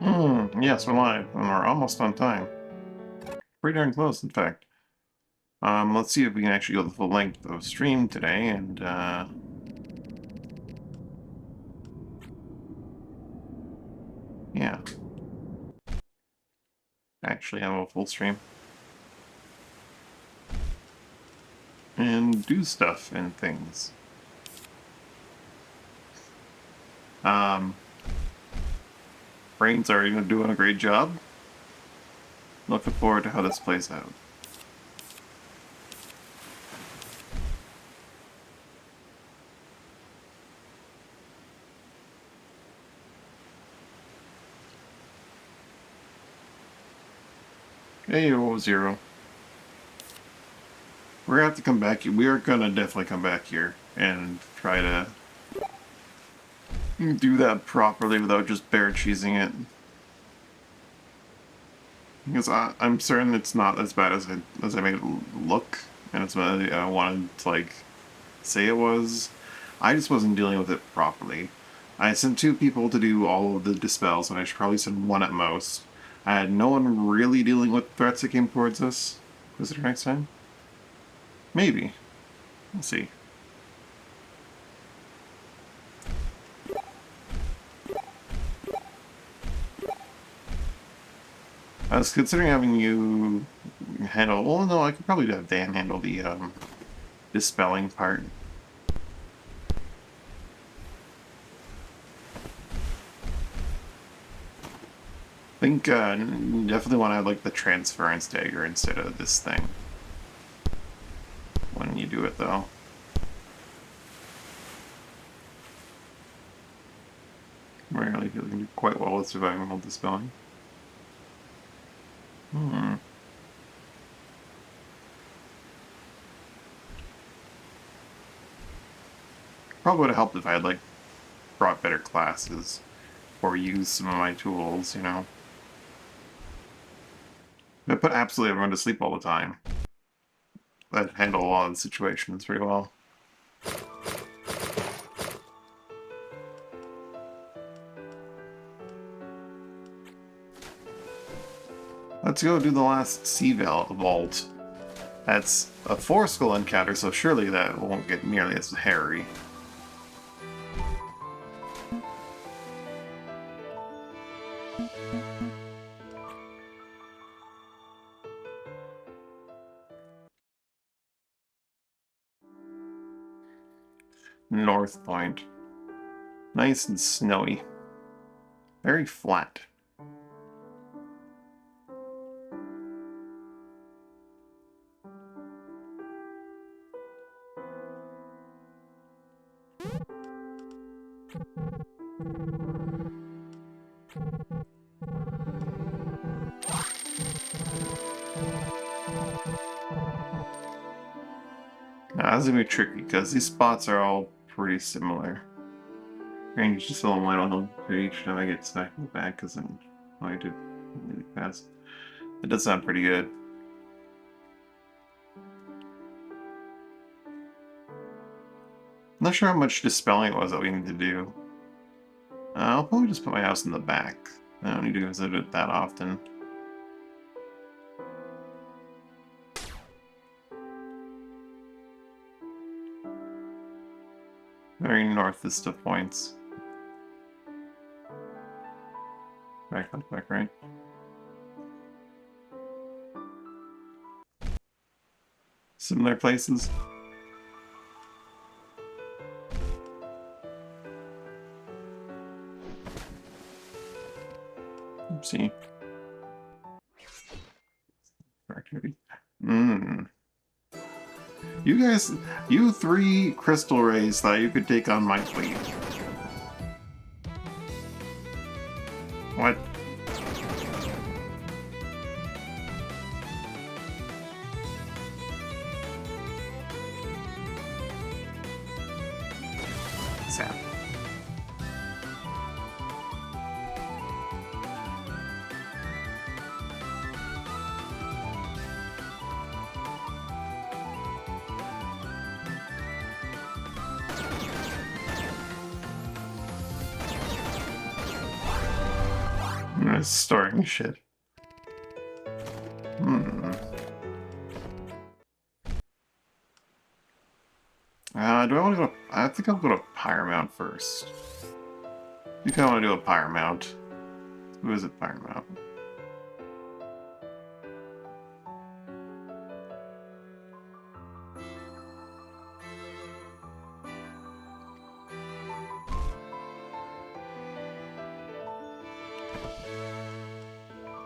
Yes, we're live, and we're almost on time. Pretty darn close, in fact. Let's see if we can actually go the full length of stream today, and, yeah. Actually have a full stream. And do stuff and things. Brain's already doing a great job. Looking forward to how this plays out. Hey, 0. We're gonna have to come back. We are gonna definitely come back here and try to do that properly without just bare cheesing it. Because I'm certain it's not as bad as I made it look, and it's what I wanted to, like, say it was. I just wasn't dealing with it properly. I sent 2 people to do all of the dispels, and I should probably send 1 at most. I had no one really dealing with threats that came towards us. Visitor next time? Maybe. We'll see. I was considering having you handle... Well, no, I could probably have Dan handle the dispelling part. I think definitely want to have, like, the transference dagger instead of this thing. When you do it, though. Rarely feel you can do quite well with surviving while dispelling. Probably would have helped if I had, like, brought better classes or used some of my tools, you know. I put absolutely everyone to sleep all the time. That handle a lot of the situations pretty well. Let's go do the last sea vault. That's a 4-skull encounter, so surely that won't get nearly as hairy. North Point. Nice and snowy. Very flat. Now, that's gonna be tricky because these spots are all pretty similar. Range just a little light on each time I get stuck in the back because I'm going to really fast. It does sound pretty good. Not sure how much dispelling it was that we need to do. I'll probably just put my house in the back. I don't need to visit it that often. Very northest of points. Back, right? Similar places. Oopsie. Activity. You 3 crystal rays thought you could take on my fleet. What? Sad. just storing shit. Hmm. Do I want to go? I think I'll go to Paramount first. I think I want to do a Paramount. Who is it, Paramount?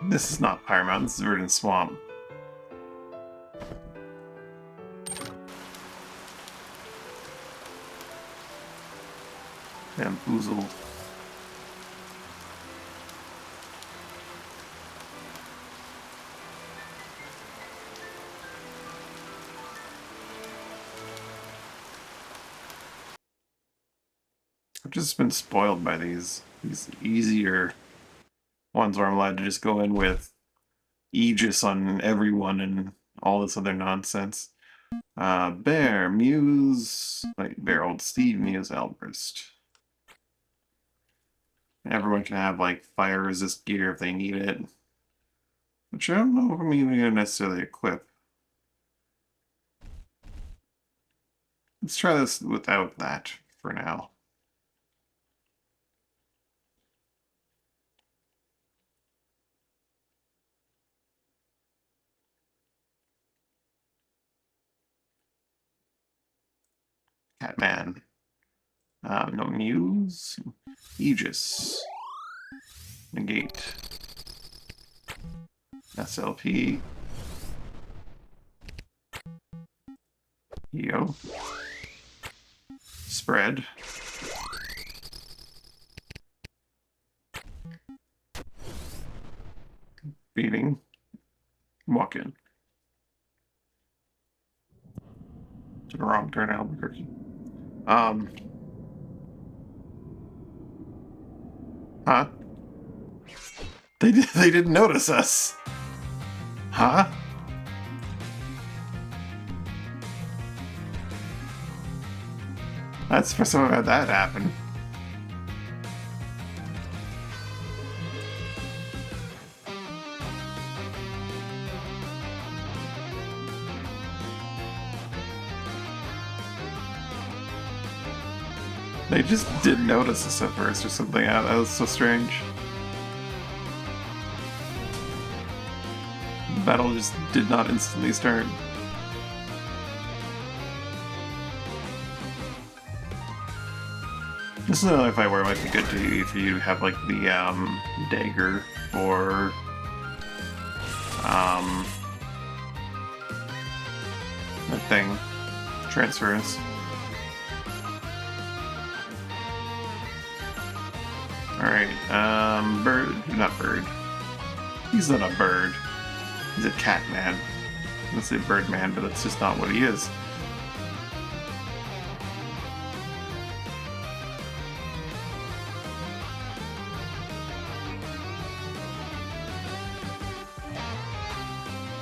This is not Paramount, this is Verdant Swamp. Bamboozled. I've just been spoiled by these easier ones where I'm allowed to just go in with Aegis on everyone and all this other nonsense. Bear, Muse, like Bear, Old Steve, Muse, Elbrist. Everyone can have like fire resist gear if they need it. Which I don't know if I'm even gonna necessarily equip. Let's try this without that for now. Catman. No Muse. Aegis. Negate. SLP. Yo. Spread. Beating. Walk in. Took a wrong turn, Albuquerque. Huh? They didn't notice us. Huh? That's the first time I've had that happen. They just didn't notice us at first or something. That was so strange. The battle just did not instantly start. This is another fight where it might be good to if you have like the dagger or that thing transfers. Alright, bird, not bird. He's not a bird. He's a cat man. I'm gonna say bird man, but that's just not what he is.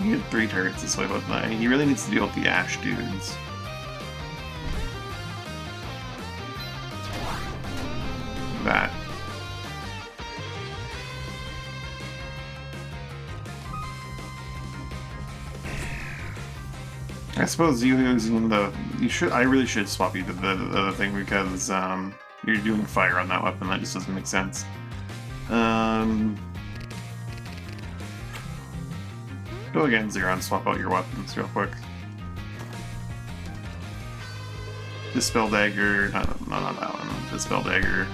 He had 3 turrets this way, but he really needs to deal with the ash dudes. That. I suppose you using the I really should swap you to the other thing because you're doing fire on that weapon. That just doesn't make sense. Go again, Zero, and swap out your weapons real quick. Dispel Dagger, not that one. Dispel Dagger.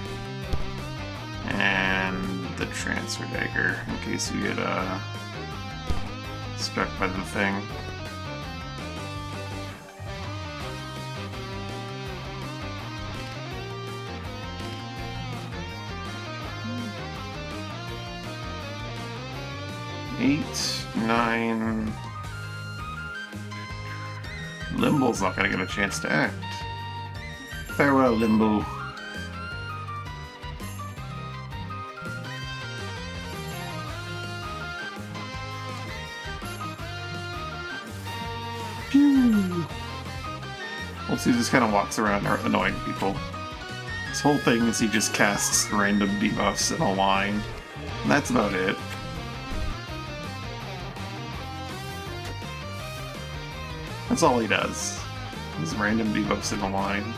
And the Transfer Dagger, in case you get struck by the thing. Eight, 9... Limble's not gonna get a chance to act. Farewell, Limbo. Pew! Well, he just kind of walks around annoying people. His whole thing is he just casts random debuffs in a line. That's about it. That's all he does. These random debuffs in a line.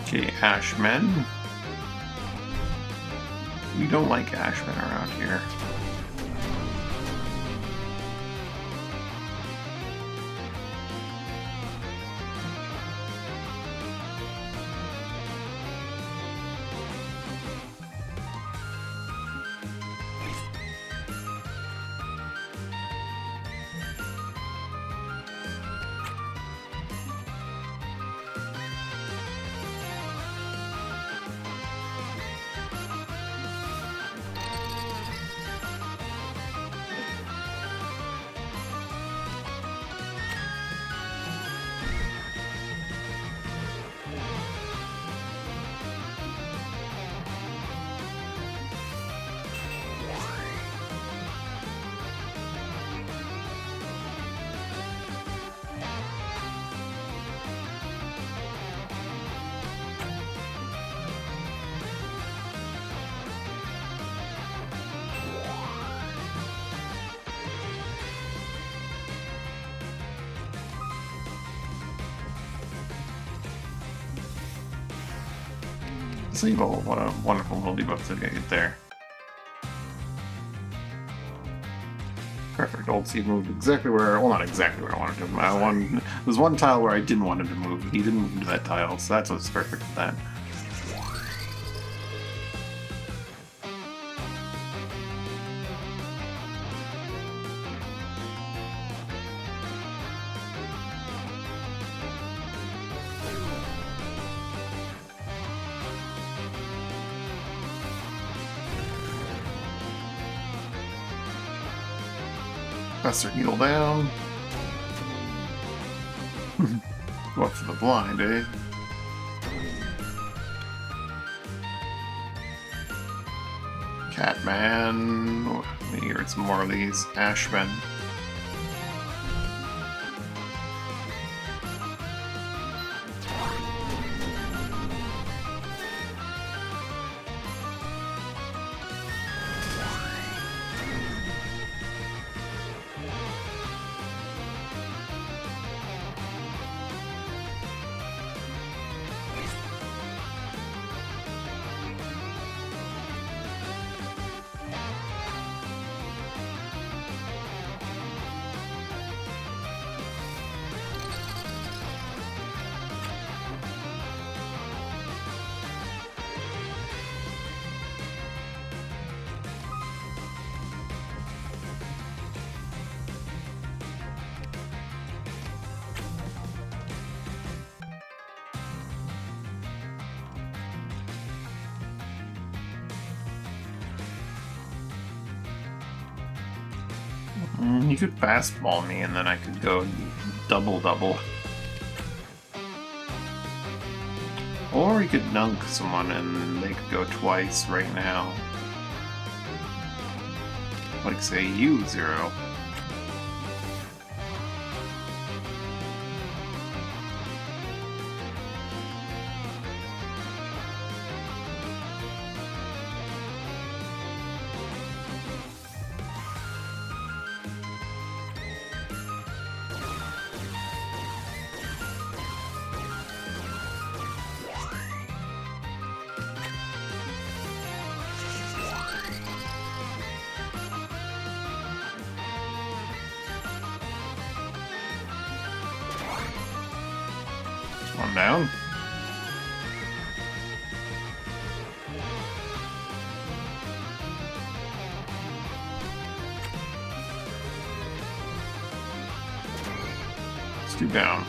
Okay, Ashmen. We don't like Ashmen around here. Evil, what a wonderful little debuff to get there. Perfect. Old Steve moved exactly where, well, not exactly where I wanted him. There's one tile where I didn't want him to move. He didn't move to that tile, so that's what's perfect for that. Faster heal down. Go up for the blind, eh? Catman. Let me hear some more of these Ashmen. You could fastball me and then I could go double-double. Or you could nunk someone and they could go twice right now. Like, say, you, Zero. One down. 2 down.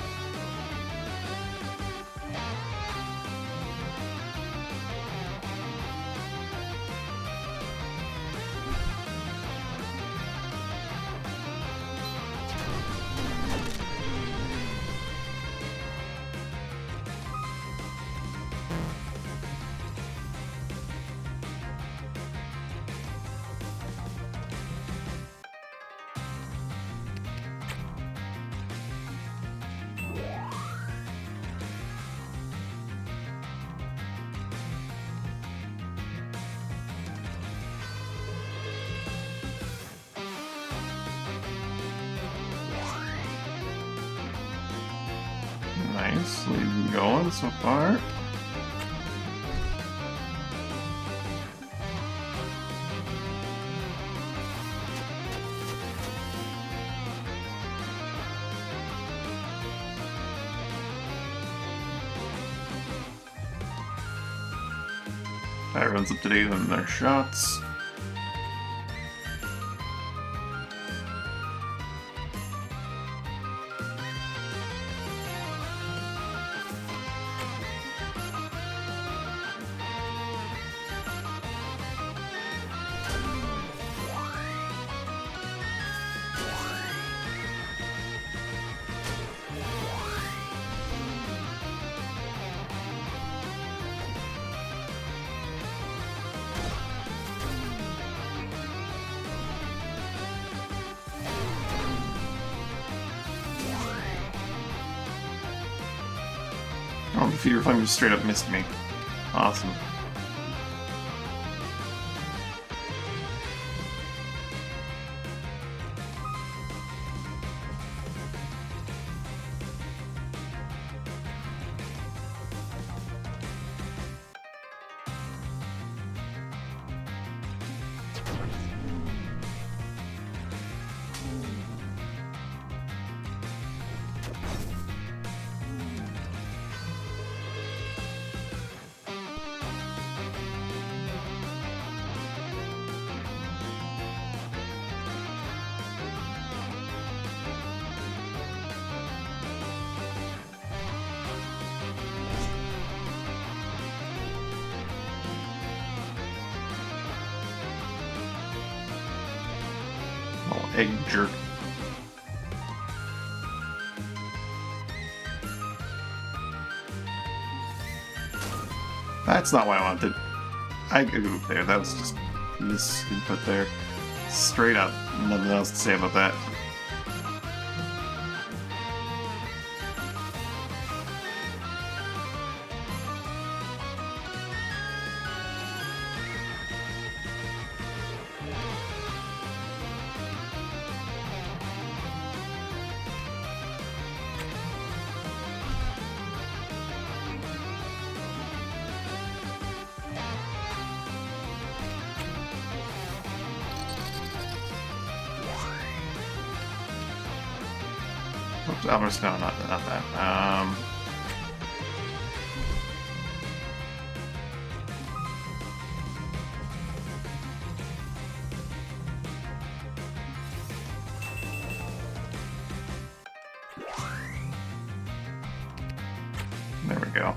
Nice, leading going so far. Everyone's up to date on their shots. Oh, the feeder flame just straight up missed me. Awesome. Oh, egg jerk. That's not what I wanted. I could go there. That was just misinput there. Straight up. Nothing else to say about that. Oops, Alvarez, no, not that. There we go.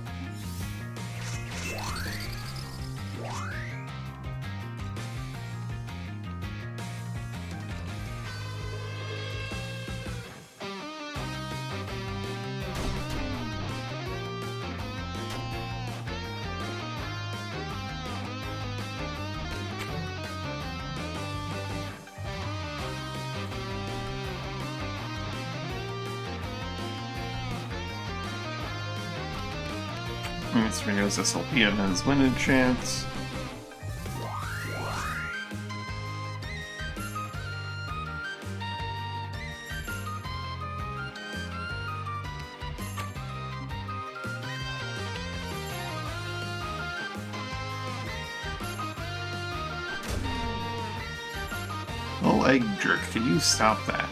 Mr. Renews SLP and his winning chance. Little egg jerk, can you stop that?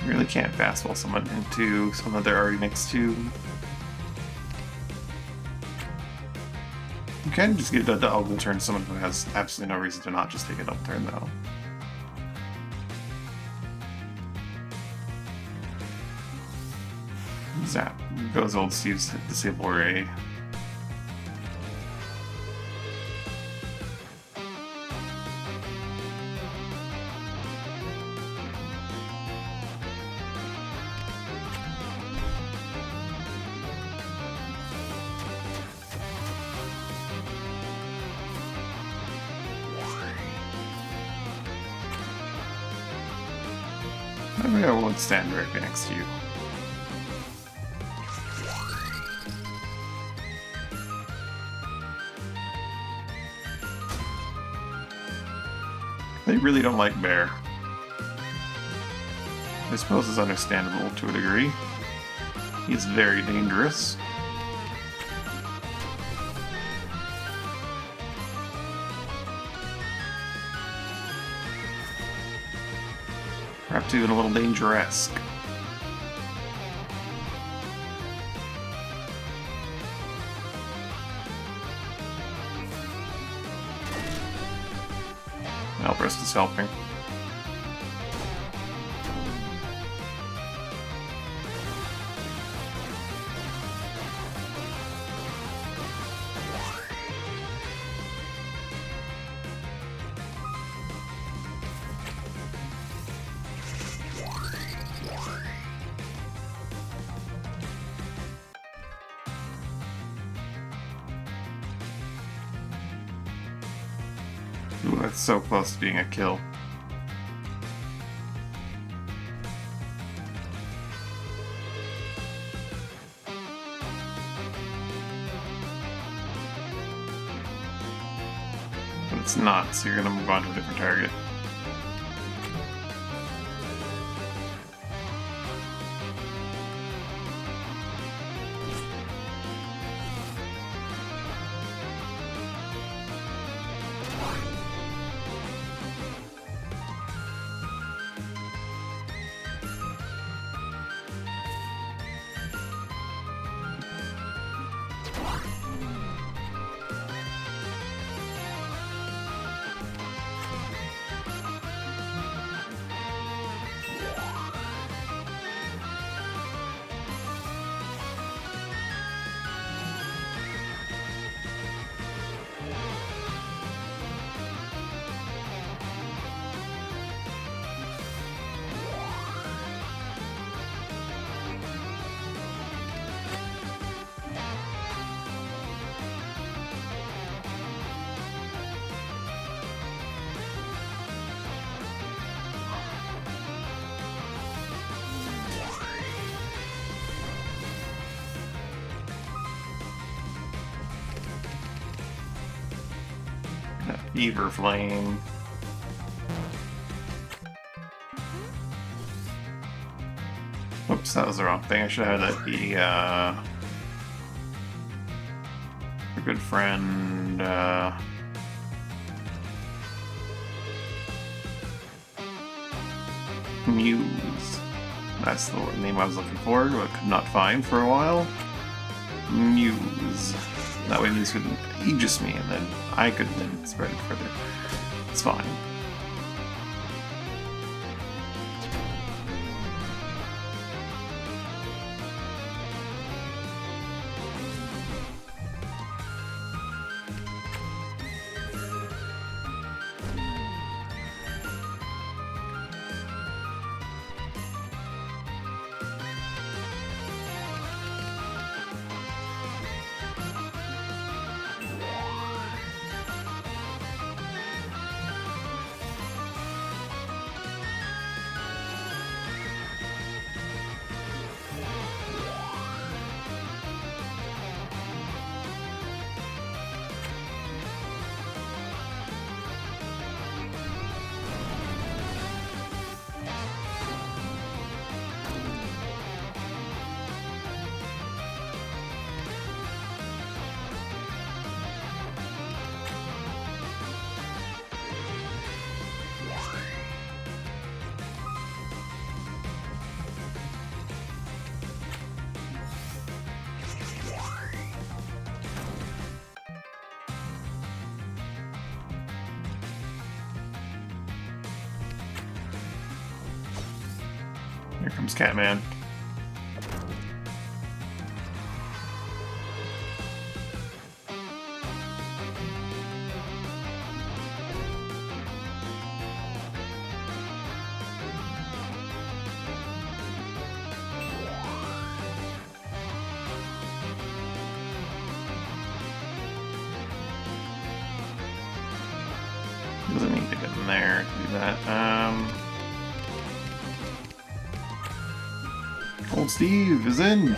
You really can't fastball someone into someone that they're already next to. You can just get a double turn to someone who has absolutely no reason to not just take a double turn, though. Zap. Goes old Steve's disable ray. Maybe I won't stand directly next to you. They really don't like Bear. I suppose it's understandable to a degree. He's very dangerous. Perhaps even a little dangerous. Albrest is helping. Ooh, that's so close to being a kill. But it's not, so you're gonna move on to a different target. Fever Flame. Oops, that was the wrong thing. I should have that be a good friend. Muse. That's the name I was looking for, but could not find for a while. Muse. That way Muse couldn't aegis me, and then I could then spread it further. It's fine. Here comes Catman. Doesn't need to get in there to do that. Old Steve is in.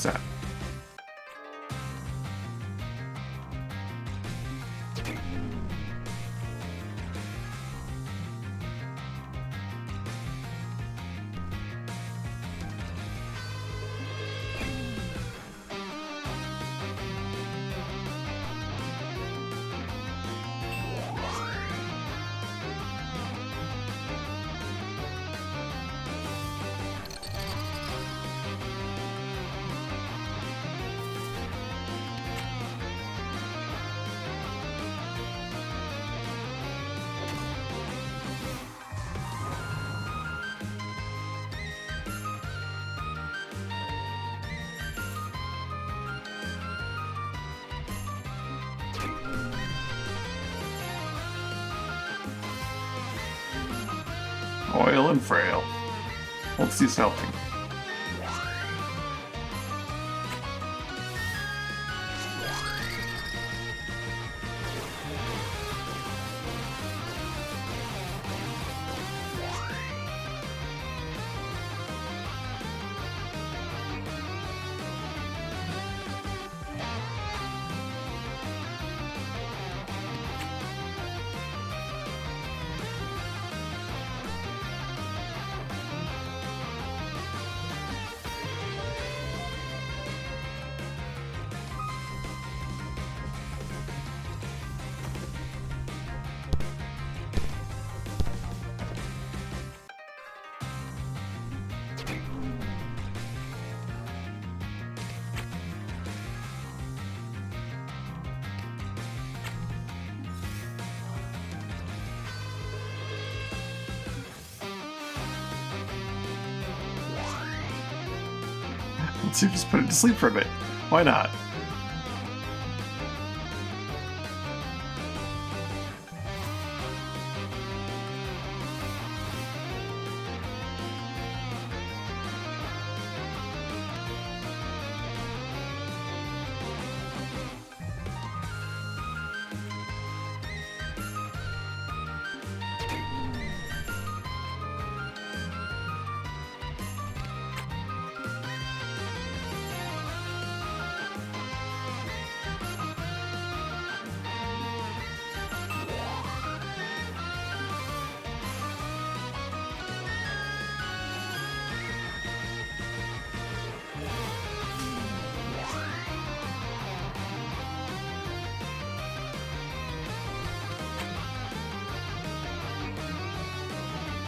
What's that? Oil and frail. What's this helping? Let's just put it to sleep for a bit. Why not?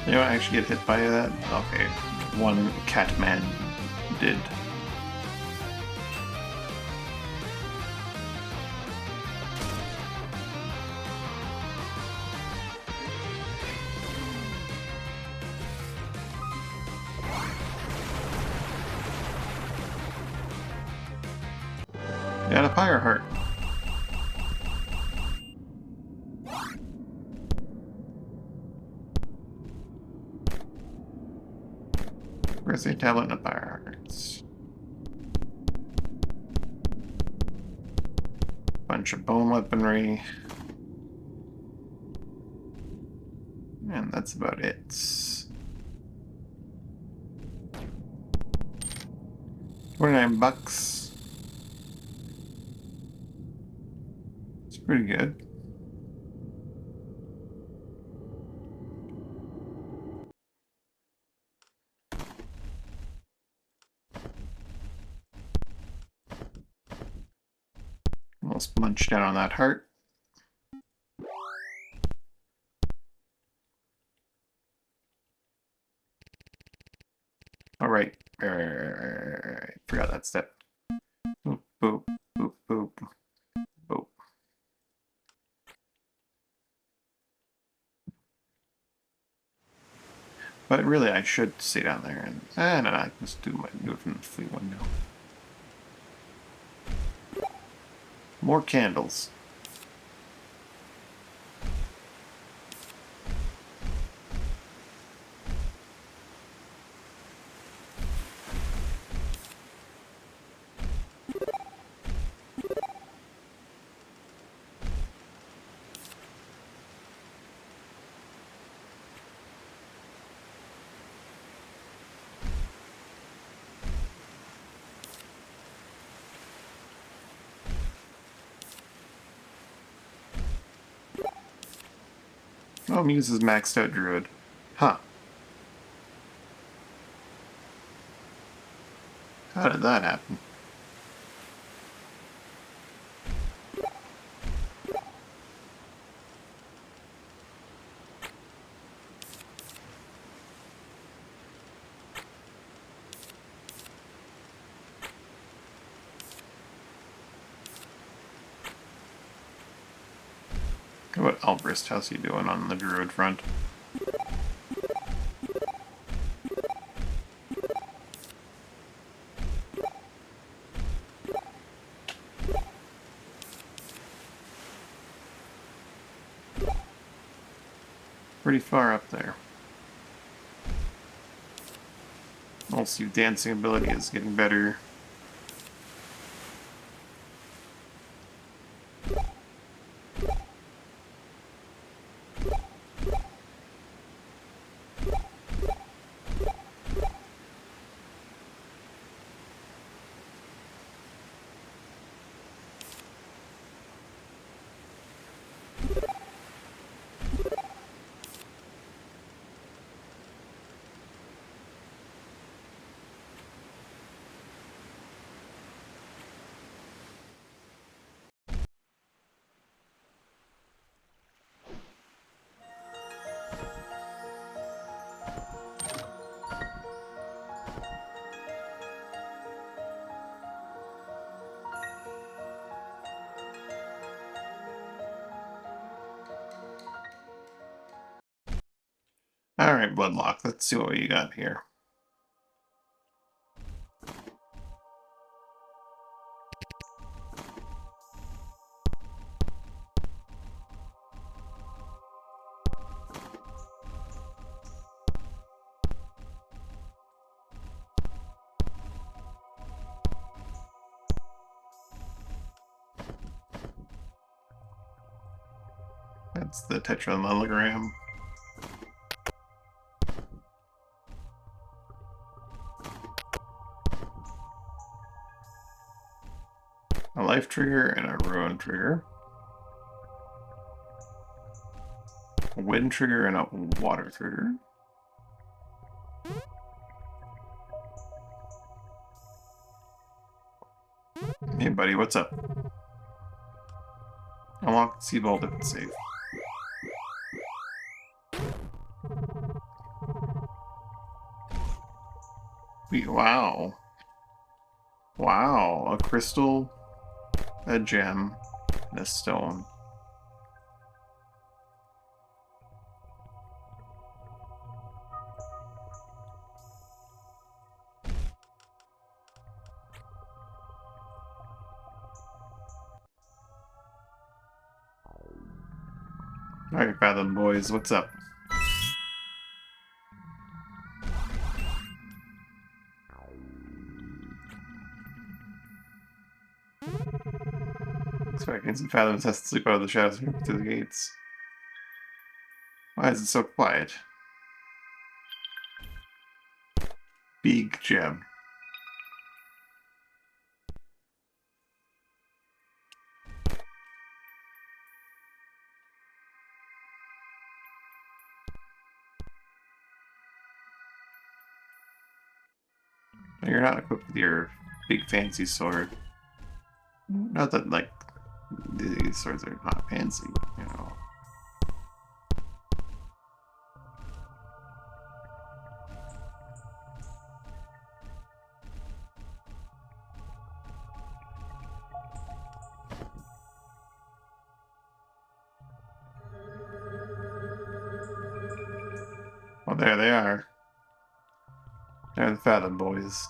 You don't actually get hit by that? Okay. One Catman did. Got a Pyre Heart. Where's the tablet and a Pyre Hearts? bunch of bone weaponry. And that's about it. 29 bucks. It's pretty good. Almost munched down on that heart. All right. Forgot that step. Boop, boop, boop, boop, boop. But really, I should stay down there and no, I can just do it from the fleet window. More candles. Oh, Muse is maxed out druid. Huh. How did that happen? What Albrist, how's he doing on the druid front? Pretty far up there. Also, dancing ability is getting better. Alright, Bloodlock, let's see what you got here. That's the tetralelogram. A life trigger and a ruin trigger. A wind trigger and a water trigger. Hey buddy, what's up? Unlock Seabolt if it's safe. Wow. Wow, a crystal, a gem, and a stone. Alright, Fathom boys, what's up? So I can seconds, and Fathoms has to sleep out of the shadows through the gates. Why is it so quiet? Big gem. You're not equipped with your big fancy sword. Not that, like, these swords are not fancy, you know. Well, there they are. They're the Fathom boys.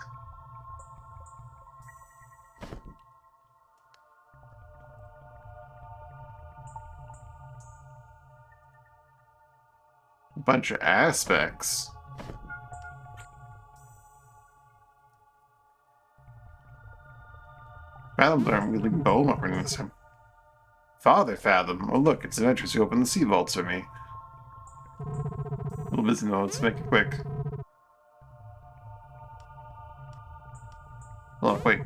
A bunch of aspects. Fathoms aren't wielding bow armor this time. Father Fathom. Oh look, it's adventures who open the sea vaults for me. A little busy though, let's make it quick. Oh, wait.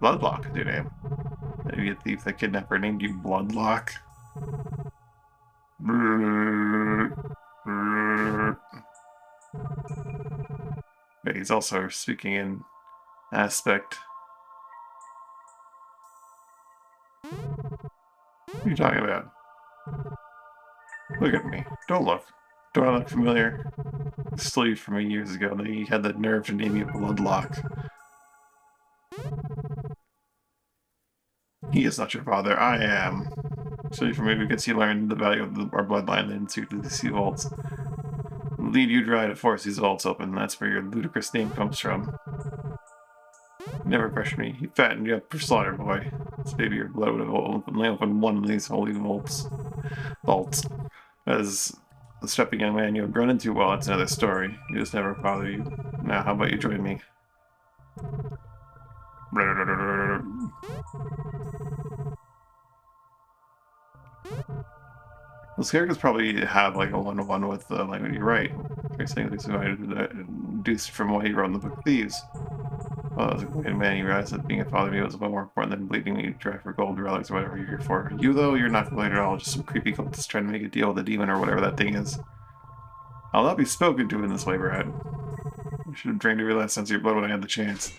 Bloodlock is your name. Maybe a thief, the kidnapper named you Bloodlock. But he's also speaking in aspect. What are you talking about? Look at me. Don't look. Do I look familiar? Slave from years ago, he had the nerve to name me Bloodlock. He is not your father, I am. So from me because he learned the value of our bloodline and suited the sea vaults. Lead you dry to force these vaults open, that's where your ludicrous name comes from. Never pressure me, he fattened you up for slaughter, boy. This baby your blood would have only opened one of these holy vaults. As the strapping young man you have grown into, well, that's another story. You just never bother you. Now, how about you join me? Those characters probably have like a one-to-one with the language you write. You're saying this is deduced from what he wrote in the Book of Thieves. Well, as a good man, he realized that being a father to me was a bit more important than bleeding me dry for gold relics or whatever you're here for. You, though, you're not related at all, just some creepy cultist trying to make a deal with a demon or whatever that thing is. I'll not be spoken to in this way, Brad. I should have drained every last sense of your blood when I had the chance.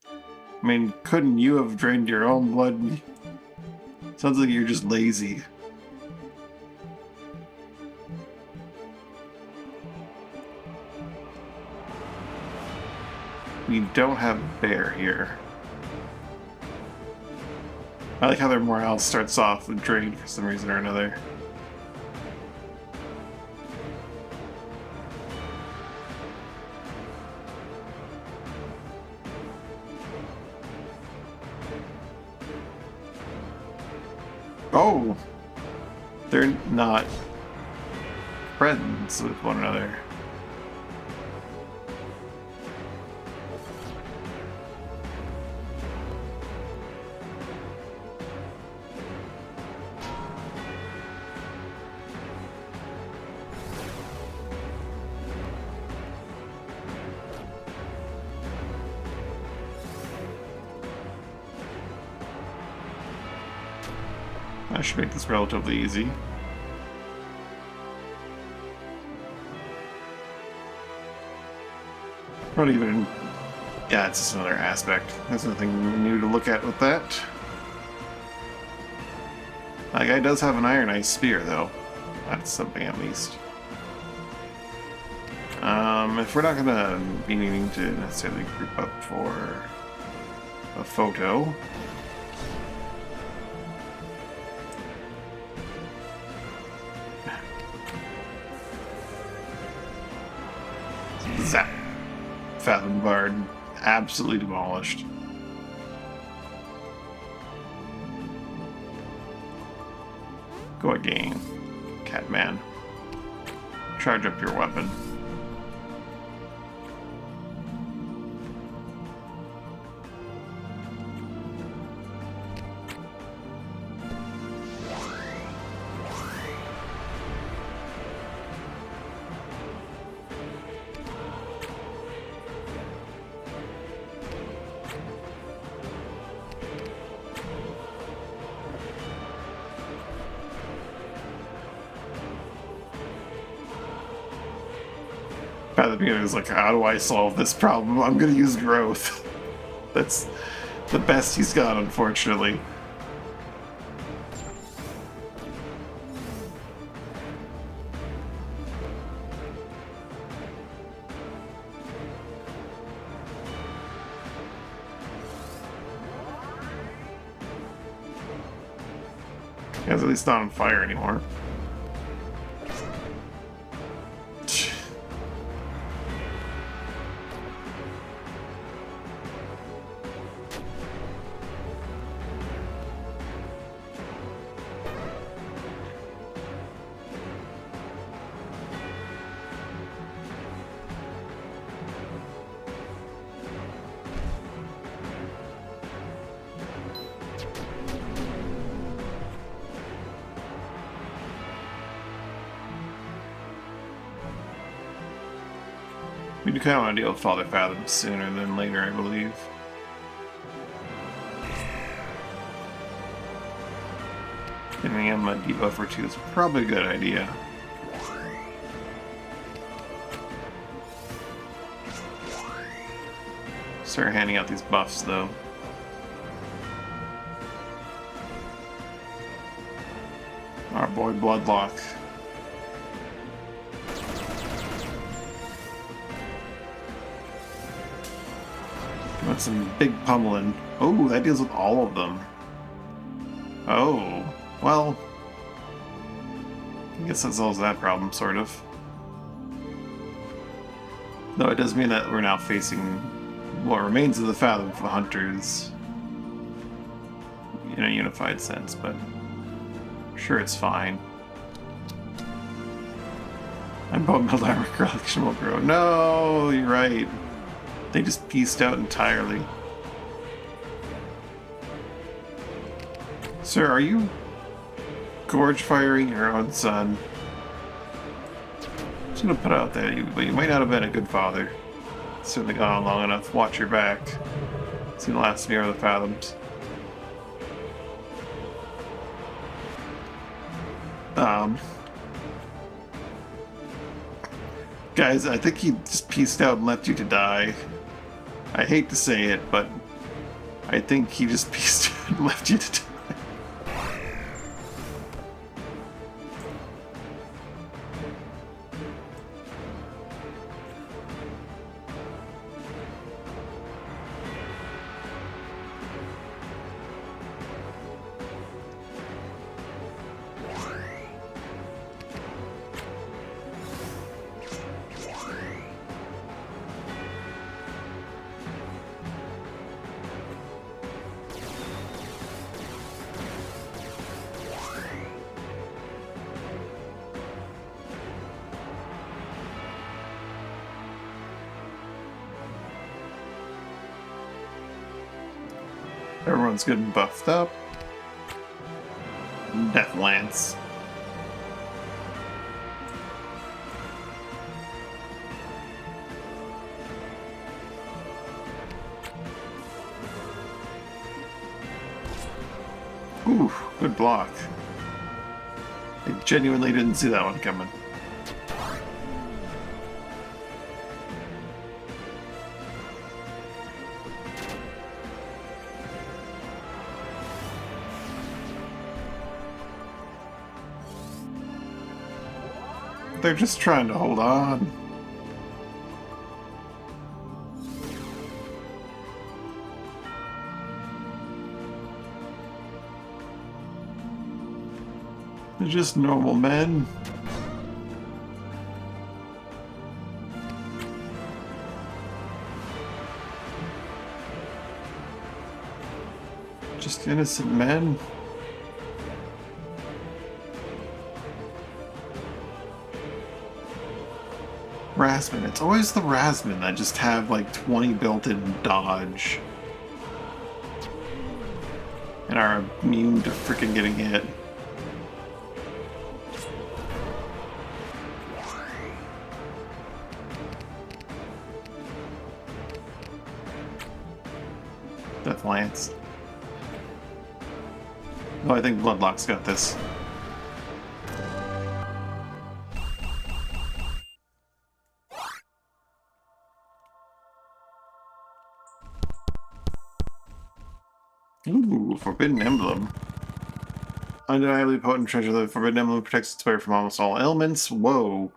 I mean, couldn't you have drained your own blood? Sounds like you're just lazy. We don't have Bear here. I like how their morale starts off with drained for some reason or another. Oh! They're not friends with one another. I should make this relatively easy. Not even... Yeah, it's just another aspect. There's nothing new to look at with that. That guy does have an Iron Ice Spear, though. That's something at least. If we're not gonna be needing to necessarily group up for a photo... Zap! Fathom Bard absolutely demolished. Go again, Catman. Charge up your weapon. At the beginning, I was like, how do I solve this problem? I'm gonna use growth. That's the best he's got, unfortunately. He's at least not on fire anymore. We do kind of want to deal with Father Fathom sooner than later, I believe. Giving him a debuff or two is probably a good idea. Start handing out these buffs, though. Our boy Bloodlock. Got some big pummeling. Oh, that deals with all of them. Oh, well, I guess that solves that problem, sort of. Though it does mean that we're now facing what remains of the Fathom for Hunters in a unified sense, but sure, it's fine. I'm bummed my armor collection will grow. No, you're right. They just pieced out entirely. Sir, are you gorge firing your own son? I'm just gonna put out that you might not have been a good father. Certainly gone on long enough. Watch your back. See the last near of the Fathoms. Guys, I think he just pieced out and left you to die. I hate to say it, but I think he just pieced out and left you to die. Everyone's good and buffed up. Death Lance. Ooh, good block. I genuinely didn't see that one coming. They're just trying to hold on. They're just normal men. Just innocent men. Rasman. It's always the Rasman that just have like 20 built-in dodge. And are immune to freaking getting hit. Death Lance. Oh, I think Bloodlock's got this. Forbidden Emblem. Undeniably potent treasure, the Forbidden Emblem protects its player from almost all ailments. Whoa.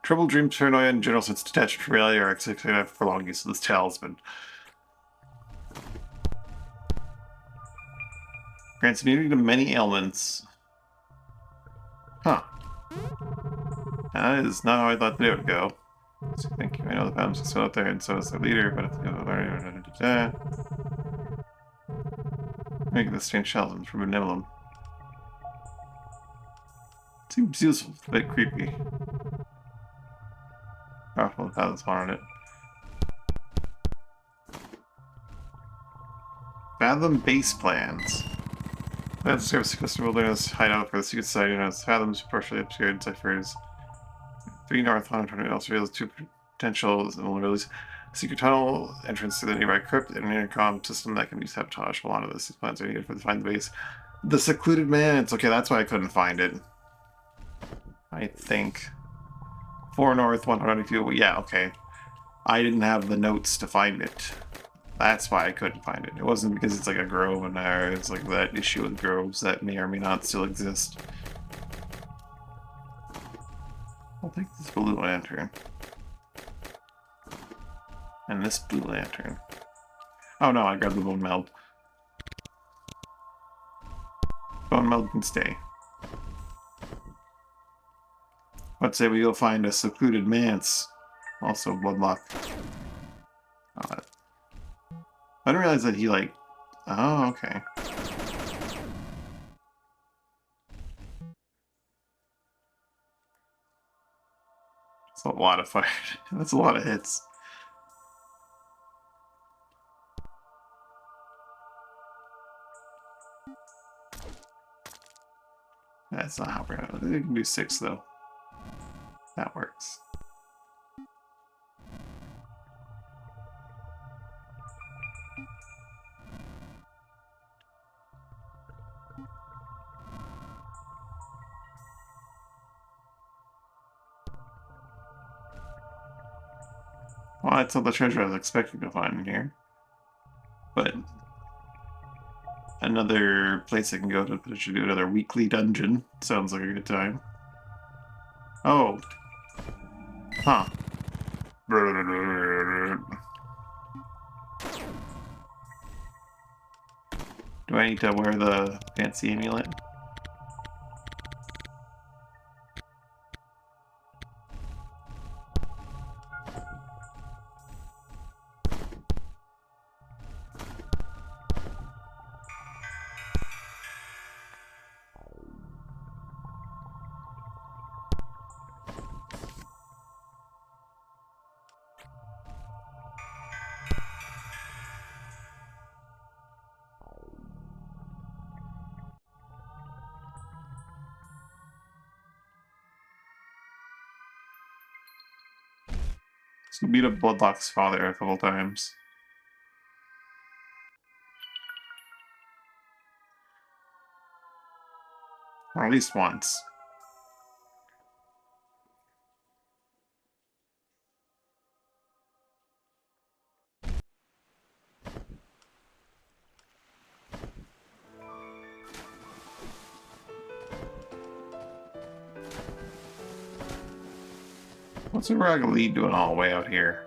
Troubled dreams, paranoia, and general sense detached from reality are executed for prolonged use of this talisman. Grants immunity to many ailments. Huh. That is not how I thought they would go. So thank you. I know the Pams is still out there, and so is their leader, but if make this strange talisman from an emblem. Seems useful, a bit creepy. Powerful without this on it. Fathom base plans. That's a service customer wilderness hideout for the secret society known as Fathoms, partially obscured ciphers. 3 north, 120 also reveals 2 potential vulnerabilities. Secret tunnel, entrance to the nearby crypt, and an intercom system that can be sabotaged. While none of these plans are needed for the find the base. The secluded manse. Okay, that's why I couldn't find it. I think. 4 north, 122. Yeah, okay. I didn't have the notes to find it. That's why I couldn't find it. It wasn't because it's like a grove and there. It's like that issue with groves that may or may not still exist. I'll take this blue lantern. And this blue lantern. Oh no, I grabbed the bone meld. Bone meld can stay. Let's say we go find a secluded manse. Also bloodlock. I didn't realize that he like... Oh, okay. That's a lot of fire. That's a lot of hits. That's not how we're gonna... We can do 6 though. That works. Well, that's not the treasure I was expecting to find in here. But another place I can go to potentially do another weekly dungeon. Sounds like a good time. Oh. Huh. Do I need to wear the fancy amulet? So beat up Bloodlock's father a couple times. Or at least once. What's a Ragged Lead doing all the way out here?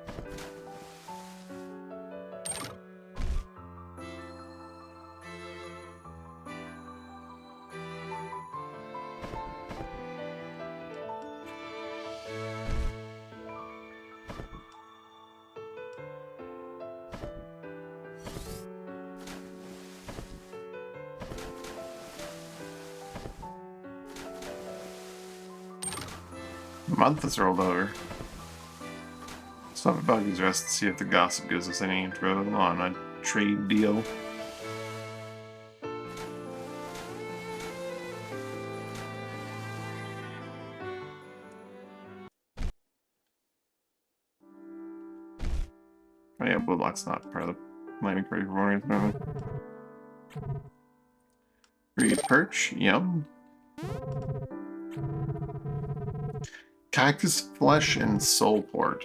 A month has rolled over. Stop at Buggy's Rest to see if the gossip gives us any info on a trade deal. Oh yeah, Bloodlock's not part of the mining party for more at the moment. Reed Perch, yum. Cactus Flesh and Soulport.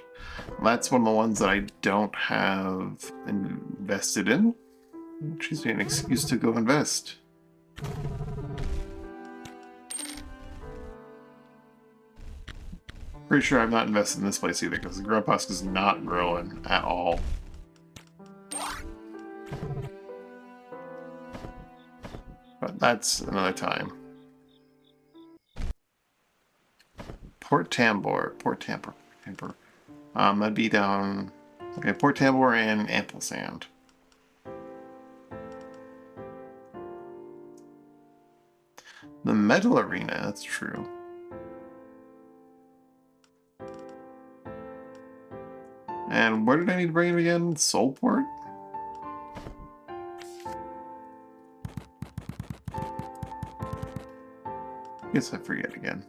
That's one of the ones that I don't have invested in. She's an excuse to go invest. Pretty sure I'm not invested in this place either, because the grub husk is not growing at all. But that's another time. Port Tambor. That'd be down... Okay, Port Tambor and Ampersand. The Metal Arena, that's true. And where did I need to bring him again? Soulport? Guess I forget again.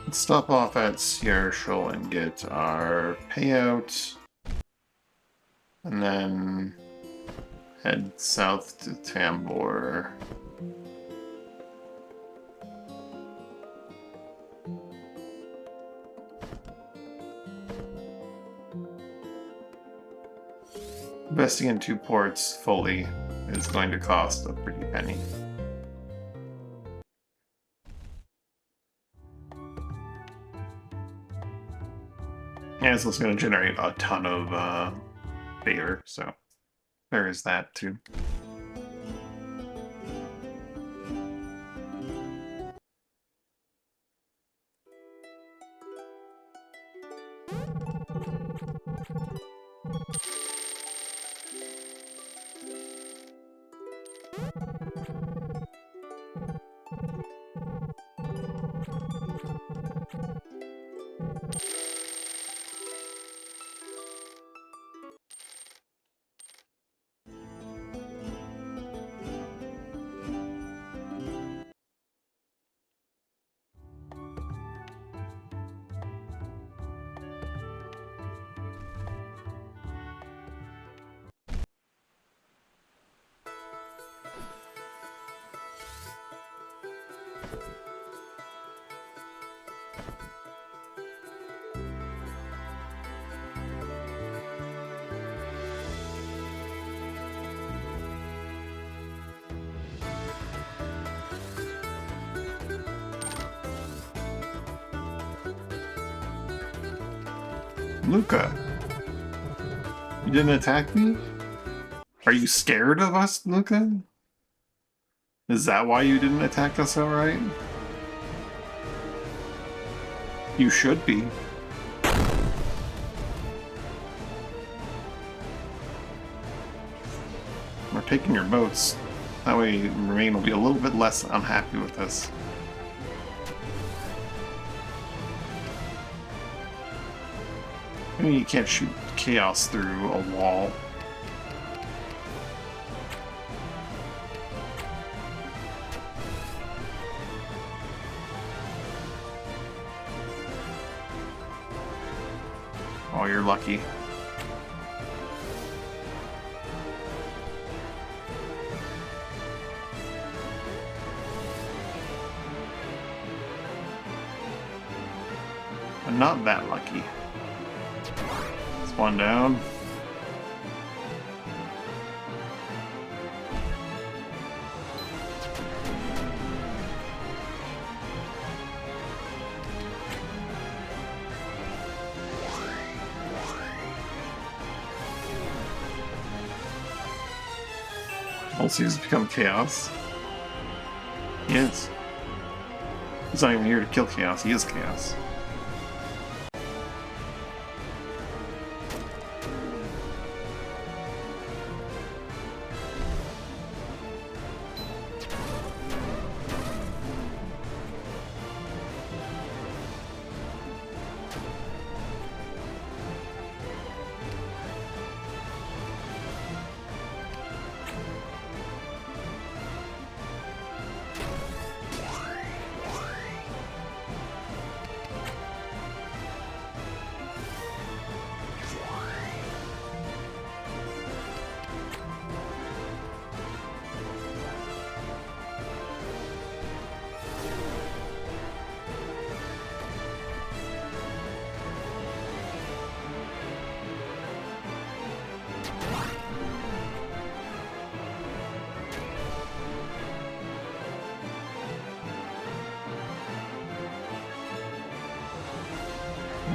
Let's stop off at Sierra and get our payout. And then head south to Tambor. Investing in 2 ports fully is going to cost a pretty penny. And it's also going to generate a ton of favor, so there is that too. Luca, you didn't attack me? Are you scared of us, Luca? Is that why you didn't attack us outright? You should be. We're taking your boats. That way Remain will be a little bit less unhappy with us. I mean, you can't shoot chaos through a wall. Oh, you're lucky. I'm not that lucky. One down. Also, he's become chaos. He is. He's not even here to kill chaos, he is chaos.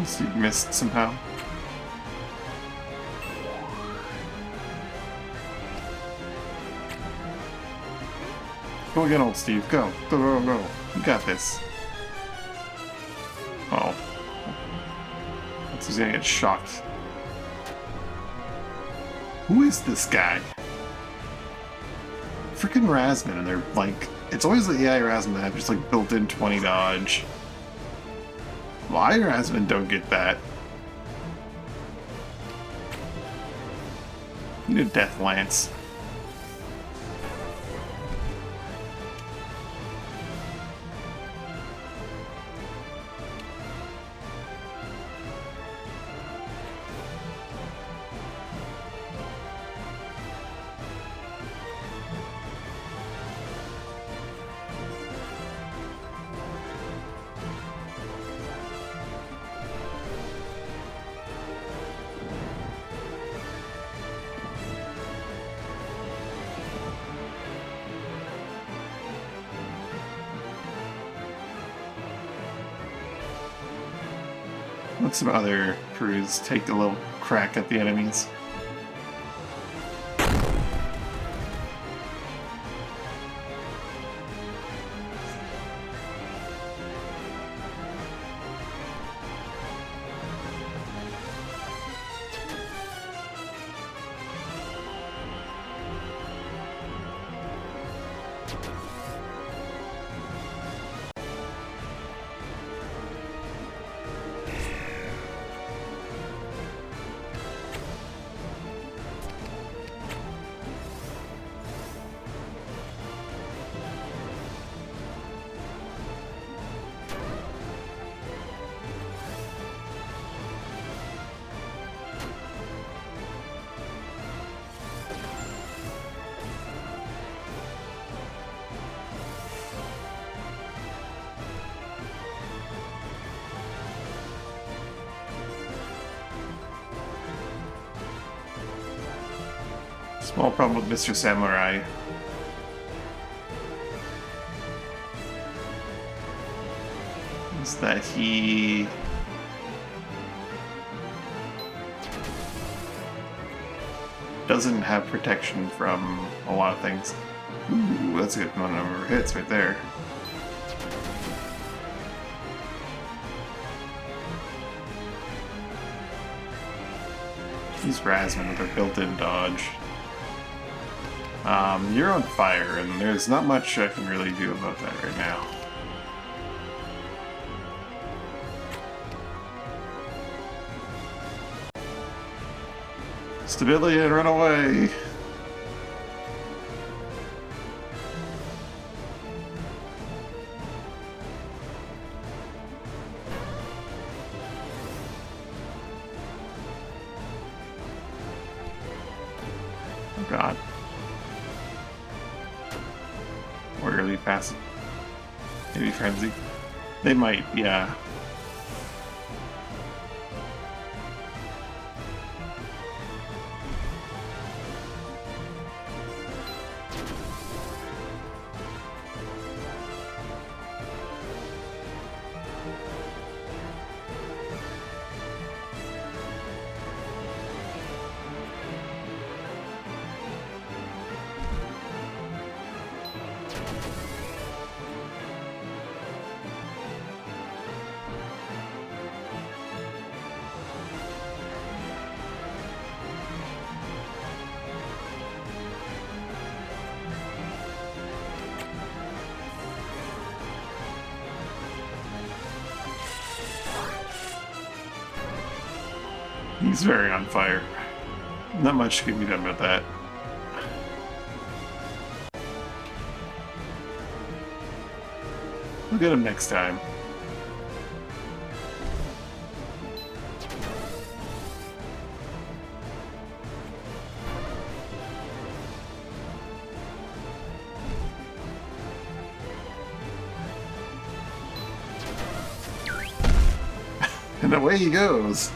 So you missed somehow. Go again, old Steve. Go. Go, go, go. You got this. Oh. He's gonna get shocked. Who is this guy? Freaking Razman, and they're like... It's always the AI Razman that have just like built-in 20 dodge. Why Razman don't get that? You need a Death Lance. Let some other crews take a little crack at the enemies. Small problem with Mr. Samurai. Is that he... doesn't have protection from a lot of things. Ooh, that's a good number of hits right there. These Razman with their built-in dodge. You're on fire, and there's not much I can really do about that right now. Stability and run away! Oh god. Or early passive. Maybe frenzy. They might, yeah. He's very on fire. Not much can be done about that. We'll get him next time. And away he goes.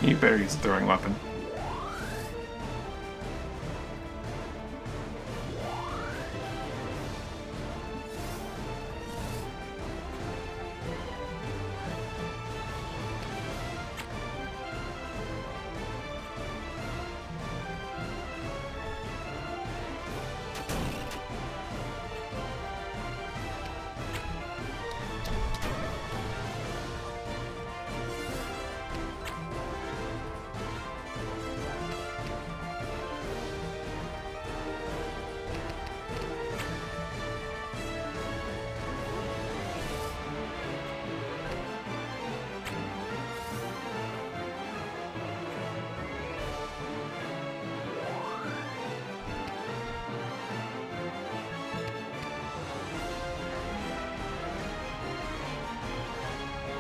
You better use a throwing weapon.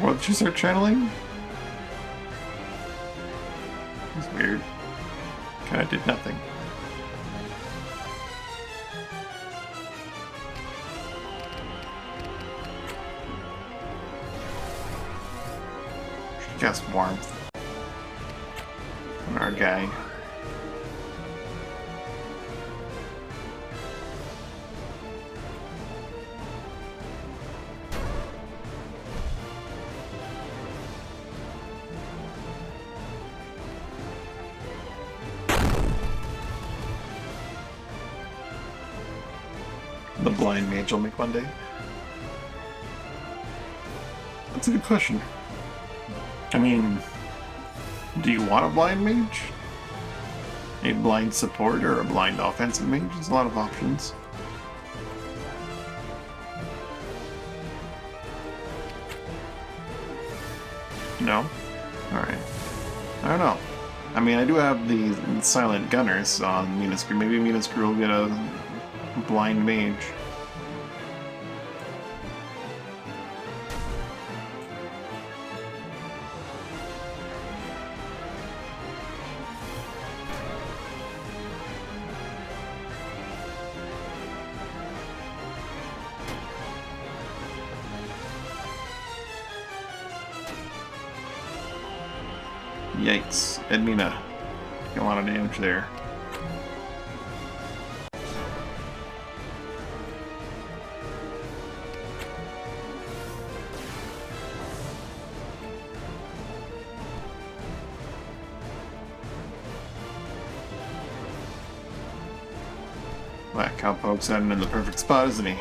What did you start channeling? That's weird. Kinda did nothing. Should cast warmth on our guy. The blind mage will make one day. That's a good question. I mean, do you want a blind mage? A blind support or a blind offensive mage? There's a lot of options. No? Alright. I don't know. I mean, I do have the silent gunners on Minuscrew. Maybe Minuscrew will get a blind mage. Yikes. Edmina. A lot of damage there. That cowpoke's had him in the perfect spot, isn't he?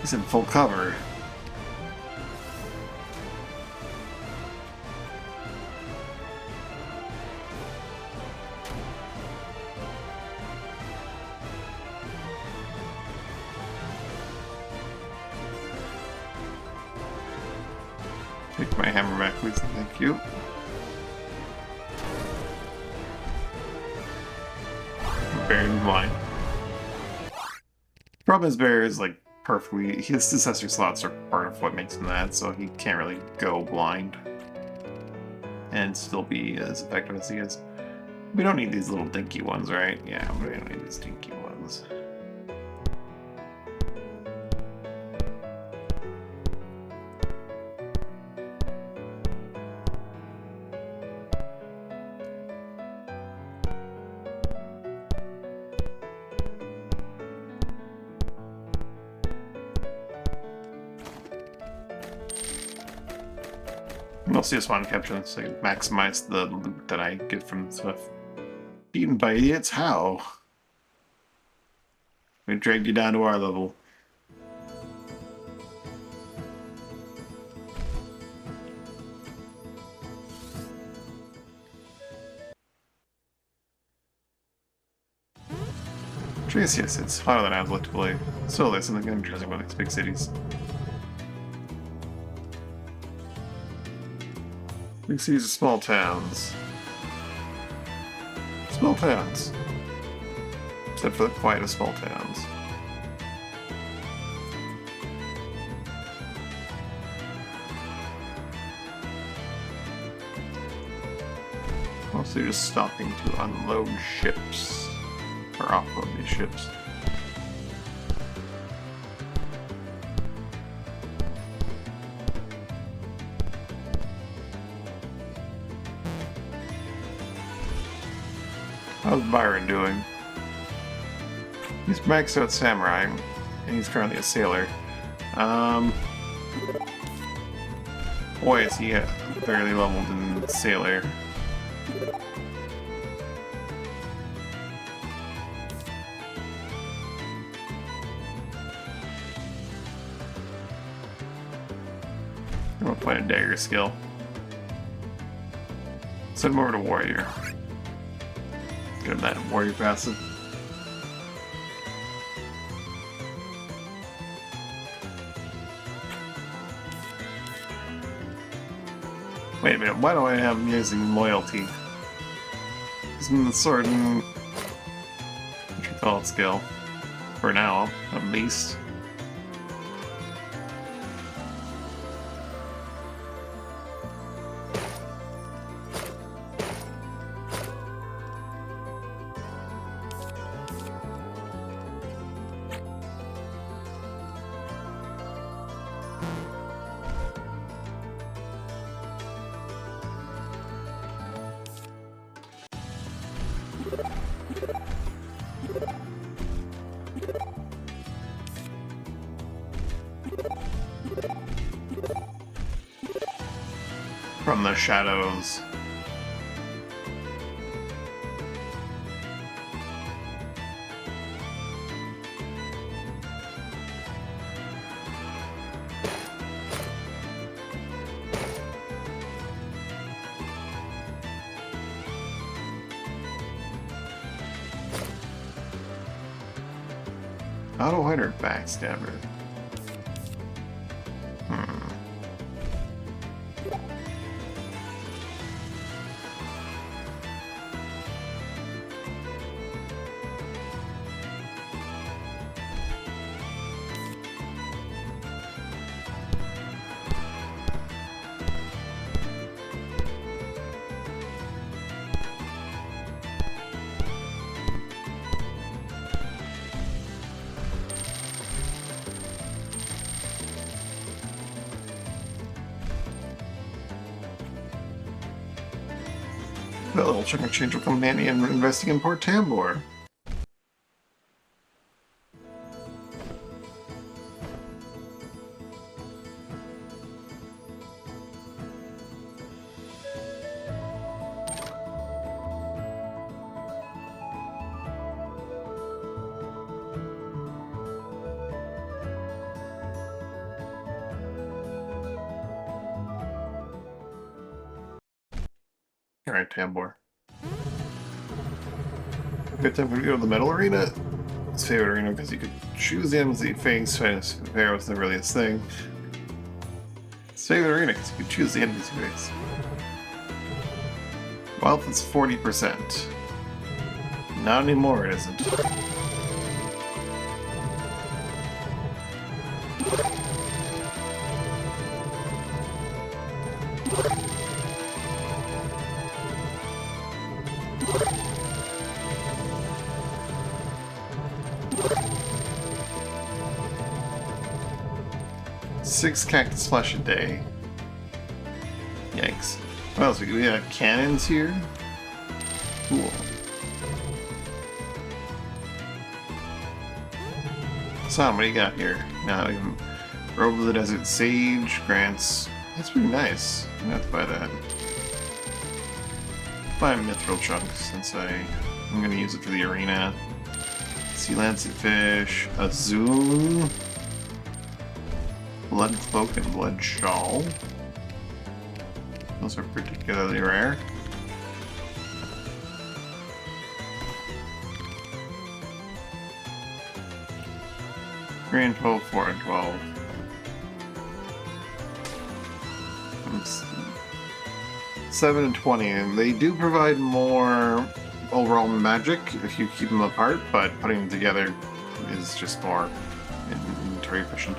He's in full cover. Take my hammer back, please. Thank you. Buried in blind. Problem is, Bear is like perfectly. His successor slots are part of what makes him that, so he can't really go blind and still be as effective as he is. We don't need these little dinky ones, right? Yeah, we don't need these dinky ones. Mostly just want to capture this, like, maximize the loot that I get from stuff. Beaten by idiots? How? We dragged you down to our level. Yes, it's harder than I'd like to play. Still, there's something interesting about these big cities. Big cities are small towns. Small towns. Except for the quiet of small towns. Mostly just stopping to unload ships. Or offload these ships. How's Byron doing? He's maxed out samurai, and he's currently a sailor. Boy, is he barely leveled in sailor. I'm gonna find a dagger skill. Send him over to warrior. Get him that warrior passive. Wait a minute, why do I have him using loyalty? Isn't the sword and skill? For now, at least. From the shadows. Auto hider backstabber. That little chunk of change will come in handy in investing in Port Tambor. Alright, Tambor. Good time for you to go to the Metal Arena. His favorite arena because you could choose the enemies that you face. Fair was never really his thing. His favorite arena because you could choose the enemies you face. Wealth is 40%. Not anymore, it isn't. Six cactus flesh a day. Yikes. What else? We have cannons here? Cool. Sam, what do you got here? Now we can Robe of the Desert Sage grants. That's pretty nice. I'm gonna have to buy that. Buy a mithril chunk since I'm gonna use it for the arena. Sea Lancet Fish, a Zoom. Blood Cloak and Blood Shawl. Those are particularly rare. Grand 12, 4, and 12. 7 and 20, and they do provide more overall magic if you keep them apart, but putting them together is just more inventory efficient.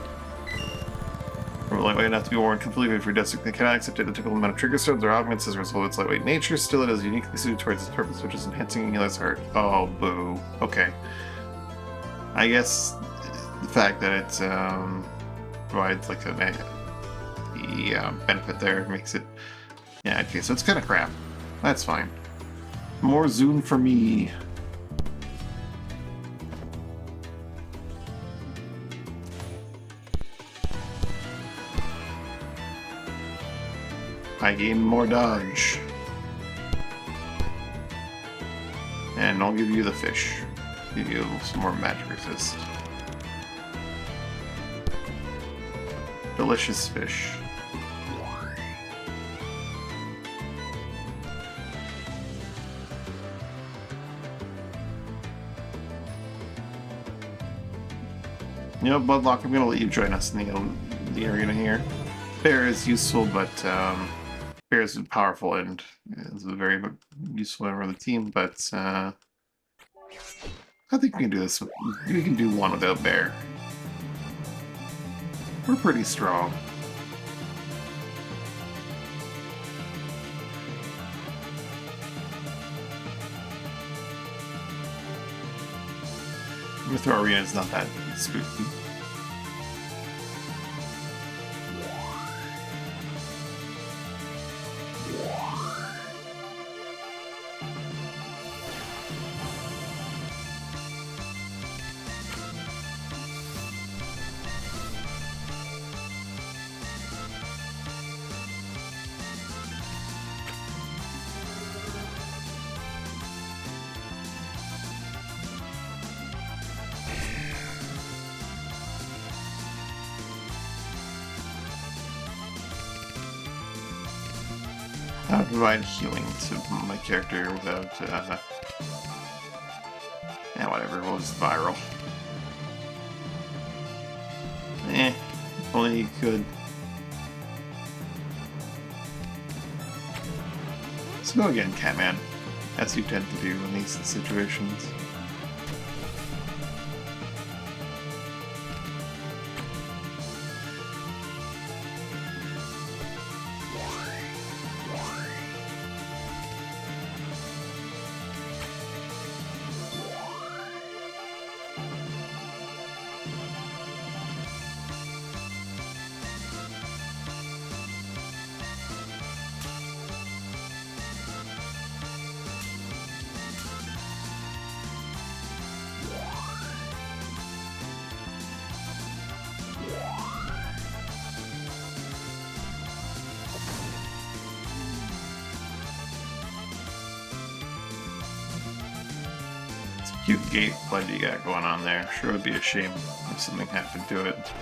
Lightweight enough to be worn completely if you're desperate. They cannot accept the typical amount of trigger stones or augments as a result of its lightweight nature. Still, it is uniquely suited towards its purpose, which is enhancing healer's heart. Oh, boo. Okay. I guess the fact that it provides like a benefit there makes it. Yeah, okay, so it's kind of crap. That's fine. More Zune for me. I gain more dodge. And I'll give you the fish. Give you some more magic resist. Delicious fish. You know, Bloodlock, I'm gonna let you join us in the arena here. Bear is useful, but Bear is powerful and is a very useful member of the team, but I think we can do this. We can do one without Bear. We're pretty strong. Mythra Arena is not that spooky. I would provide healing to my character without, yeah, whatever, we'll just viral. If only you could. Let's go again, Catman, as you tend to do in these situations. Cute gate play you got going on there. Sure would be a shame if something happened to it.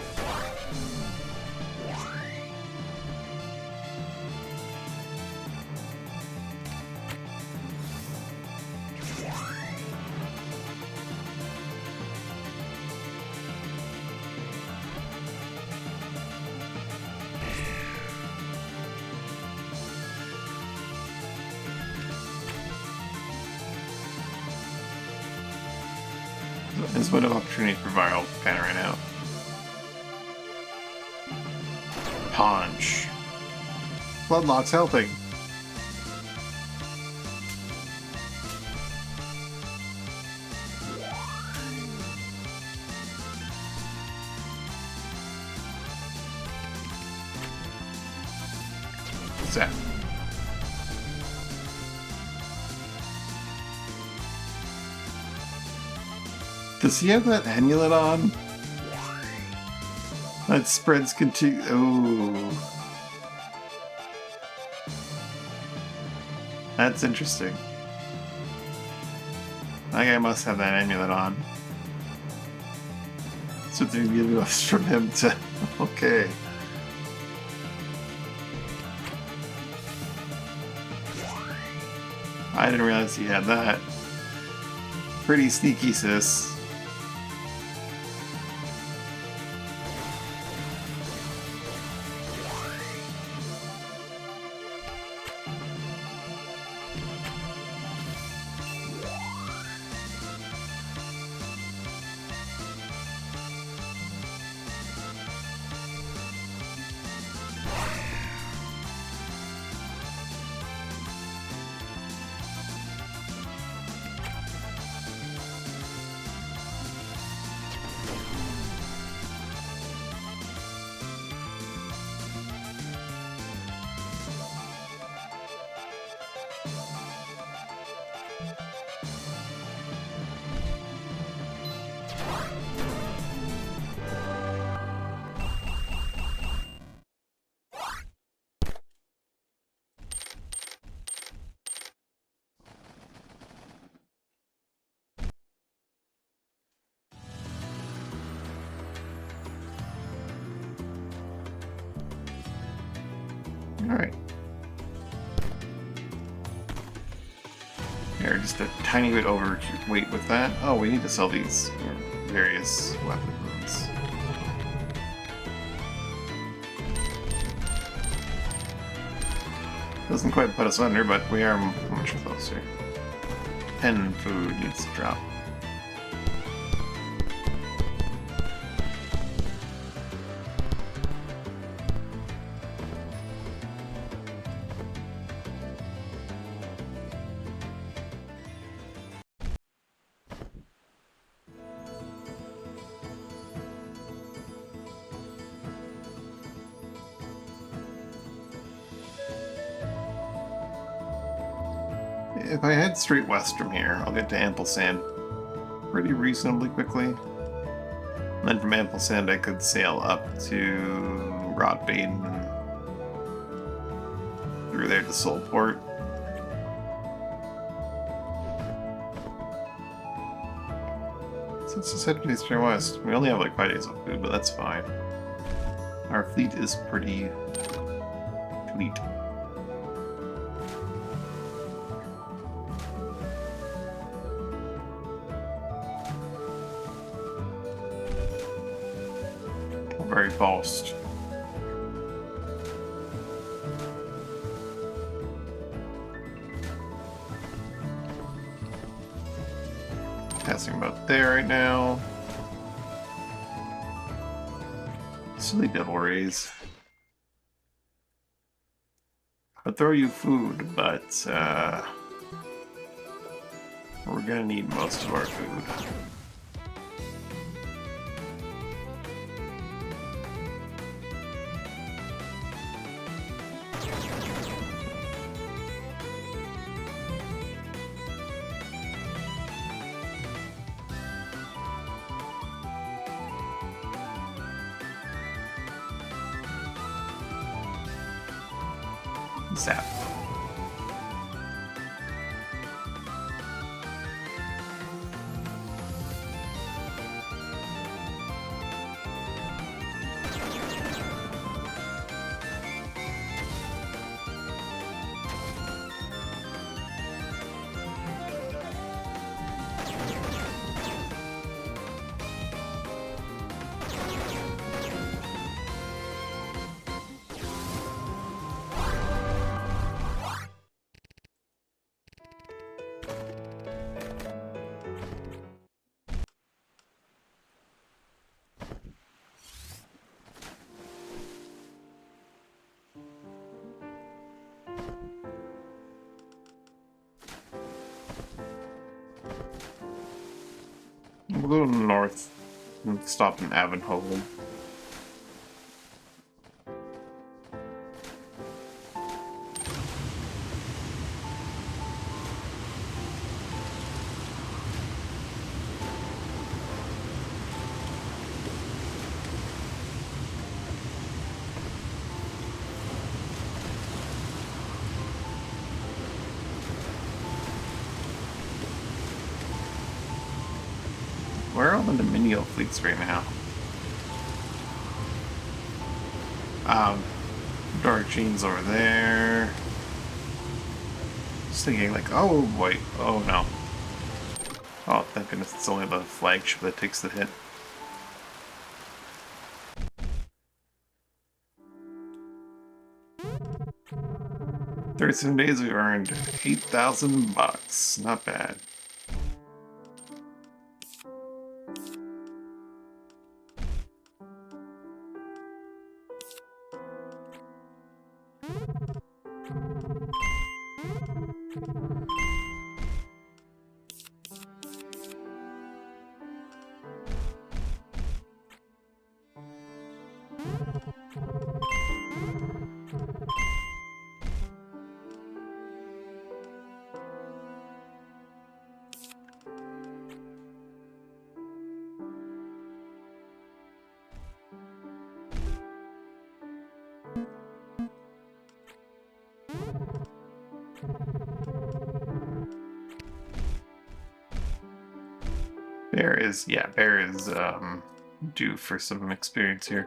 There's a bit of opportunity for viral Pan right now. Punch. Bloodlock's helping. What's that? Does he have that amulet on? That spreads continue. Oh, that's interesting. That guy must have that amulet on. So they're giving us from him to. Okay. I didn't realize he had that. Pretty sneaky, sis. Alright. They're just a tiny bit overweight with that. Oh, we need to sell these various weapons. Doesn't quite put us under, but we are much closer. 10 food needs to drop. If I head straight west from here, I'll get to Ample Sand pretty reasonably quickly. And then from Ample Sand, I could sail up to Rotbane through there to Soulport. So let's just head east or west. We only have like 5 days of food, but that's fine. Our fleet is pretty fleet. Very fast. Passing about there right now. Silly devil rays. I'll throw you food, but we're gonna need most of our food. Zap. We'll go north and stop in Avonhold. Where are all the Dominion fleets right now? Dark Gene's over there. Just thinking like, oh boy, oh no. Oh, thank goodness it's only the flagship that takes the hit. $37 days we earned $8,000. Not bad. Bear is due for some experience here.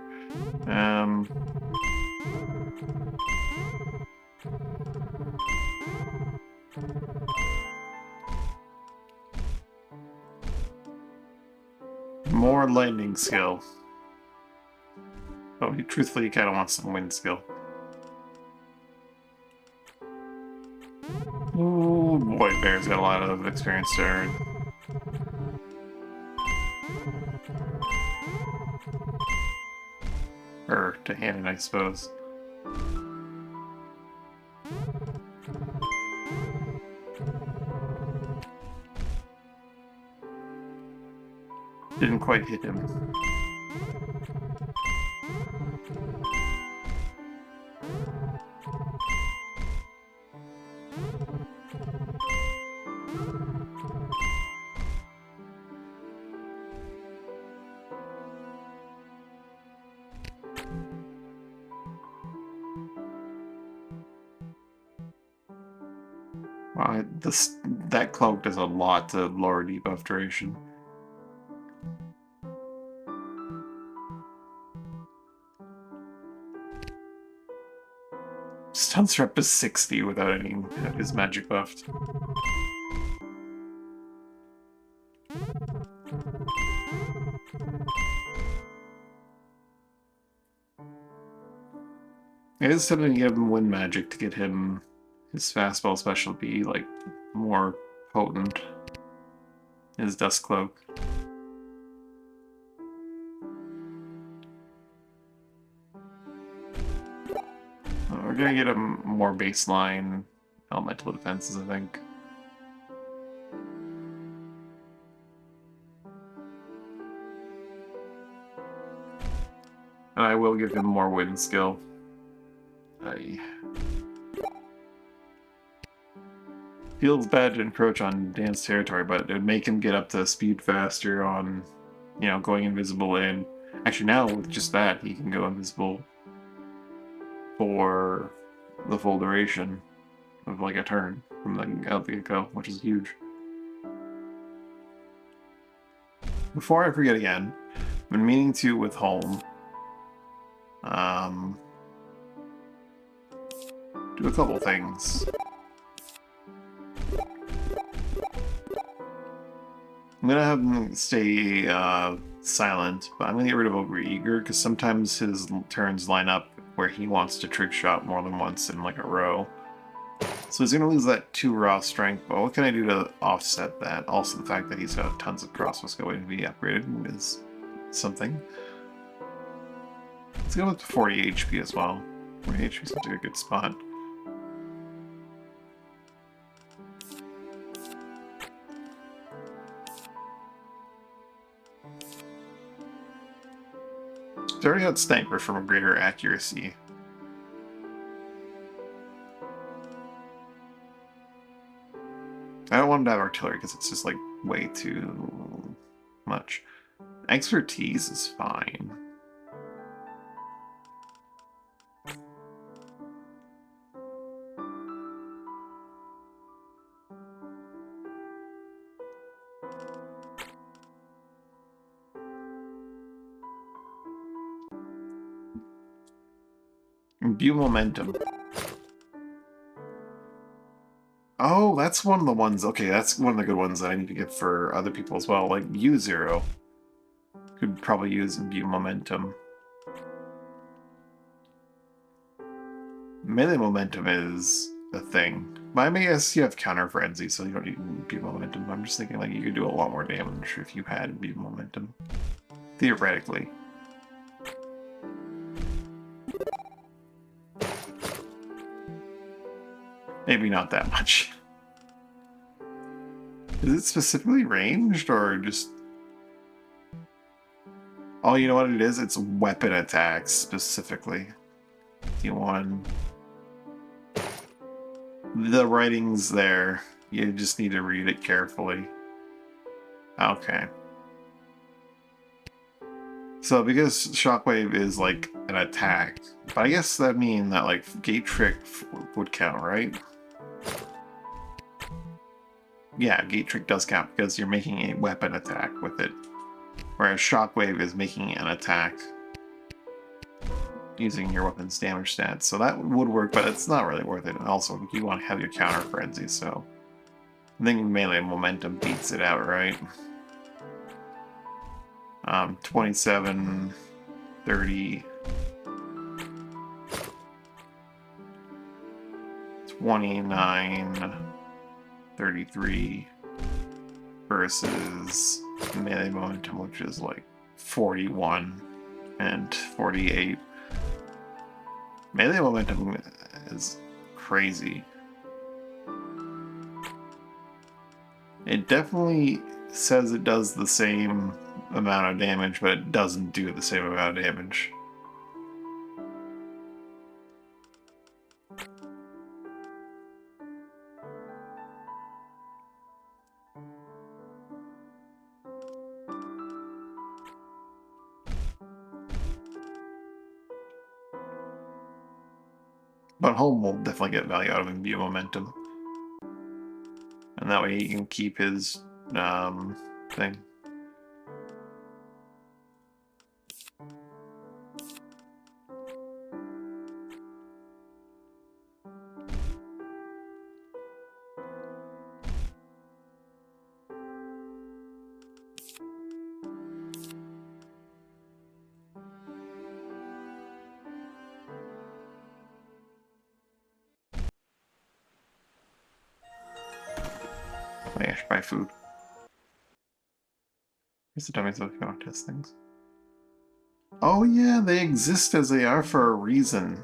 More lightning skill. Oh, he truthfully kind of wants some wind skill. Ooh, boy, Bear's got a lot of experience to earn. Or to hand it, I suppose. Didn't quite hit him. Wow, that cloak does a lot to lower debuff duration. Stun Rep is 60 without any of his magic buffed. It is something to give him wind magic to get him his fastball special be like more potent. His dust cloak. We're gonna get him more baseline elemental defenses, I think. And I will give him more wind skill. Feels bad to encroach on Dan's territory, but it would make him get up to speed faster on, you know, going invisible in. Actually, now with just that, he can go invisible for the full duration of like a turn from the out the get-go, which is huge. Before I forget again, I've been meaning to with home. Do a couple things. I'm gonna have him stay silent, but I'm gonna get rid of Overeager because sometimes his turns line up where he wants to trick shot more than once in like a row. So he's gonna lose that 2 raw strength, but what can I do to offset that? Also the fact that he's got tons of crossbows waiting to be upgraded is something. Let's go with 40 HP as well. 40 HP seems like a good spot. He's already got Sniper from a greater accuracy. I don't want him to have Artillery because it's just like way too much. Expertise is fine. Imbue Momentum. Oh, that's one of the ones. Okay, that's one of the good ones that I need to get for other people as well. Like U0 could probably use Imbue Momentum. Melee Momentum is a thing. But I guess you have Counter Frenzy, so you don't need Imbue Momentum. I'm just thinking like you could do a lot more damage if you had Imbue Momentum. Theoretically. Maybe not that much. Is it specifically ranged, or just... Oh, you know what it is? It's weapon attacks, specifically. D1. The writing's there. You just need to read it carefully. Okay. So, because Shockwave is, like, an attack, but I guess that means that, like, Gate Trick would count, right? Yeah, Gate Trick does count because you're making a weapon attack with it. Whereas Shockwave is making an attack using your weapon's damage stats. So that would work, but it's not really worth it. And also, you want to have your Counter Frenzy, so... I think Melee Momentum beats it out, right? 27, 30, 29, 33 versus melee momentum, which is like 41 and 48. Melee momentum is crazy. It definitely says it does the same amount of damage, but it doesn't do the same amount of damage. But Home will definitely get value out of imbue momentum. And that way he can keep his thing. I should buy food. Here's the dummies if you want to test things. Oh yeah, they exist as they are for a reason.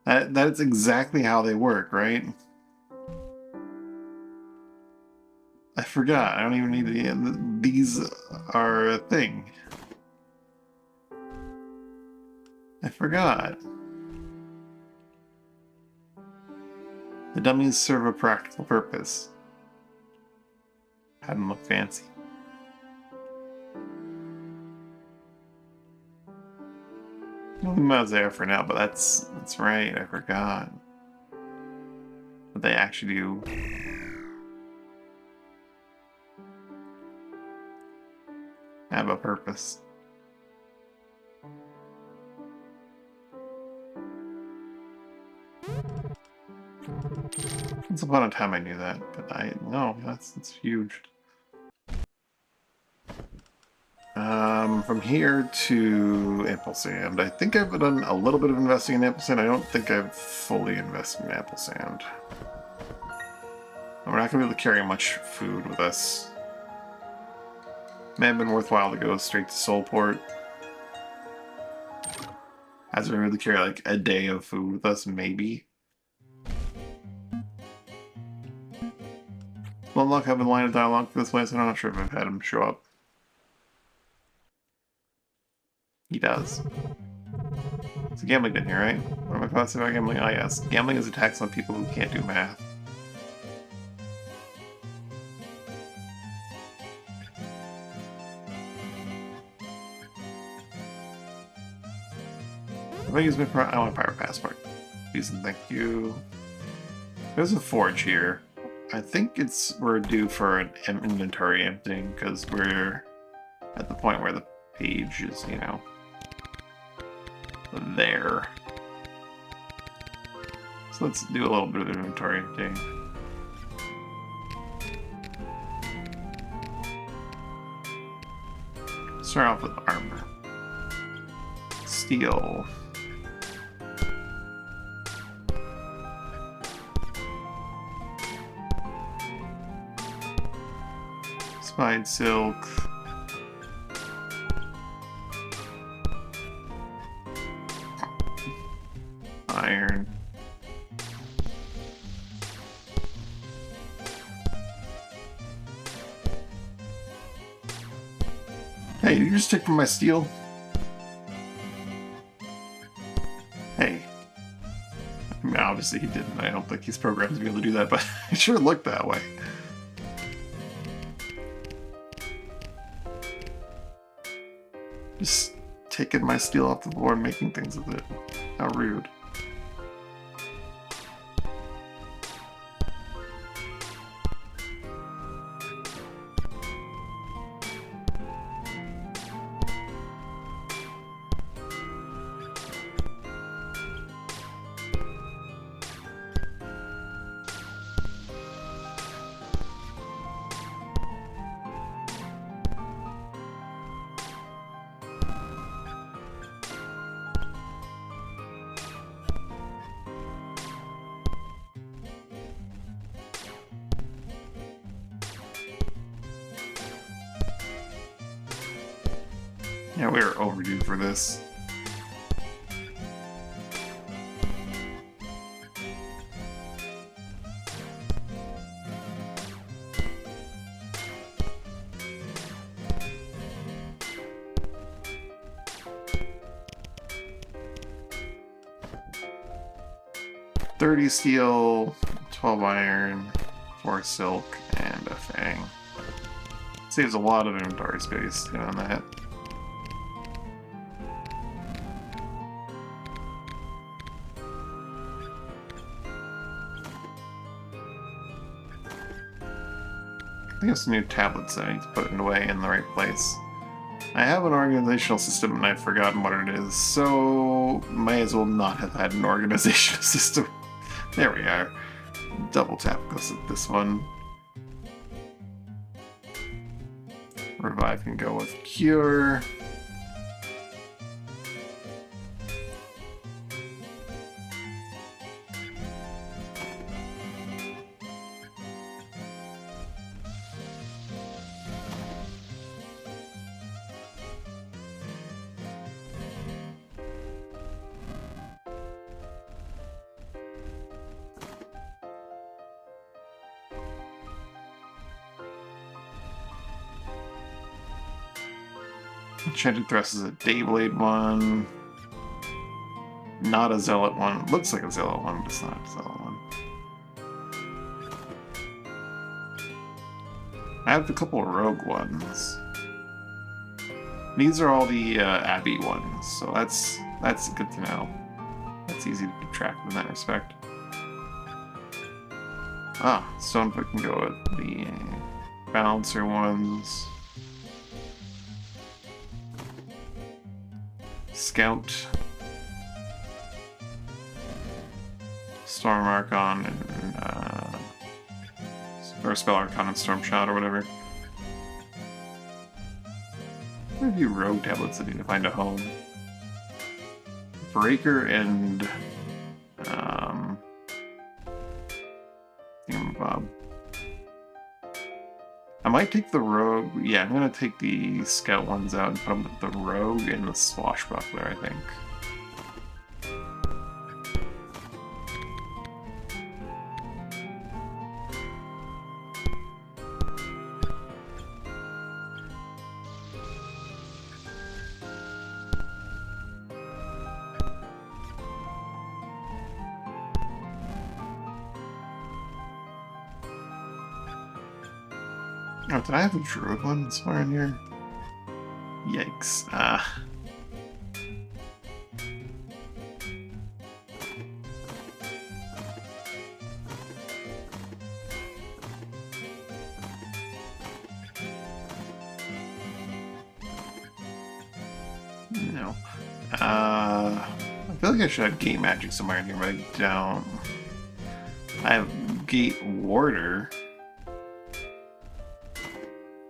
That's exactly how they work, right? I forgot. I don't even need the... These are a thing. I forgot. The dummies serve a practical purpose. Had them look fancy. I'll leave them there for now, but that's right, I forgot. But they actually do have a purpose. Once upon a time I knew that, but no, that's huge. From here to Ampersand. I think I've done a little bit of investing in Ampersand. I don't think I've fully invested in Ampersand. We're not going to be able to carry much food with us. May have been worthwhile to go straight to Soulport. Has been able to carry like a day of food with us, maybe. Well, luck, have a line of dialogue for this place. I'm not sure if I've had him show up. He does. It's a gambling den here, right? What am I classified about gambling? Oh yes. Gambling is a tax on people who can't do math. If I use my I want a pirate passport. Please and thank you. There's a forge here. I think we're due for an inventory emptying because we're at the point where the page is, you know, there. So let's do a little bit of inventory emptying. Start off with armor. Steel. Spine silk. Iron. Hey, did you just take from my steel? Hey. I mean, obviously he didn't. I don't think he's programmed to be able to do that, but it sure looked that way. Just taking my steel off the floor and making things with it. How rude. Yeah, we were overdue for this. $30 steel, 12 iron, 4 silk, and a fang. Saves a lot of inventory space doing that. I think it's new tablets that I need to put away in the right place. I have an organizational system and I've forgotten what it is, so might as well not have had an organizational system. There we are. Double tap goes at this one. Revive can go with Cure. Enchanted Thrust is a Dayblade one. Not a Zealot one. Looks like a Zealot one, but it's not a Zealot one. I have a couple of Rogue ones. These are all the Abbey ones, so that's good to know. That's easy to keep track of in that respect. Ah, Stonefoot can go with the Balancer ones. Scout, Storm Archon, and or Spell Archon and Storm Shot or whatever. There are a few rogue tablets that need to find a home. Breaker and Thingamabob. I might take the rogue. Yeah, I'm gonna take the scout ones out and put them with the rogue and the swashbuckler, I think. Oh, did I have a druid one somewhere in here? Yikes. No. I feel like I should have Gate Magic somewhere in here, but I don't. I have Gate Warder.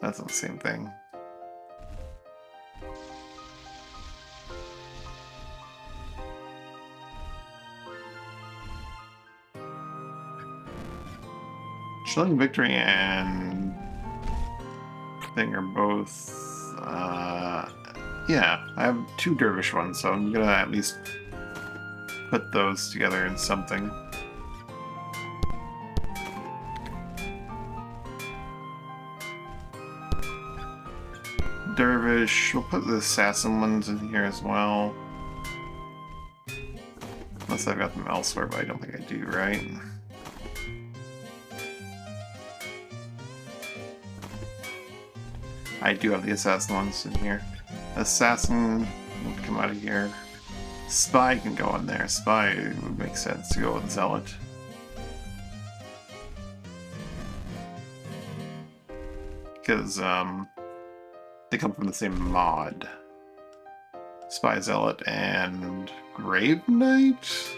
That's not the same thing. Chilling Victory and thing are both yeah, I have 2 dervish ones, so I'm gonna at least put those together in something. Dervish, we'll put the assassin ones in here as well. Unless I've got them elsewhere, but I don't think I do, right? I do have the assassin ones in here. Assassin would come out of here. Spy can go in there. Spy would make sense to go with Zealot. Because, they come from the same mod. Spy, Zealot, and Grave Knight?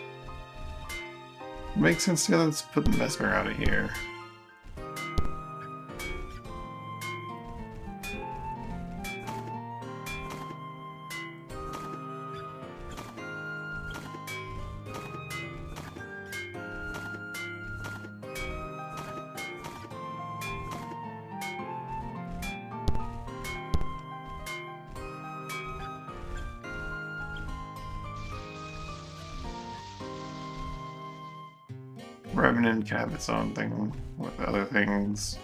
Makes sense together. Let's put the Mesmer out of here. Revenant can have its own thing with other things.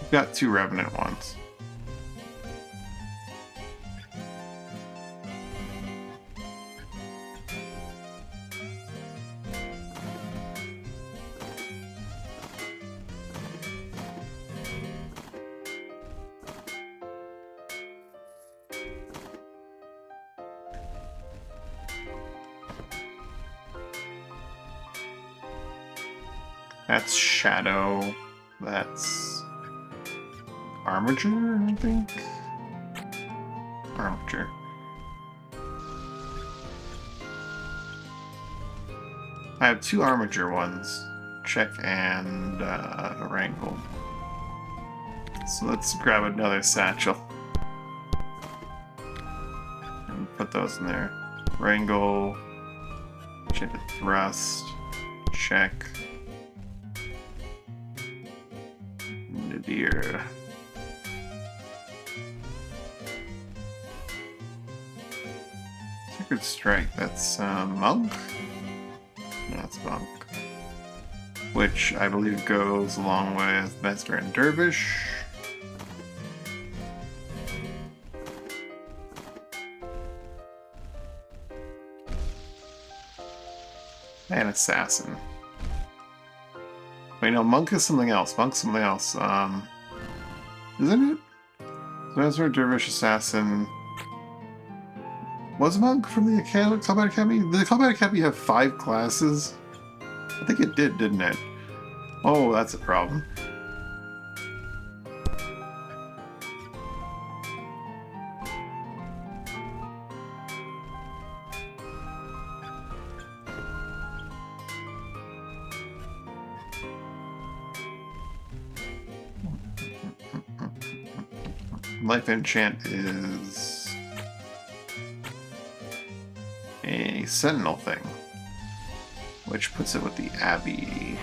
We've got 2 Revenant ones. That's Shadow. That's Armature, I think? Armature. I have 2 Armature ones. Check and Wrangle. So let's grab another satchel. And put those in there. Wrangle. Check the Thrust. Check. Nadir. Sacred Strike, that's Monk? No, that's Monk. Which I believe goes along with Master and Dervish. And Assassin. Wait, no, Monk is something else. Monk's something else. Isn't it? Master, Dervish, Assassin. Was Monk from the Combat Academy? Did the Combat Academy have 5 classes? I think it did, didn't it? Oh, that's a problem. Life Enchant is a Sentinel thing, which puts it with the Abbey.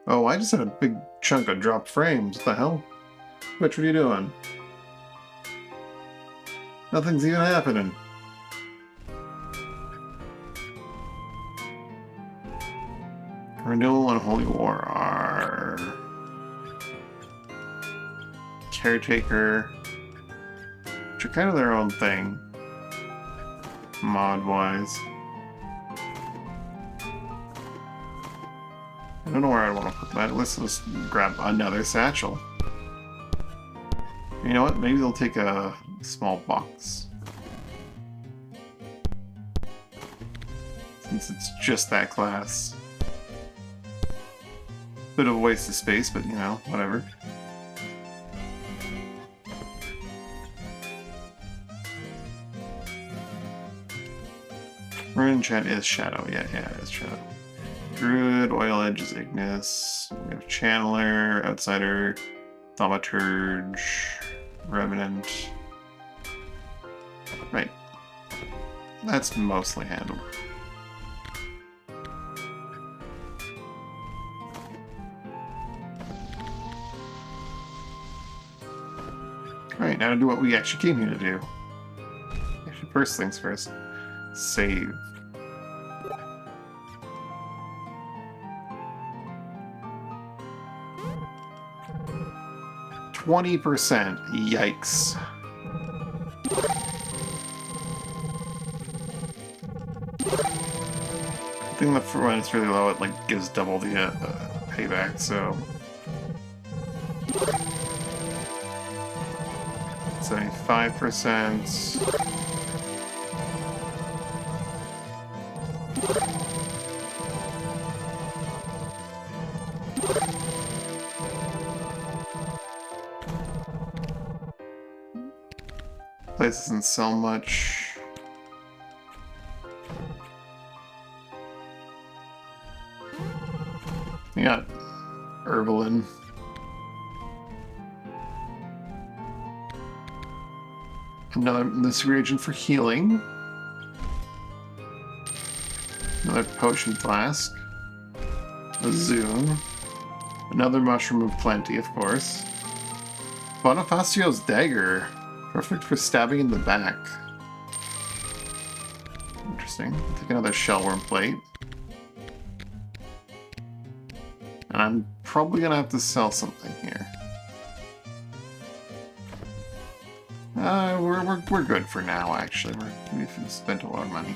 Oh, I just had a big chunk of dropped frames. What the hell? Which, what are you doing? Nothing's even happening. Renewal and Holy War are Caretaker, which are kind of their own thing, mod-wise. I don't know where I want to put that. Let's grab another satchel. You know what? Maybe they'll take a small box. Since it's just that class. Bit of a waste of space, but you know, whatever. Rune Enchant is Shadow. Yeah, it is Shadow. Druid, Oil Edge is Ignis. We have Channeler, Outsider, Thaumaturge, Revenant. Right. That's mostly handled. Alright, now to do what we actually came here to do. Actually, first things first. Save. %. Yikes. I think when it's really low, it like gives double the payback, so 75%. Place doesn't sell much. We got Herbalin. This reagent for healing. Another potion flask. A Zune. Another mushroom of plenty, of course. Bonifacio's dagger. Perfect for stabbing in the back. Interesting. Take another shellworm plate. And I'm probably gonna have to sell something here. We're good for now, actually. We've spent a lot of money.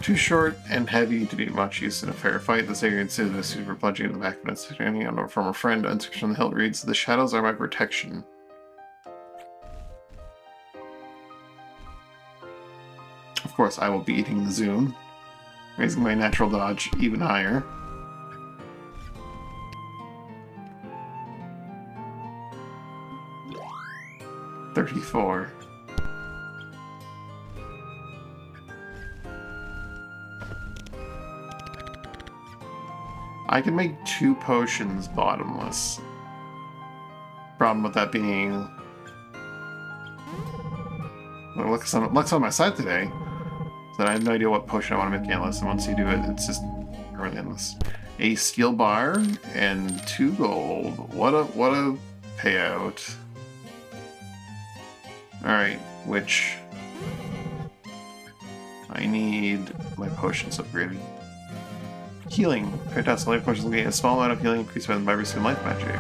Too short and heavy to be much use in a fair fight. The Sacred Scissors is suited for plunging in the back of an standing on from a friend. Inscription on the hilt reads, "The shadows are my protection." Of course, I will be eating the Zune, raising my natural dodge even higher. $34. I can make 2 potions bottomless. Problem with that being... Well, luck's on my side today. So I have no idea what potion I want to make endless, and once you do it, it's just really endless. A steel bar and 2 gold. What a payout. Alright, which... I need my potions upgraded. Healing. Fantastic life potions will gain a small amount of healing increased by the vibrancy and life magic.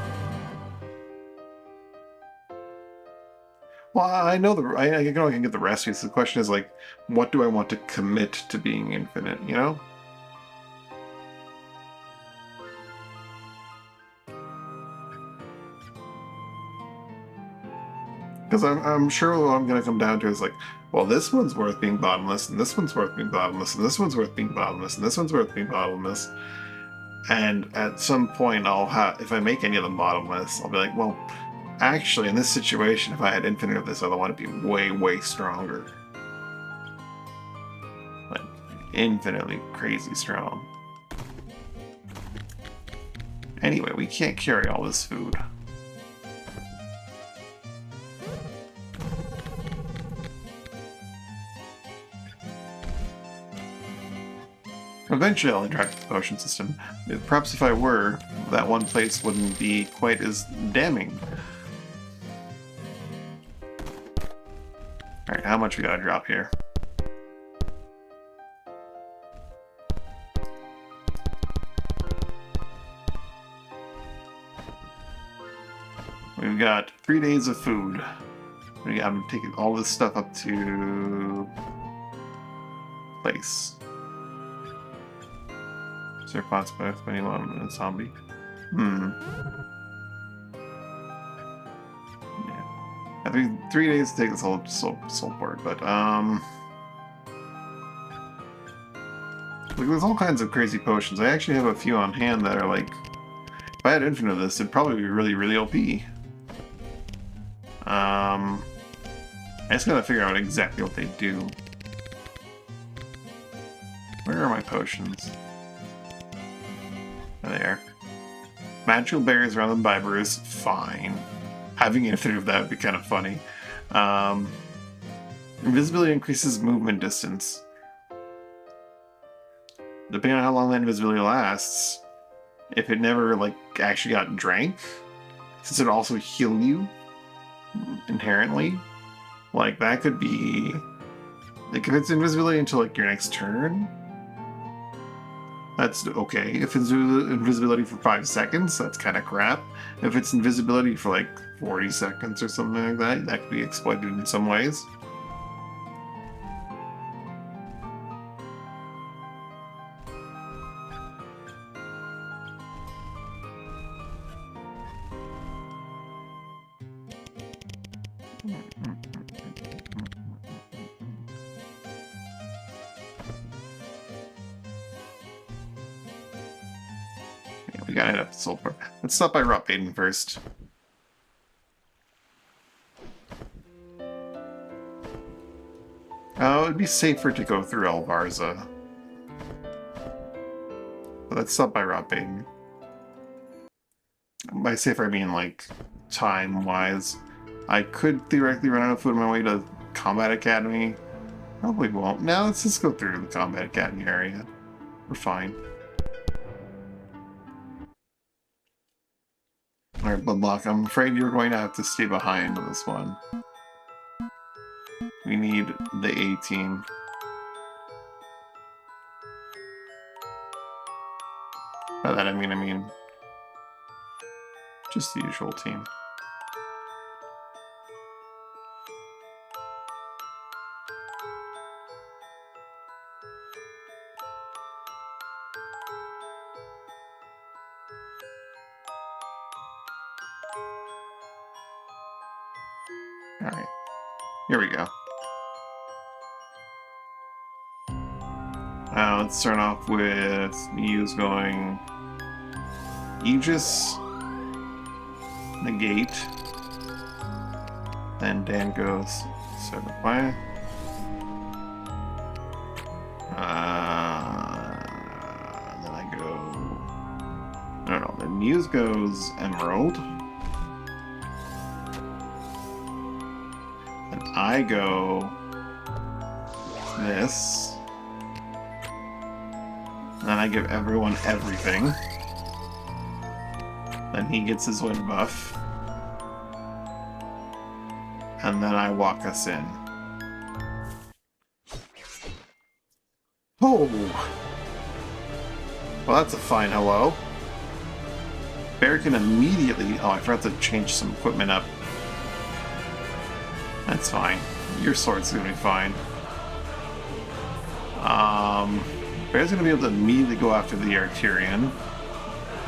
Well, I know I know I can get the recipes. The question is, like, what do I want to commit to being infinite, you know? Because I'm sure what I'm going to come down to is like, well, this one's worth being bottomless, and this one's worth being bottomless, and this one's worth being bottomless, and this one's worth being bottomless. And at some point, if I make any of them bottomless, I'll be like, well, actually, in this situation, if I had infinite of this, I'd want to be way, way stronger. Like, infinitely crazy strong. Anyway, we can't carry all this food. Eventually I'll interact with the potion system. Perhaps if I were, that one place wouldn't be quite as damning. Alright, how much we gotta drop here? We've got 3 days of food. I'm taking all this stuff up to... place. Pots both when you want a zombie. Yeah. 3 days to take this whole soul port, but like, there's all kinds of crazy potions. I actually have a few on hand that are like, if I had infinite of this, it'd probably be really, really OP. I just gotta figure out exactly what they do. Where are my potions? There. Magical berries rather than Biberus, fine. Having infinite of that would be kind of funny. Invisibility increases movement distance. Depending on how long that invisibility lasts, if it never, like, actually got drank, since it also heal you inherently, like, that could be... Like, if it's invisibility until, like, your next turn, that's okay. If it's invisibility for 5 seconds, that's kind of crap. If it's invisibility for like 40 seconds or something like that, that could be exploited in some ways. We gotta head up to Soulport. Let's stop by Rot Baden first. It'd be safer to go through Alvarza. But let's stop by Rot Baden. By safer, I mean, like, time-wise. I could theoretically run out of food on my way to Combat Academy. Probably won't. Now let's just go through the Combat Academy area. We're fine. Alright, Bloodlock, I'm afraid you're going to have to stay behind on this one. We need the A team. By that I mean just the usual team. Alright, here we go. Let's start off with Muse going Aegis, Negate, then Dan goes Certify. Then I go... No, then Muse goes Emerald. Then I go this. Then I give everyone everything. Then he gets his wind buff. And then I walk us in. Oh! Well, that's a fine hello. Bear can immediately... Oh, I forgot to change some equipment up. That's fine. Your sword's gonna be fine. Bear's gonna be able to immediately go after the Arturian.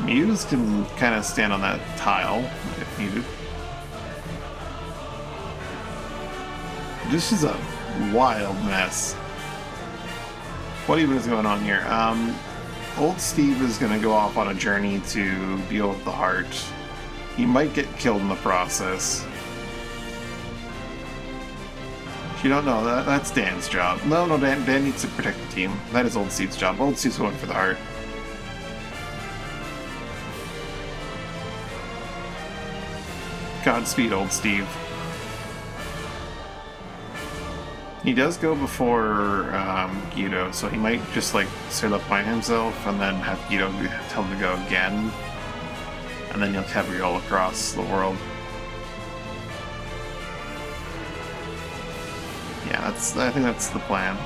Muse can kind of stand on that tile if needed. This is a wild mess. What even is going on here? Old Steve is gonna go off on a journey to deal with the heart. He might get killed in the process. If you don't know, that's Dan's job. No, Dan needs to protect the team. That is Old Steve's job. Old Steve's going for the heart. Godspeed, Old Steve. He does go before Guido, so he might just like set up by himself and then have Guido tell him to go again. And then he'll cabriole across the world. Yeah, I think that's the plan.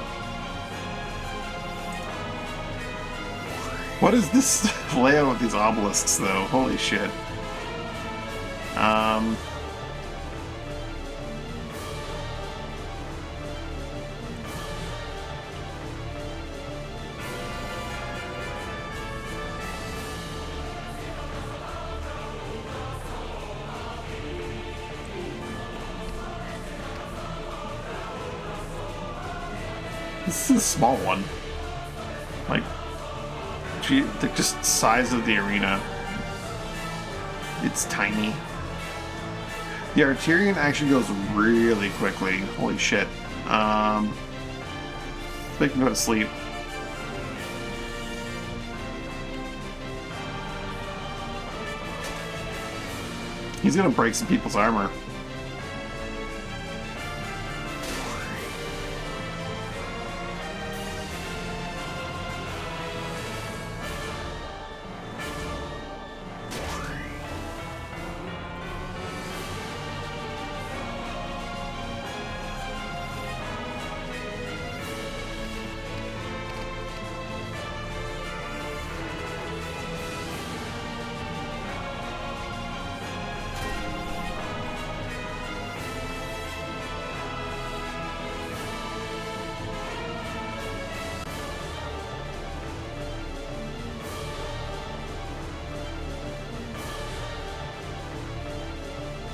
What is this layout with these obelisks, though? Holy shit. This is a small one. Like, the just size of the arena. It's tiny. The Arturian actually goes really quickly. Holy shit. Make him go to sleep. He's gonna break some people's armor.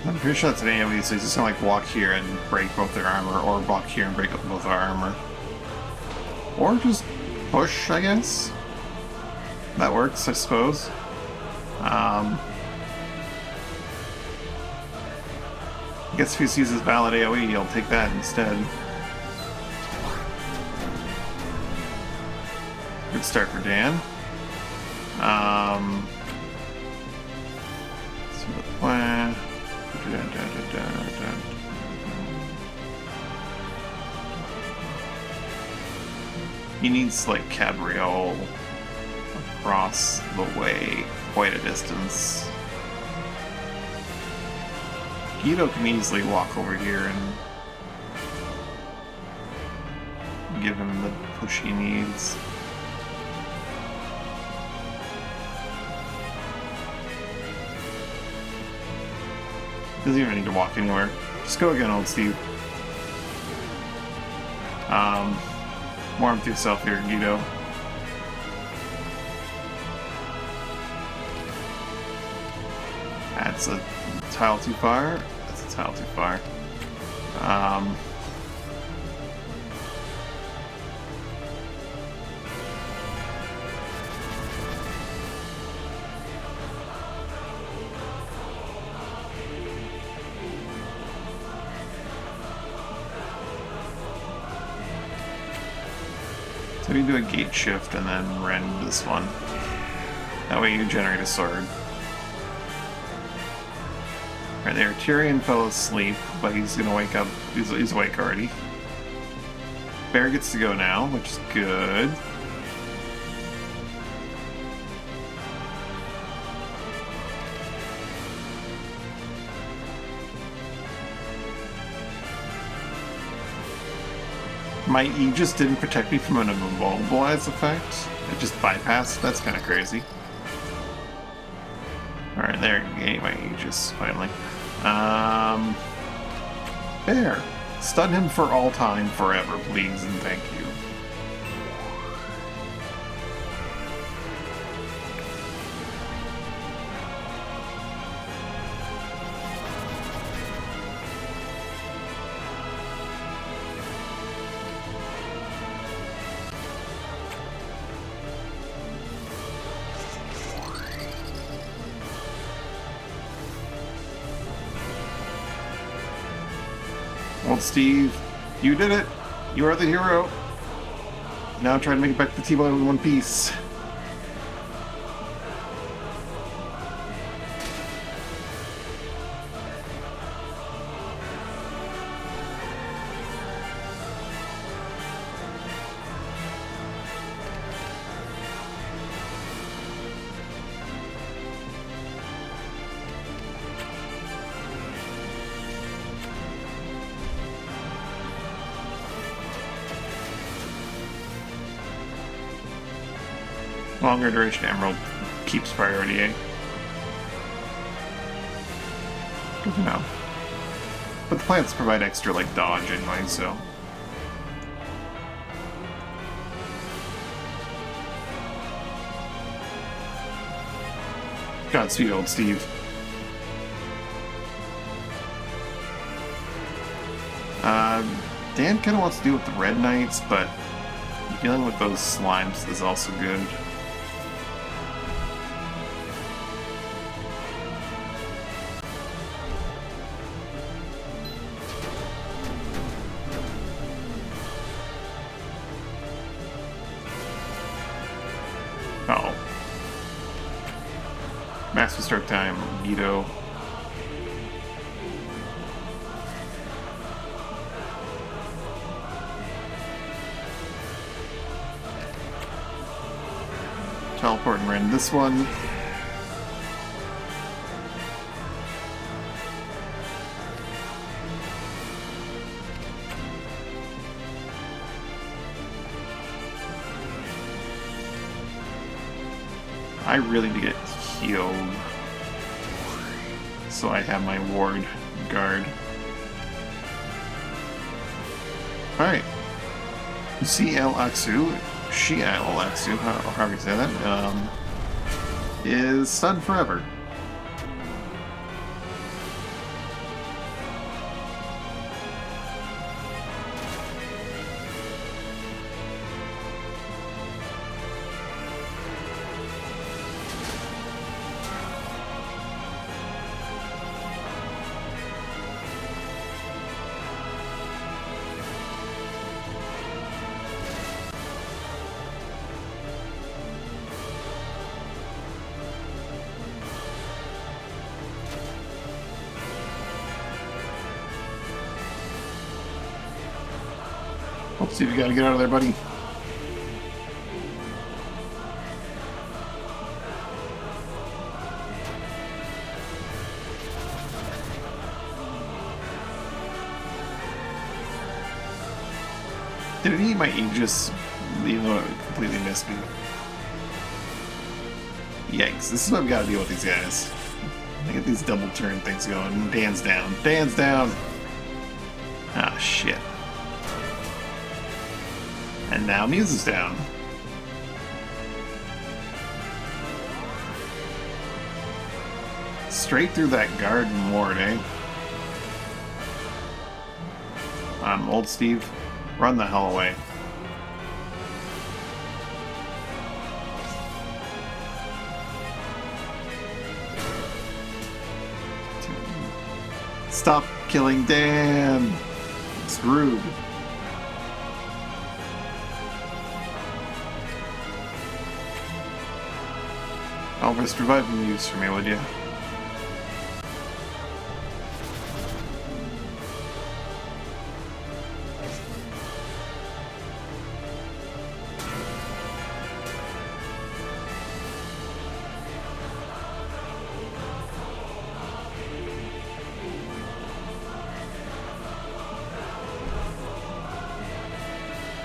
I'm pretty sure that's an AoE, so he's just gonna like walk here and break both their armor, or walk here and break up both our armor. Or just push, I guess. That works, I suppose. I guess if he sees his valid AoE, he'll take that instead. Good start for Dan. So the plan. He needs, like, Cabriole across the way quite a distance. Guido can easily walk over here and give him the push he needs. Doesn't even need to walk anywhere. Just go again, old Steve. Warmth yourself here, Guido. That's a tile too far. That's a tile too far. So you do a gate shift and then rend this one. That way you generate a sword. Right there, Tyrion fell asleep, but he's gonna wake up. He's awake already. Bear gets to go now, which is good. My Aegis didn't protect me from an immobilize effect. It just bypassed. That's kind of crazy. Alright, there. Gain my Aegis, finally. Bear. Stun him for all time, forever, please, and thank you. Old Steve, you did it! You are the hero! Now try to make it back to T-Bone in one piece. Longer duration emerald keeps priority, eh? Good to know. But the plants provide extra, like, dodge anyway, so... Godspeed, old Steve. Dan kind of wants to deal with the Red Knights, but dealing with those slimes is also good. Oh. Master Stroke time, Guido. Teleport and rend this one. I really need to get healed, so I have my ward guard. Alright. CL Aksu, Shi'al Aksu, however you say that, is stunned forever. Let's see if you gotta get out of there, buddy. Did it eat my Aegis, even though it completely missed me? Yikes, this is what we gotta deal with these guys. I get these double turn things going. Dan's down. Dan's down! Ah, shit. And now Muse is down. Straight through that garden ward, eh? Old Steve, run the hell away. Stop killing Dan! It's rude. Elvis, revive the Muse for me, would you?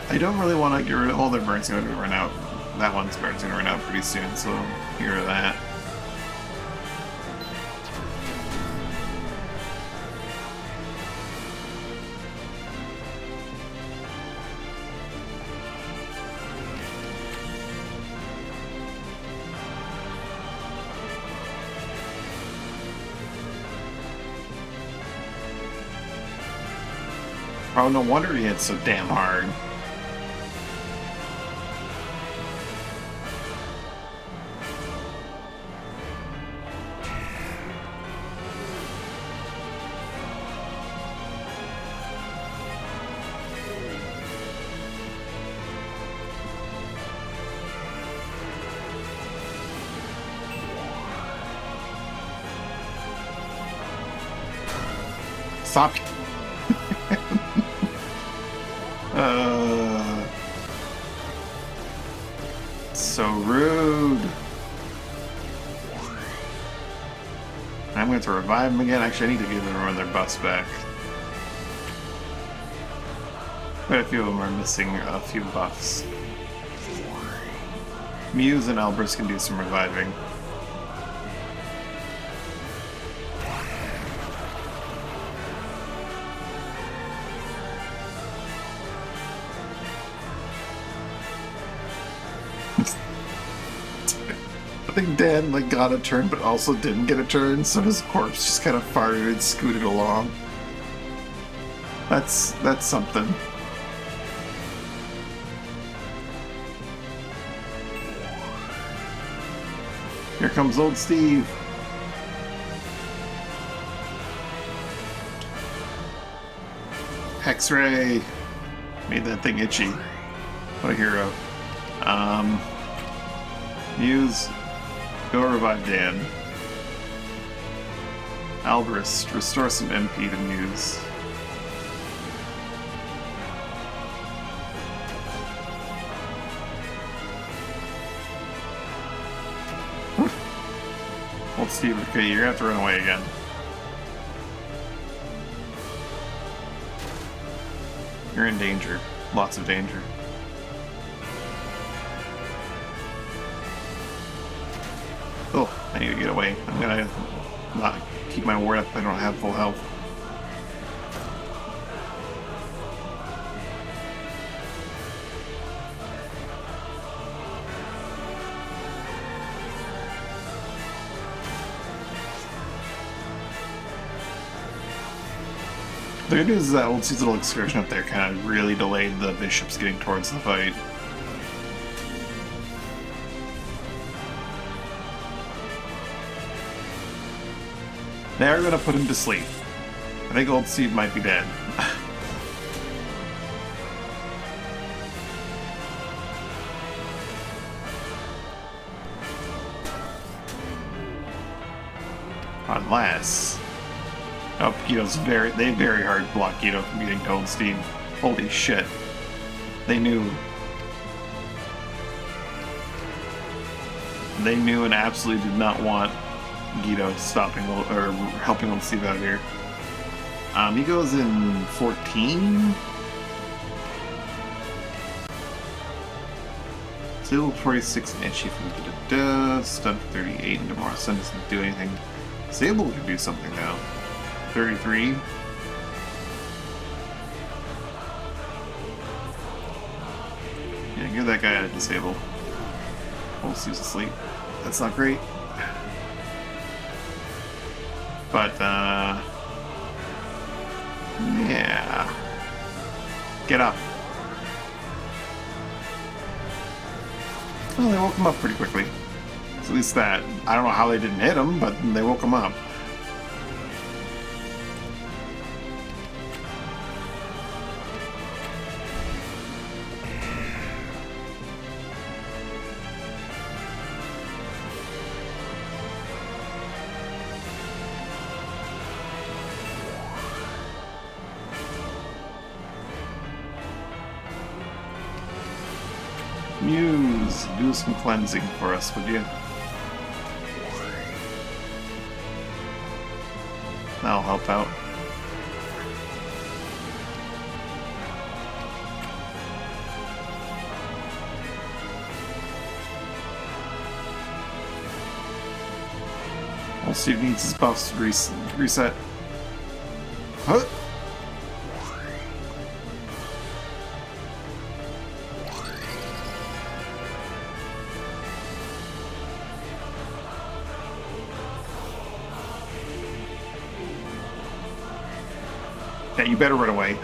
I don't really want to get rid of all their burns going to run out. That one's burn's going to run out pretty soon, so get rid of that. Oh, no wonder he hit so damn hard. Stop. So rude. I'm going to revive them again. Actually, I need to give everyone their buffs back. Quite a few of them are missing a few buffs. Muse and Elbrus can do some reviving. I think Dan got a turn, but also didn't get a turn, so his corpse just kind of farted and scooted along. That's something. Here comes old Steve. Hex-Ray made that thing itchy. What a hero. Muse. Go revive Dan. Alvarez, restore some MP to Muse. Old Steve, okay, you're gonna have to run away again. You're in danger. Lots of danger. Oh, I need to get away. I'm gonna not keep my ward up if I don't have full health. The good news is that old Steve's little excursion up there kind of really delayed the bishops getting towards the fight. They're gonna put him to sleep. I think old Steve might be dead. Unless... Oh, Guido's they very hard block Guido from getting to old Steve. Holy shit. They knew. They knew and absolutely did not want Guido stopping or helping old Steve out here. He goes in 14. Disable 46 and itchy from da-da-da. Stun for 38 and tomorrow stun doesn't do anything. Disable could do something now. 33. Yeah, give that guy a disable. Almost use asleep. That's not great. But, yeah. Get up. Well, they woke him up pretty quickly. So at least that. I don't know how they didn't hit him, but they woke him up. Muse, do some cleansing for us, would you? That'll help out. We'll see if he needs his buffs to reset. Huh? Yeah, you better run away.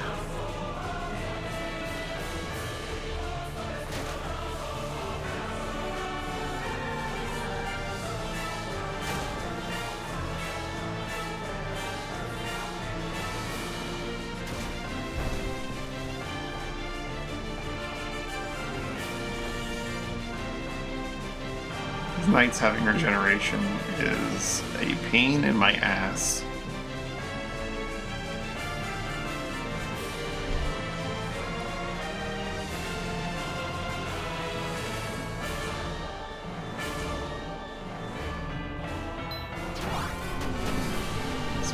Knights having regeneration is a pain in my ass.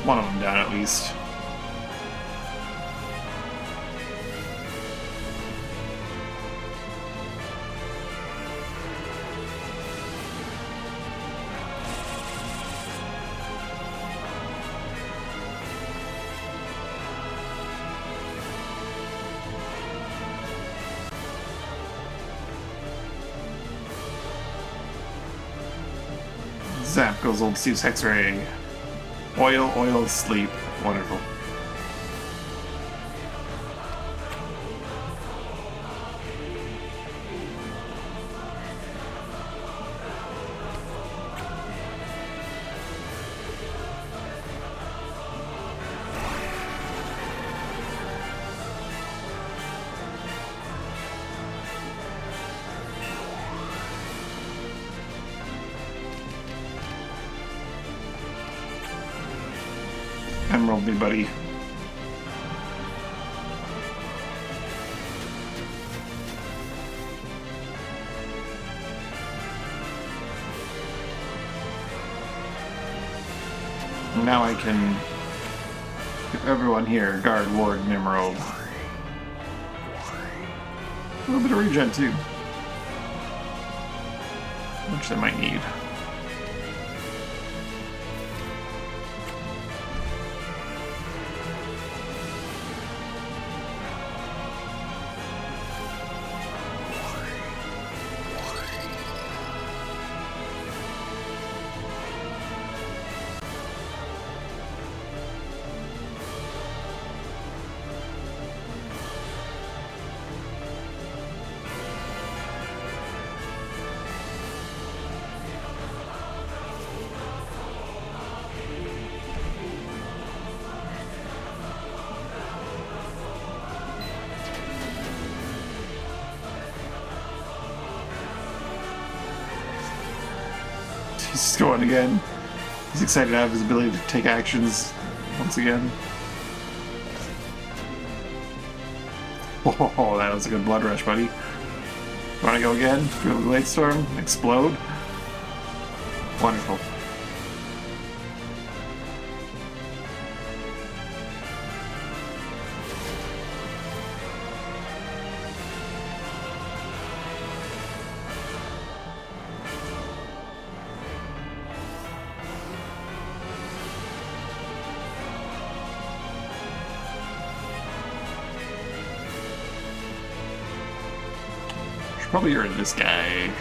One of them down at least. Zap goes old Steve's Hex-Ray. Oil, sleep. Wonderful. Emerald me, buddy. Now I can give everyone here guard, ward, and emerald. A little bit of regen too, which they might need. He's going again. He's excited to have his ability to take actions once again. Oh, that was a good blood rush, buddy. Want to go again? Feel the Blade Storm? Explode? Wonderful. Probably heard of this guy.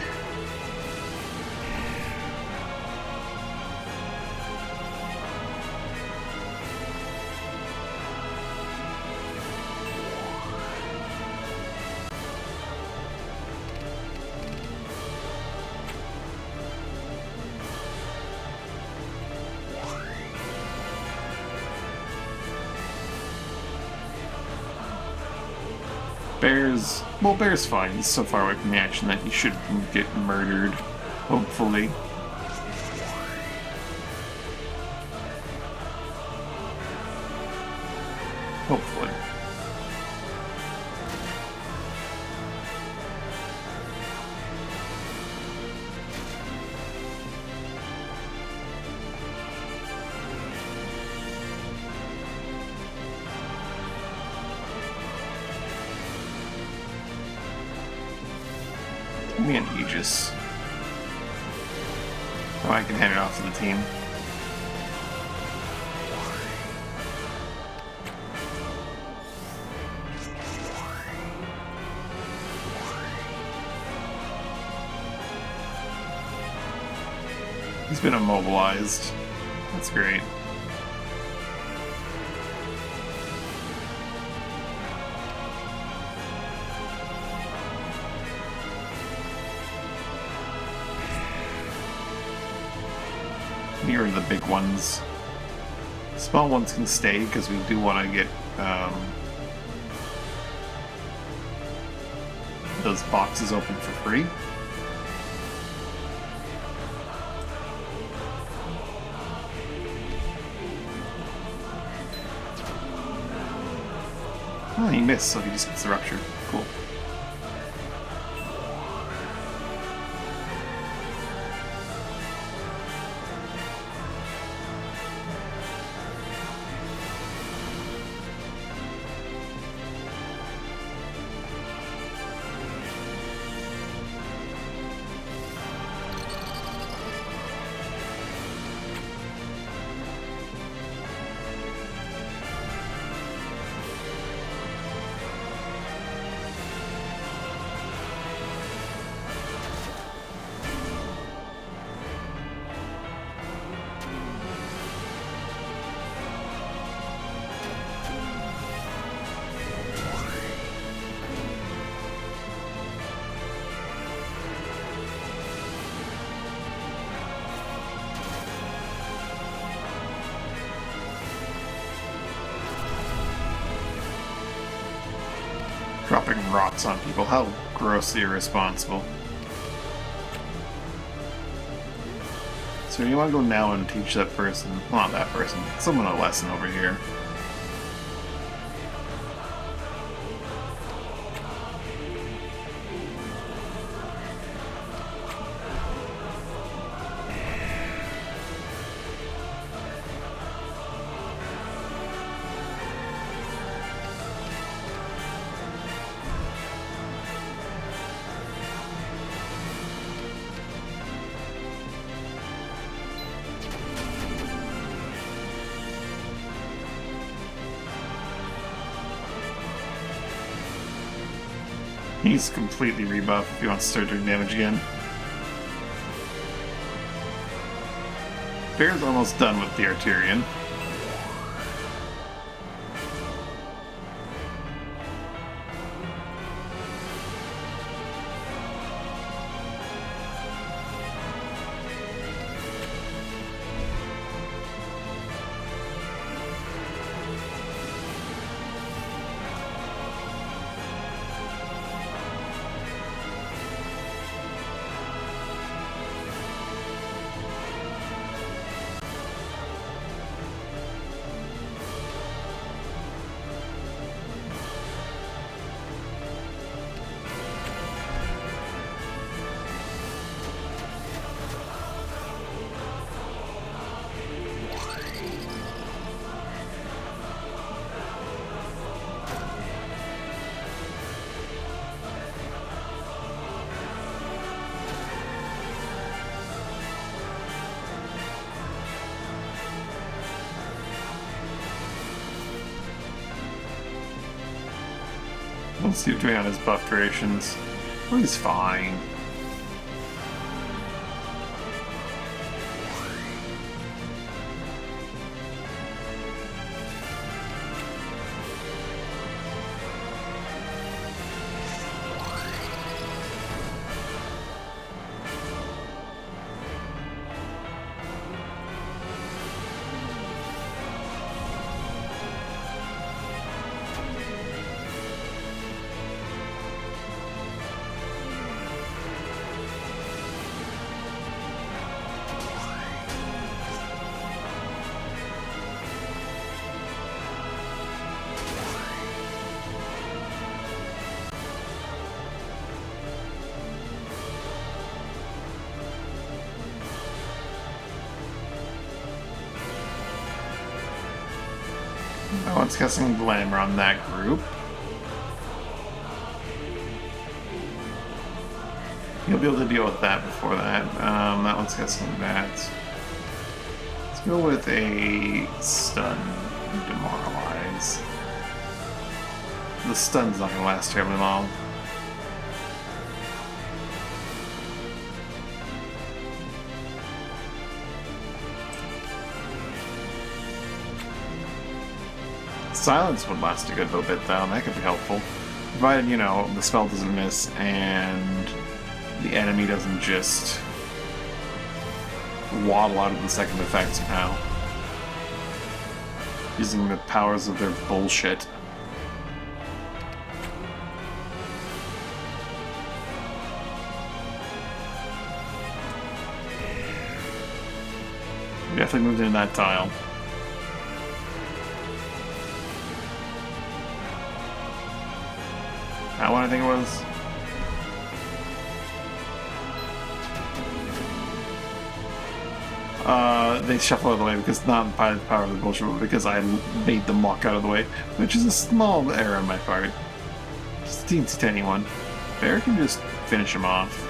Bear's... Well, Bear's fine. He's so far away from the action that he shouldn't get murdered. Hopefully. Hopefully. Give me an Aegis. Oh, I can hand it off to the team. He's been immobilized. That's great. Here are the big ones. Small ones can stay because we do want to get those boxes open for free. Oh, he missed, so he just gets the rupture. Cool. Dropping rocks on people. How grossly irresponsible. So you want to go now and teach that person, well, not that person, someone a lesson over here. He's completely rebuffed if he wants to start doing damage again. Bear's almost done with the Arturian. Let's see what's doing on his buff durations. Oh, he's fine. No one's casting Glamour on that group. You'll be able to deal with that before that. That one's casting that. Let's go with a Stun Demoralize. The stun's not gonna last terribly long. Silence would last a good little bit though, and that could be helpful. Provided, you know, the spell doesn't miss and the enemy doesn't just waddle out of the second effect somehow. Using the powers of their bullshit. We definitely moved into that tile. That one I think it was. They shuffle out of the way because not by the power of the bullshit, but because I made them walk out of the way, which is a small error on my part. Just a teensy tiny one. Bear can just finish him off.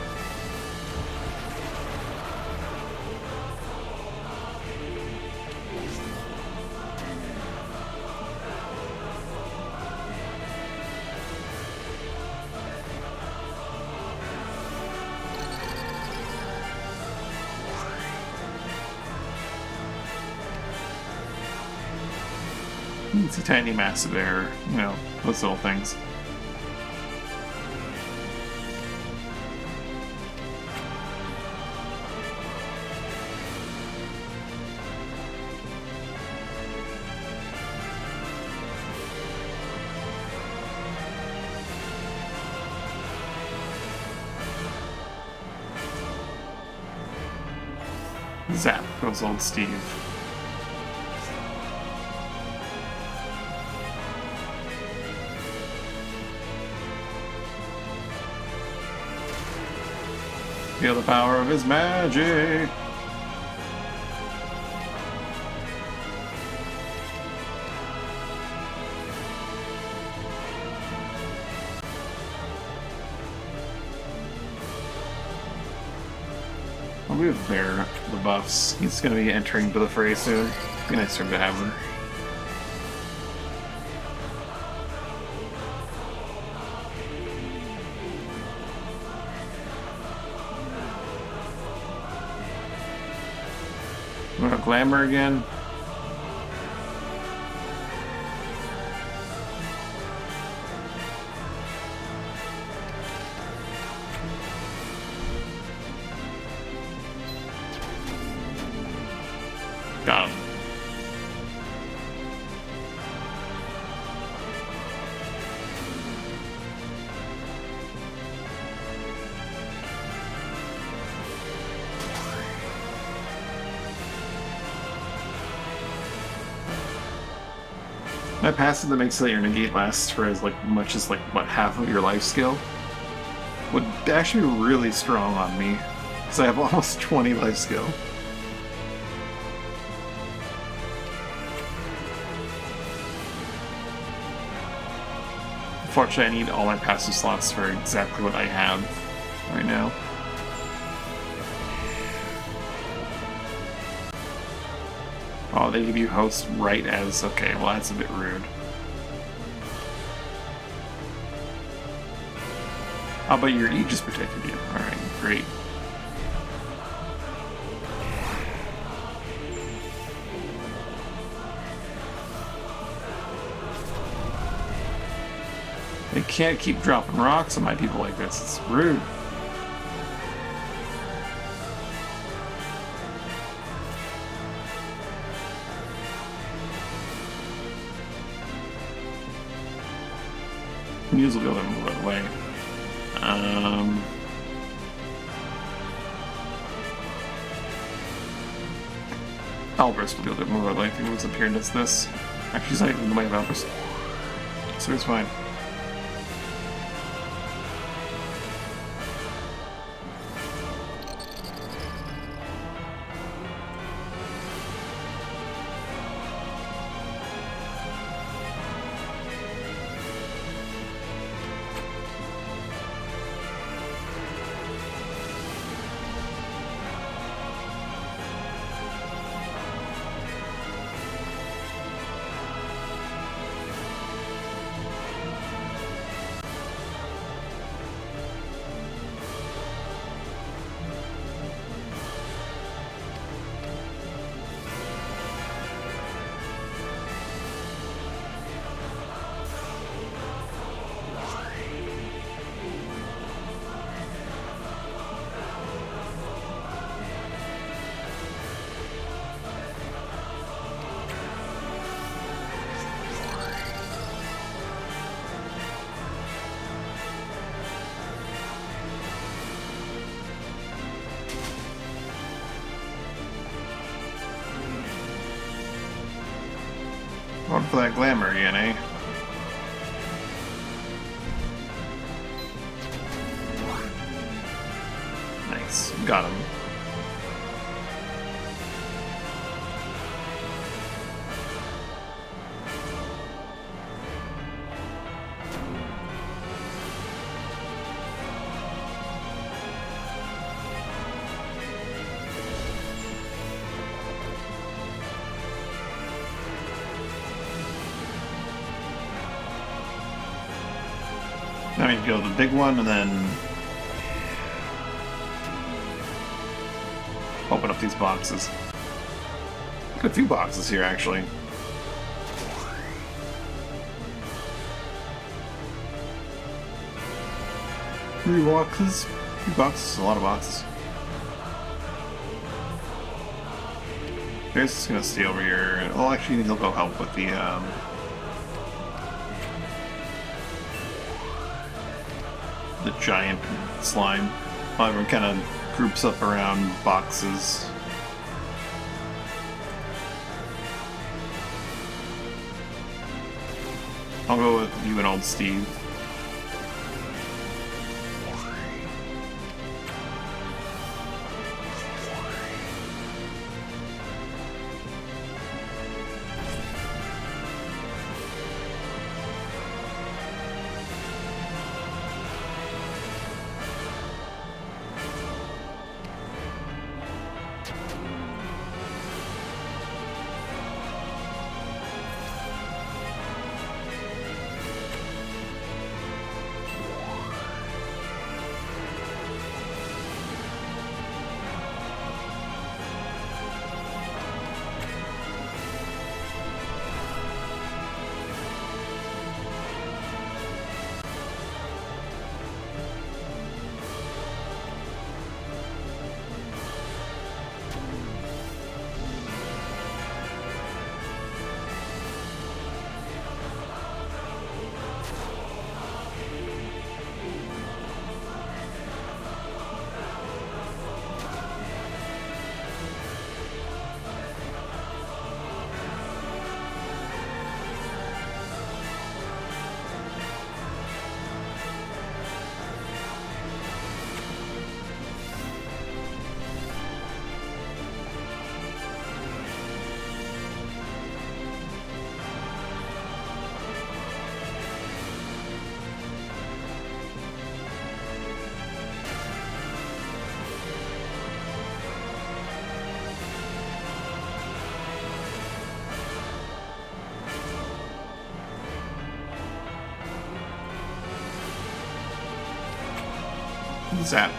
It's a tiny massive error, you know, those little things. Zap goes old Steve. Feel the power of his magic. I'll move Bear the buffs. He's going to be entering into the fray soon. Be nice for him to have them. Glamour again. Got him. That passive that makes your negate last for as much as what, half of your life skill would actually be really strong on me, because I have almost 20 life skill. Unfortunately, I need all my passive slots for exactly what I have right now. Oh, they give you host right as... Okay, well that's a bit rude. Oh, but your E just protected you. Alright, great. They can't keep dropping rocks on my people like this. It's rude. Muse will be able to move out of the way. Albers will be able to move out of the way if he moves up here and does this. Actually, he's not even in the way of Albers. So it's fine. Going for that glamour again, eh? Nice. Got him. Now we go the big one and then open up these boxes. Got a few boxes here actually. Three boxes? Three boxes? A lot of boxes. Here's just gonna stay over here. Oh, actually, he'll go help with the giant slime. While everyone kind of groups up around boxes. I'll go with you and old Steve. Zap.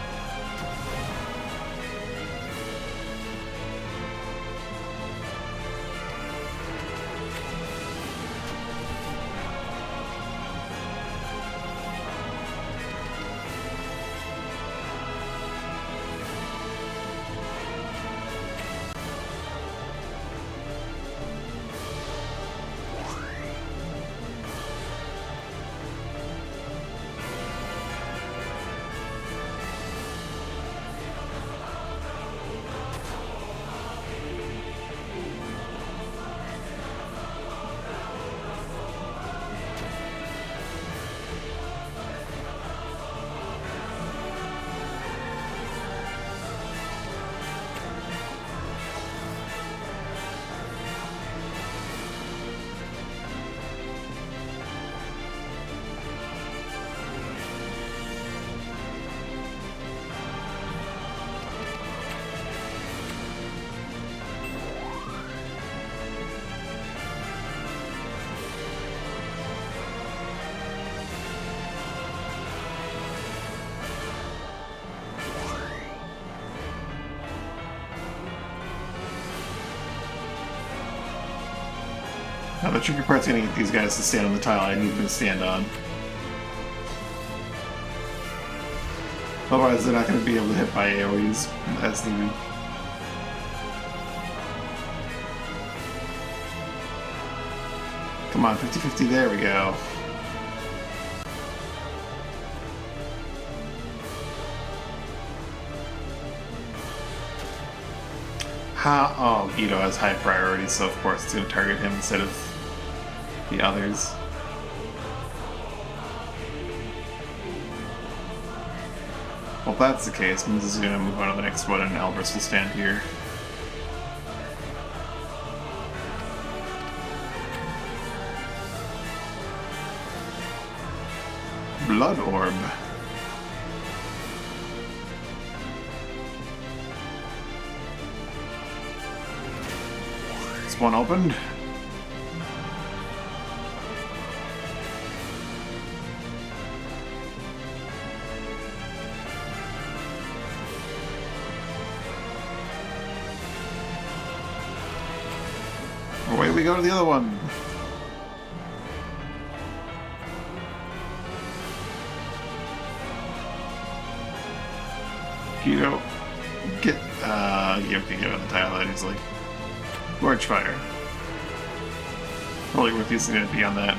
Now the tricky part's gonna get these guys to stand on the tile I need them to stand on. Otherwise they're not gonna be able to hit my AoEs as needed. Come on, 50-50, there we go. Oh, Guido has high priority, so of course it's going to target him instead of the others. Well, if that's the case, Miz is going to move on to the next one and Albers will stand here. Blood Orb. This one opened. Away we go to the other one. Guido, get you can get on the tile that easily. Large fire. Probably worth using it beyond that.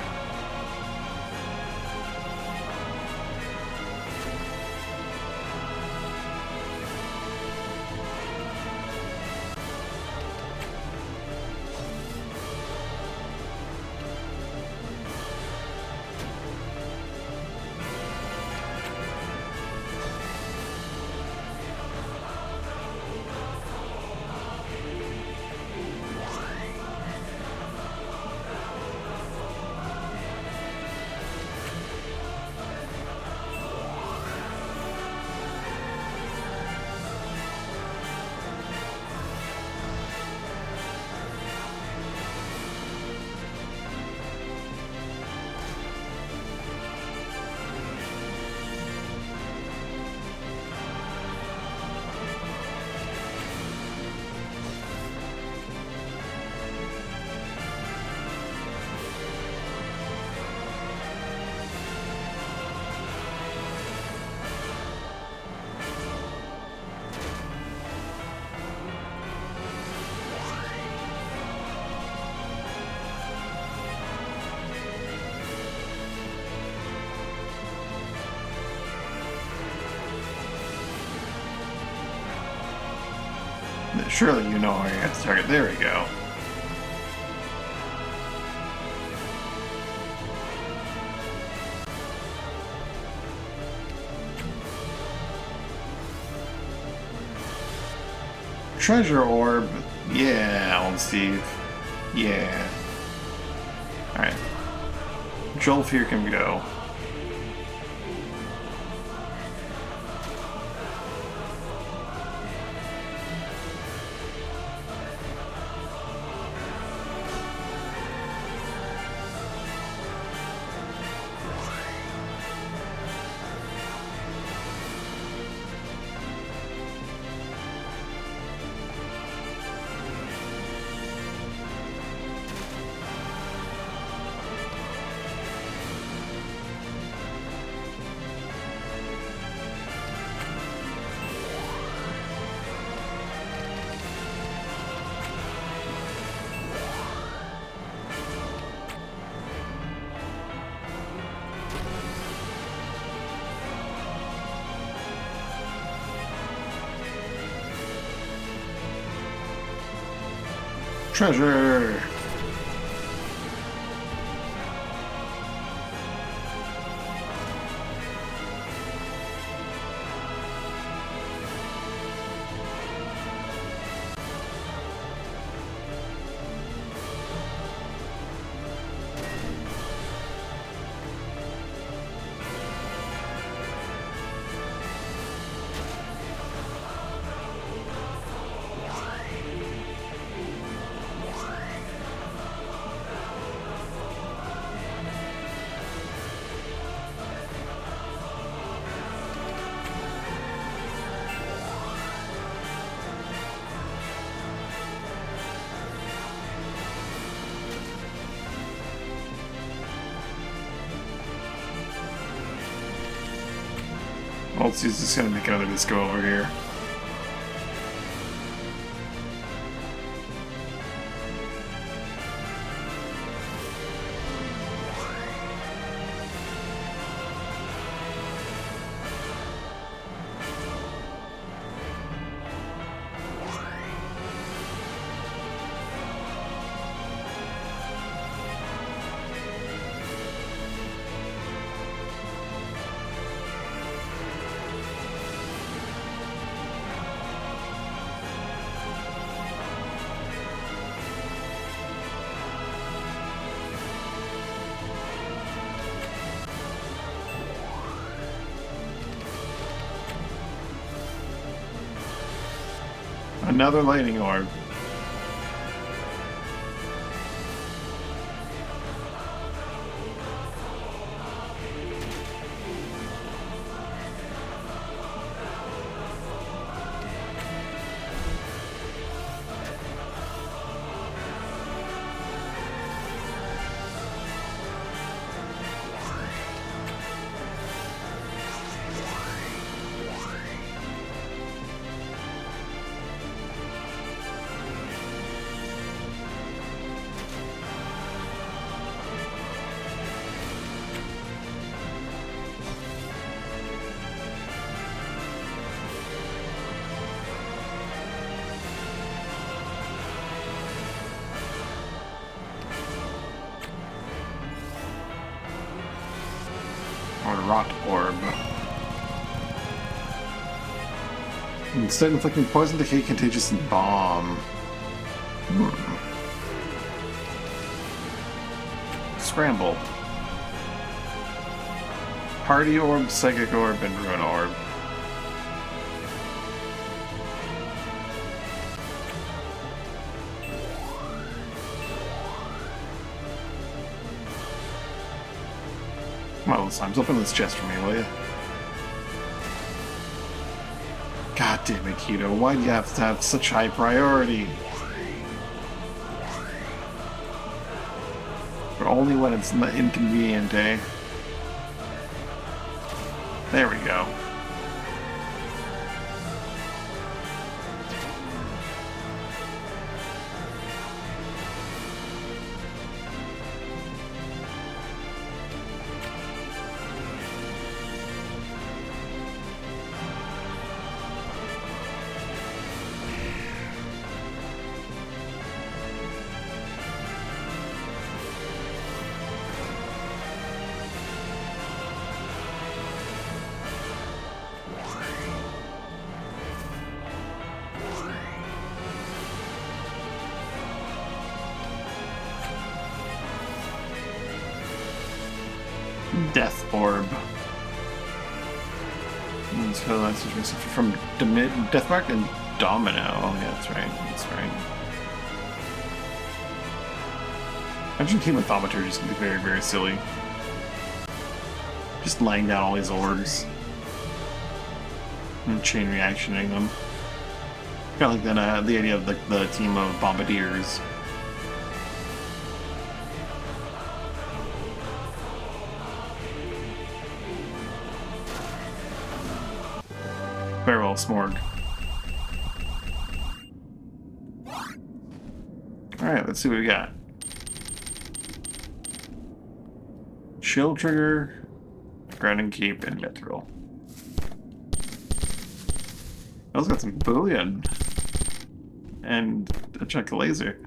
Surely you know where you have to target. There we go. Treasure Orb. Yeah, Alan Steve. Yeah. Alright. Jolfir can go. Treasure! Well, he's just gonna make another disco over here. Another lightning orb. Or rot orb. Instead of inflicting poison, decay, contagious, and bomb. Scramble. Party orb, psychic orb, and ruin orb. Come on, Slimes, open this chest for me, will you? God damn it, Keto, why do you have to have such high priority? But only when it's inconvenient, eh? There we go. Death orb. So that's from Deathmark and Domino. Oh yeah, that's right. That's right. Imagine Team with Thaumaturge is gonna be very, very silly. Just laying down all these orbs and chain reactioning them. Kind of like that. The idea of the team of Bombardiers. Farewell, Smorg. Alright, let's see what we got. Shield Trigger, Grounding Keep, and Mithril. Also got some bullion. And a chunk of laser.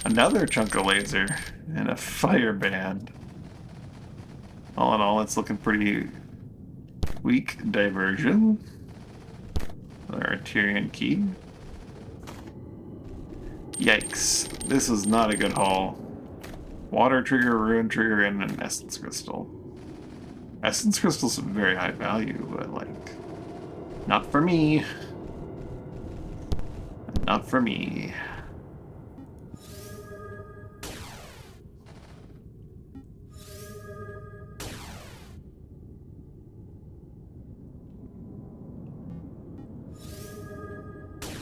Another chunk of laser and a fire band. All in all, it's looking pretty weak. Diversion. Another Arterian key. Yikes. This is not a good haul. Water trigger, ruin trigger, and an essence crystal. Essence crystals have very high value, but like, not for me. Not for me.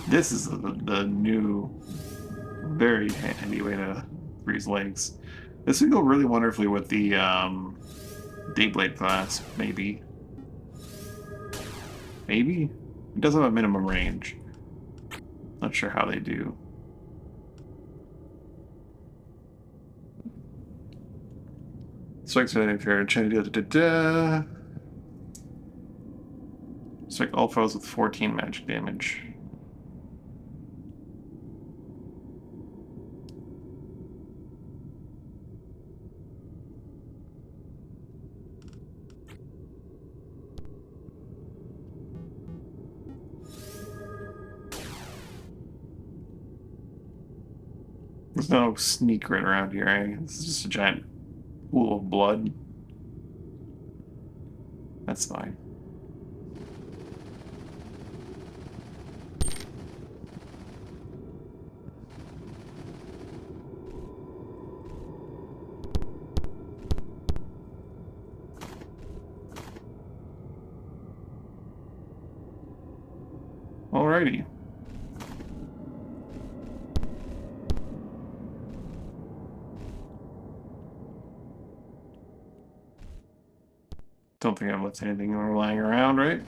This is the new, very handy way to freeze legs. This would go really wonderfully with the Dayblade class, maybe. Maybe? It does have a minimum range. Not sure how they do. Strikes if you're strike all foes with 14 magic damage. There's no sneak right around here, eh? This is just a giant pool of blood. That's fine. Alrighty. Don't think I've left anything lying around, right?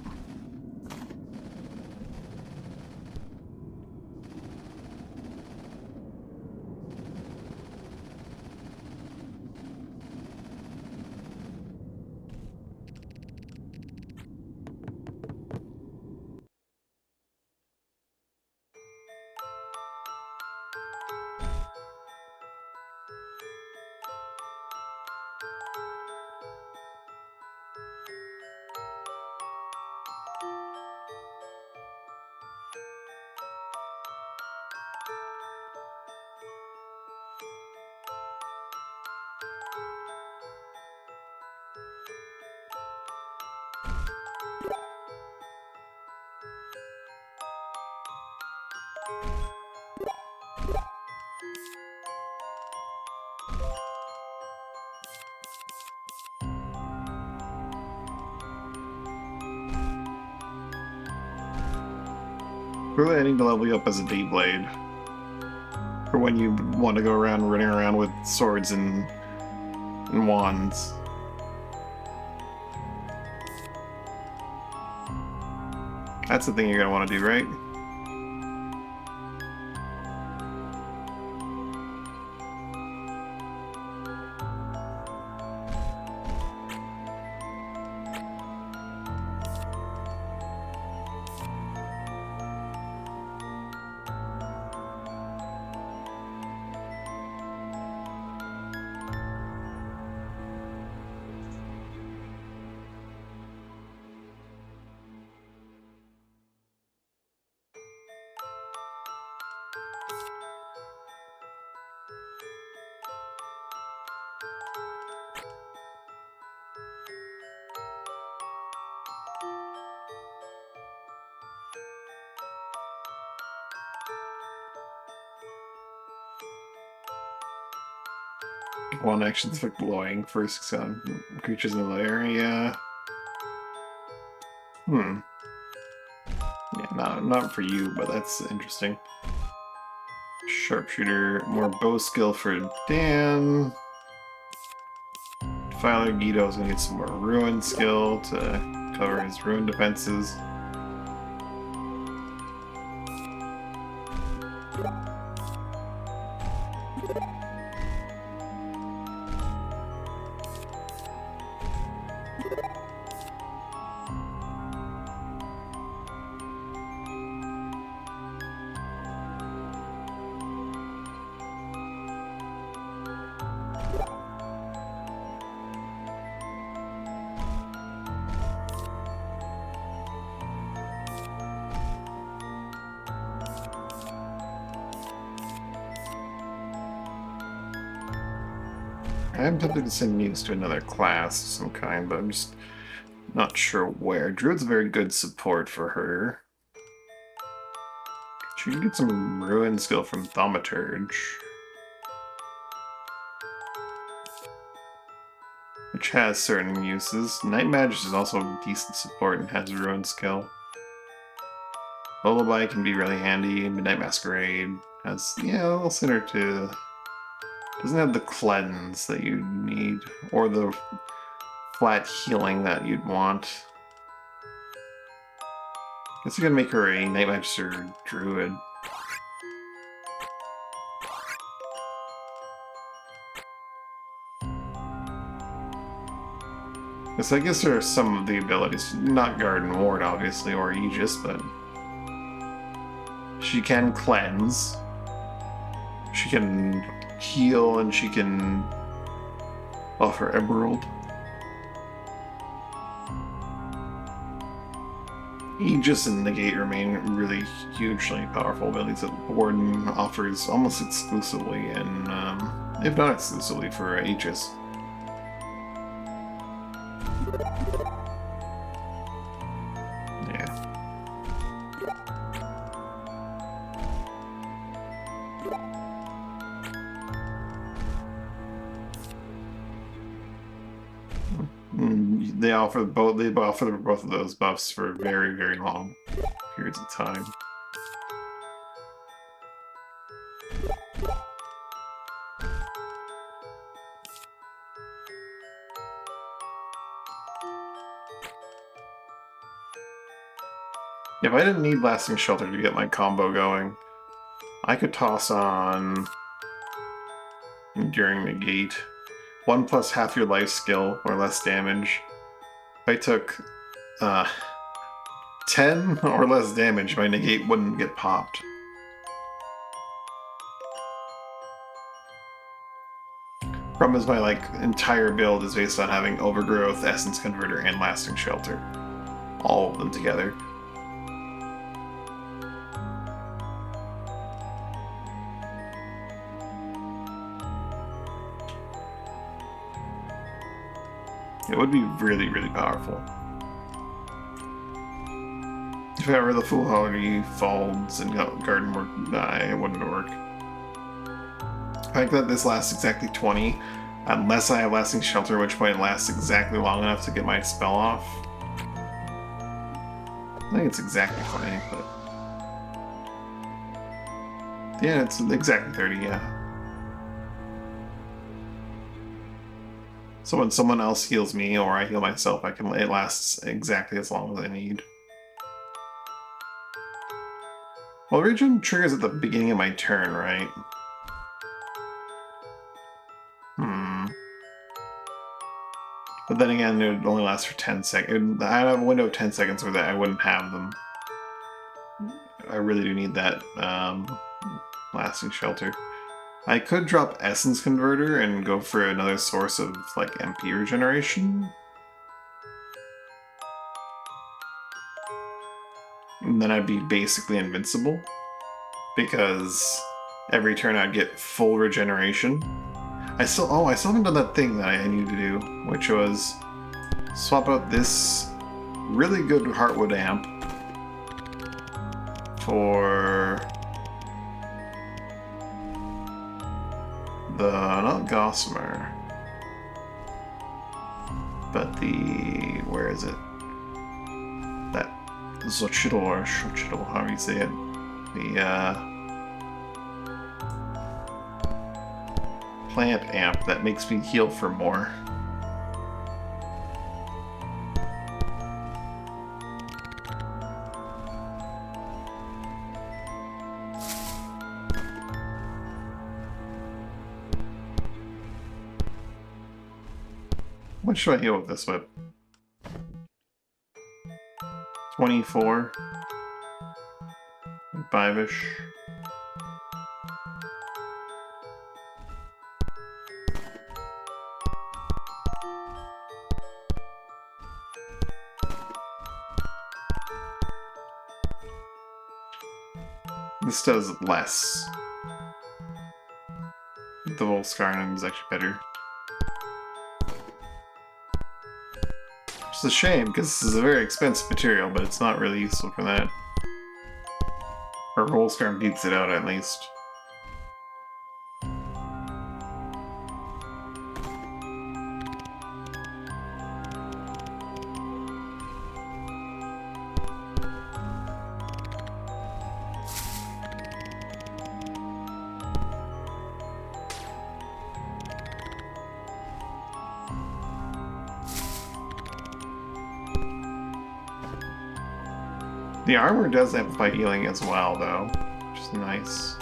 Really, I need to level you up as a Dayblade. For when you want to go around running around with swords and wands. That's the thing you're going to want to do, right? One action's for glowing first on creatures in the area. Yeah, not for you, but that's interesting. Sharpshooter, more bow skill for Dan. Defiler Guido's gonna get some more ruin skill to cover his ruin defenses. I'm tempted to send Muse to another class of some kind, but I'm just not sure where. Druid's very good support for her. She can get some ruin skill from Thaumaturge, which has certain uses. Night Magus is also decent support and has ruin skill. Lullaby can be really handy. Midnight Masquerade has, yeah, I'll send her to... Doesn't have the cleanse that you need, or the flat healing that you'd want. Guess you can make her a Night Magister Druid. So I guess there are some of the abilities, not Guard and Ward obviously, or Aegis, but she can cleanse, she can heal, and she can offer Emerald. Aegis and Negate remain really hugely powerful abilities that Warden offers almost exclusively, and if not exclusively, for Aegis. Yeah. They offer both. They offer both of those buffs for very, very long periods of time. If I didn't need Lasting Shelter to get my combo going, I could toss on Enduring Negate. 1 plus half your life skill, or less damage. If I took 10 or less damage, my Negate wouldn't get popped. Problem is my entire build is based on having Overgrowth, Essence Converter, and Lasting Shelter. All of them together. It would be really, really powerful. If ever the Foolhardy Folds and Garden Work die, it wouldn't work. The fact that this lasts exactly 20, unless I have Lasting Shelter, which point it lasts exactly long enough to get my spell off. I think it's exactly 20, but... yeah, it's exactly 30, yeah. So when someone else heals me, or I heal myself, it lasts exactly as long as I need. Well, Regen triggers at the beginning of my turn, right? But then again, it would only last for 10 seconds. I have a window of 10 seconds where I wouldn't have them. I really do need that Lasting Shelter. I could drop Essence Converter and go for another source of, MP regeneration. And then I'd be basically invincible. Because every turn I'd get full regeneration. I still haven't done that thing that I need to do, which was swap out this really good Heartwood Amp for not Gossamer, but where is it? That Xochitl, or Xochitl, however you say it. Plant amp that makes me heal for more. What should I heal with this whip? 24? 5-ish? This does less. The Volskarn is actually better. It's a shame, because this is a very expensive material, but it's not really useful for that. Or Rollstorm beats it out, at least. The armor does amplify healing as well, though, which is nice.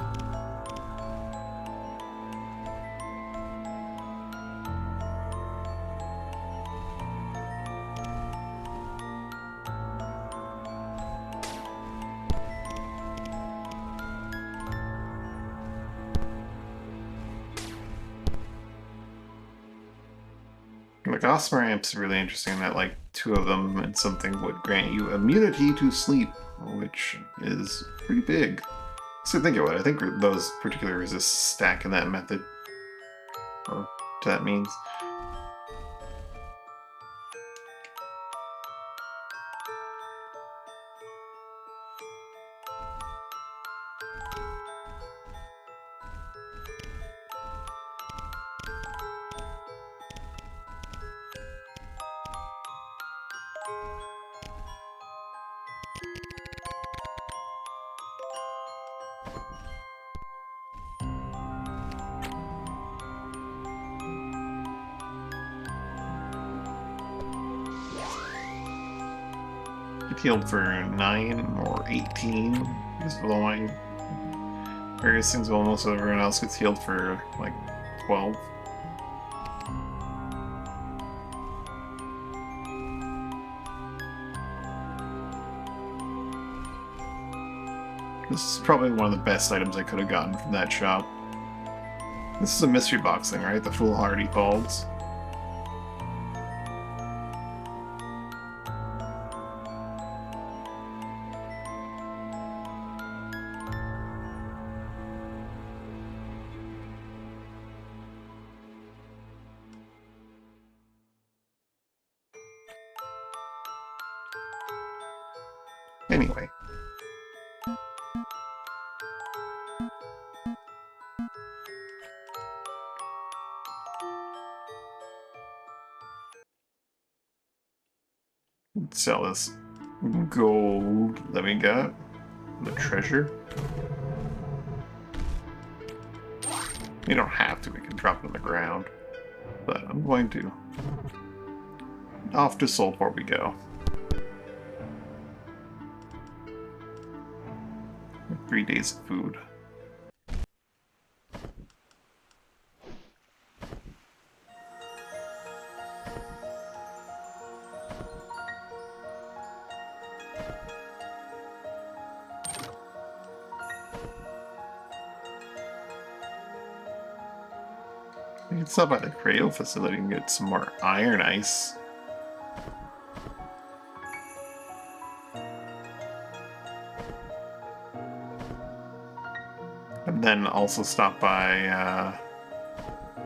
The Gossamer Amp's really interesting that, like, 2 of them and something would grant you immunity to sleep, which is pretty big. So think it would. I think those particular resists stack in that method. Or that means. Get healed for 9 or 18 is blowing. Various things while most of everyone else gets healed for like 12. This is probably one of the best items I could have gotten from that shop. This is a mystery box thing, right? The foolhardy bulbs. Anyway. Let's sell this gold that we got. The treasure. You don't have to, we can drop it on the ground. But I'm going to. Off to Soulport we go. 3 days of food. You can stop by the cradle facility and get some more iron ice. And then also stop by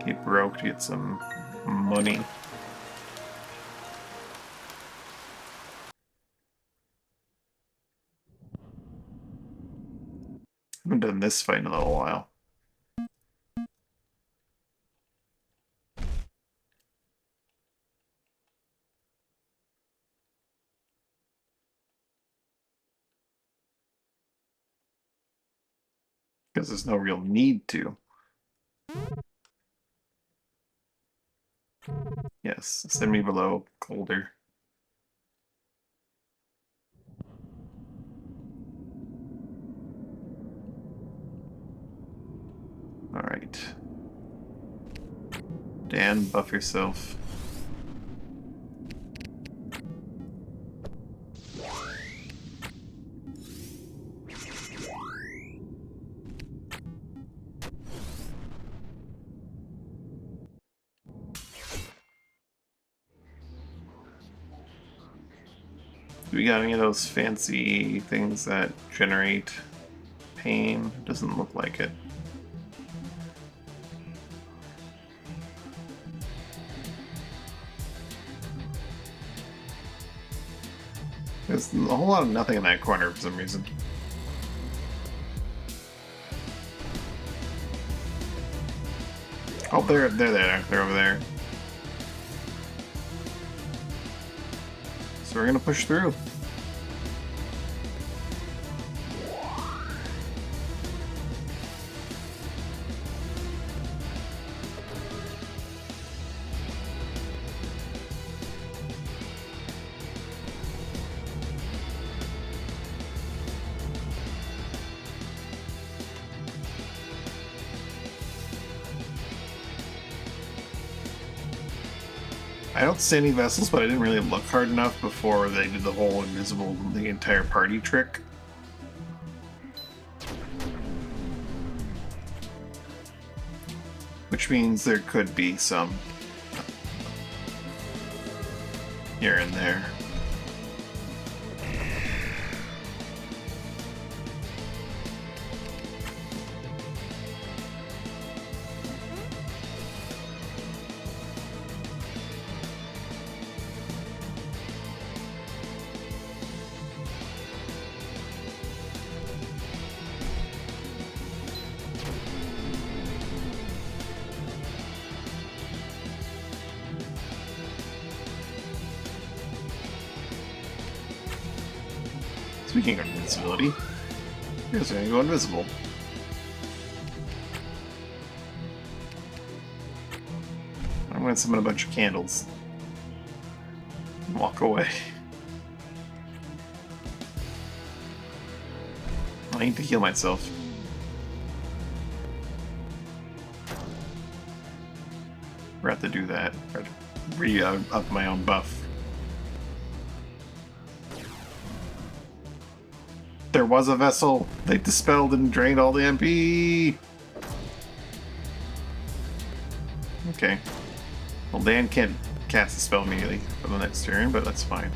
Cape Roque to get some money. Haven't done this fight in a little while. Because there's no real need to. Yes, send me below, colder. Alright. Dan, buff yourself. Do we got any of those fancy things that generate pain? Doesn't look like it. There's a whole lot of nothing in that corner for some reason. Oh, they're there. They're over there. So we're gonna push through. I don't see any vessels, but I didn't really look hard enough before they did the whole invisible, the entire party trick. Which means there could be some here and there. Speaking of invincibility, here's going to go invisible. I'm going to summon a bunch of candles and walk away. I need to heal myself. We're have to do that. Re-up my own buff. There was a vessel. They dispelled and drained all the MP. Okay. Well, Dan can't cast a spell immediately for the next turn, but that's fine.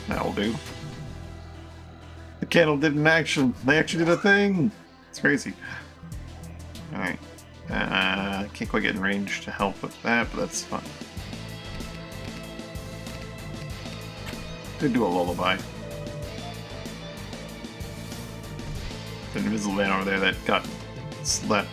That'll do. The candle did an action. They actually did a thing. It's crazy. Alright. Can't quite get in range to help with that, but that's fun. Did do a lullaby. The invisible man over there that got slept.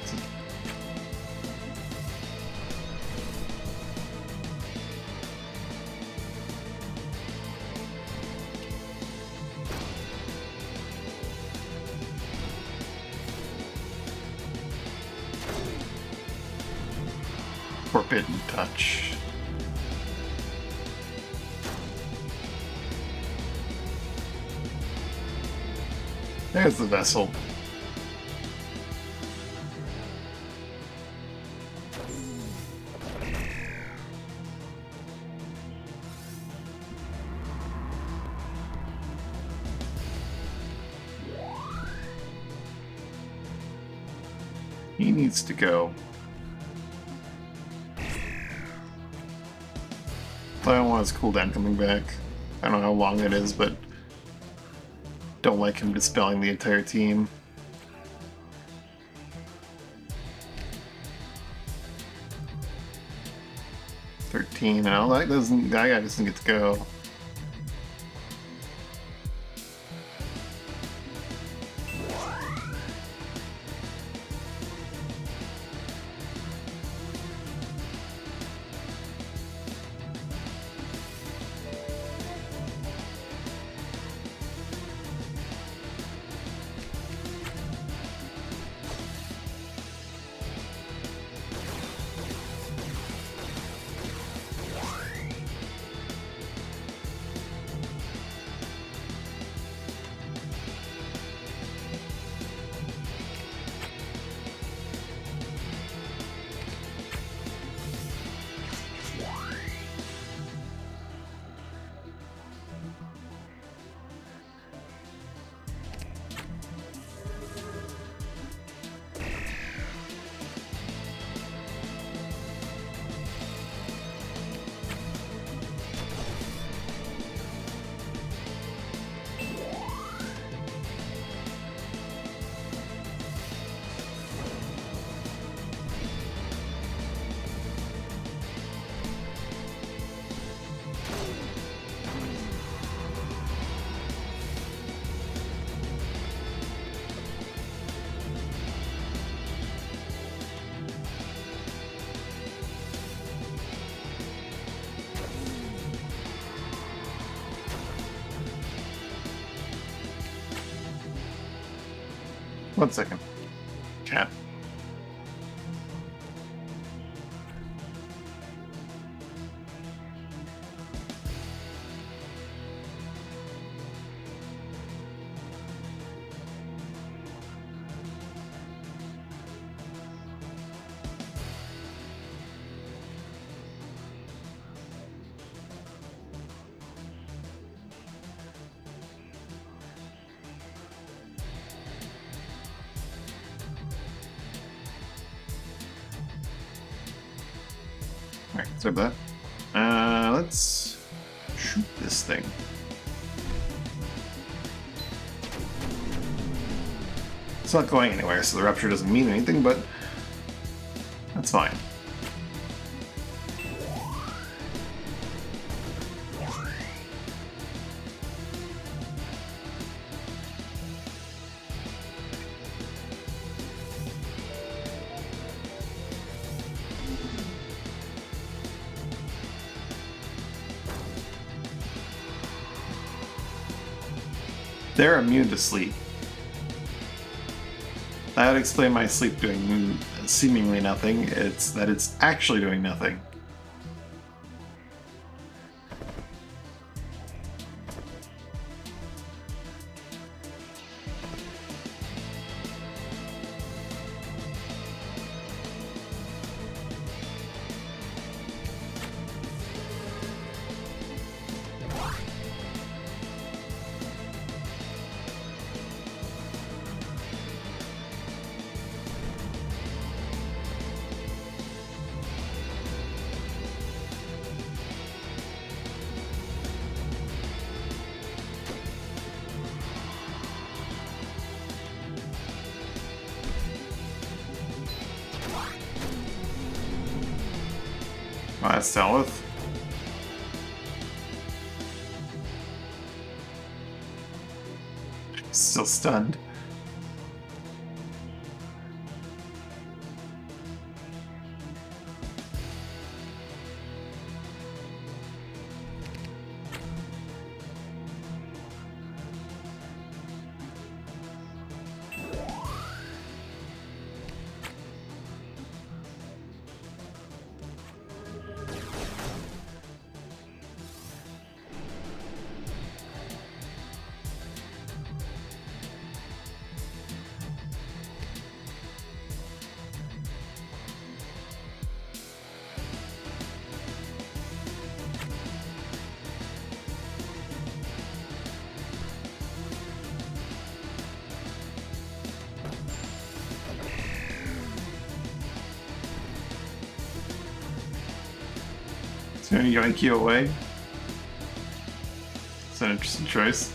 Forbidden touch. There's the vessel. He needs to go. I don't want his cooldown coming back. I don't know how long it is, but don't like him dispelling the entire team. No, that guy doesn't get to go. 1 second. Cat. Alright, sorry about that. Let's shoot this thing. It's not going anywhere, so the rupture doesn't mean anything, but that's fine. They're immune to sleep. That would explain my sleep doing seemingly nothing. It's that it's actually doing nothing. Oh, that's dealt with. Still stunned. So you yoink you away. It's an interesting choice.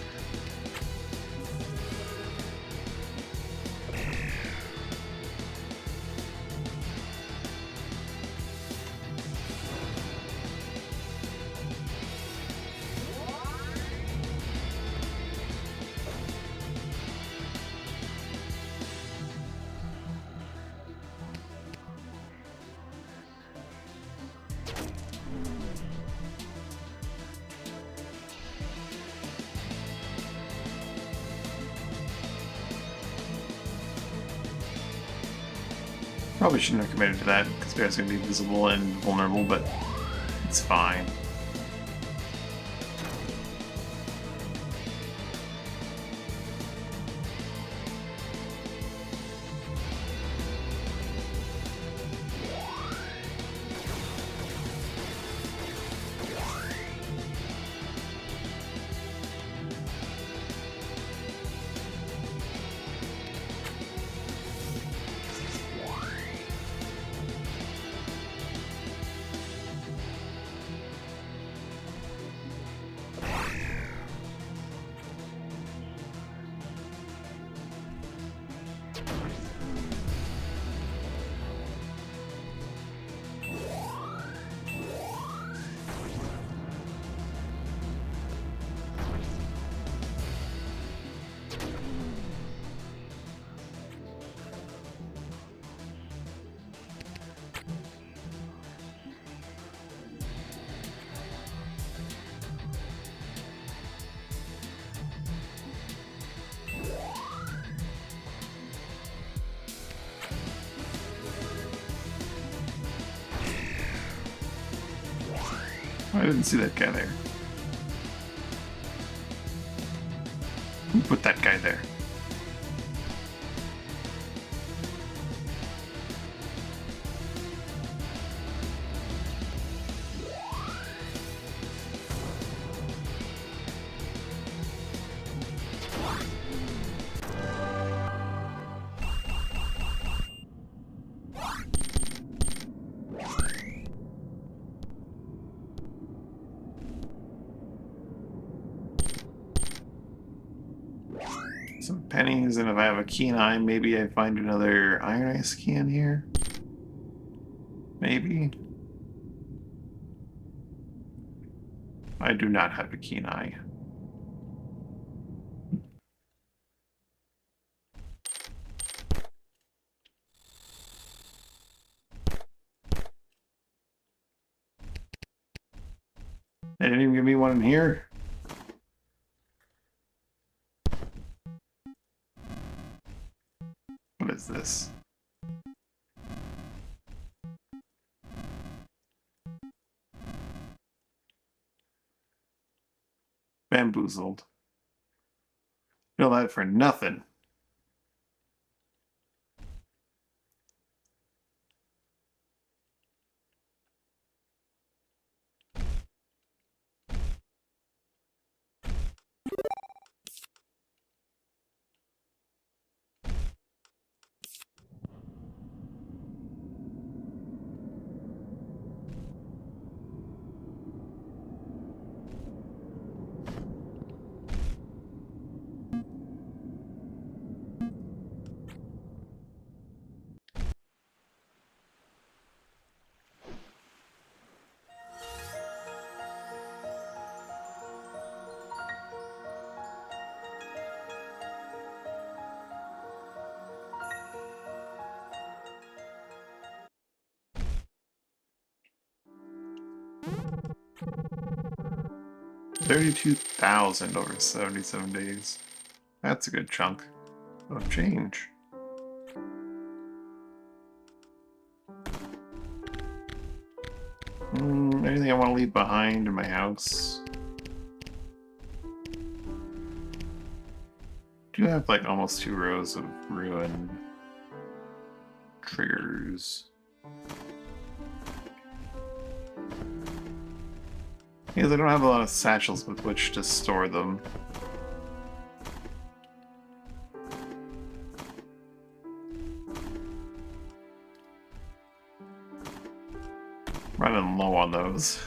Probably shouldn't have committed to that, because Bear's going to be visible and vulnerable, but it's fine. I didn't see that guy there. Who put that guy there? Some pennies, and if I have a keen eye, maybe I find another iron ice can here. Maybe. I do not have a keen eye. They didn't even give me one in here. What is this? Bamboozled. Feel that for nothing. $32,000 over 77 days. That's a good chunk of change. Anything I want to leave behind in my house? Do have like almost 2 rows of ruin triggers. Because I don't have a lot of satchels with which to store them. Running low on those.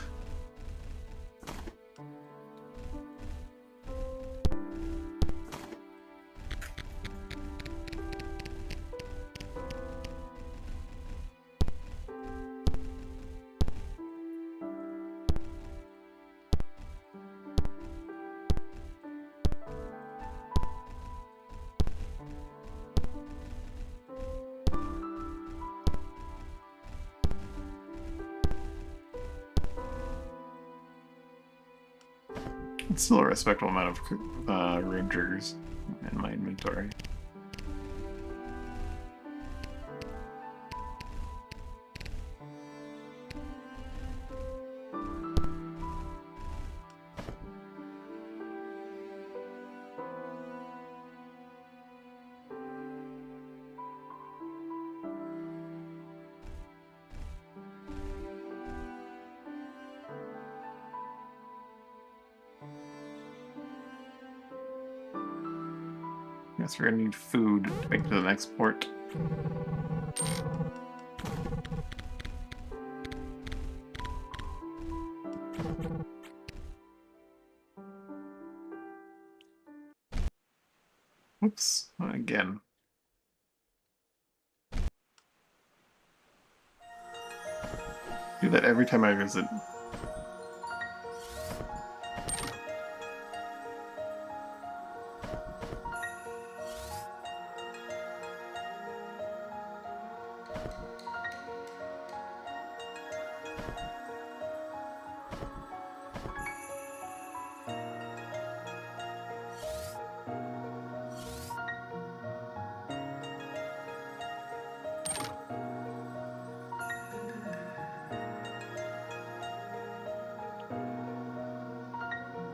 It's still a respectable amount of rune triggers in my inventory. Guess we're gonna need food to make it to the next port. Oops, again. Do that every time I visit.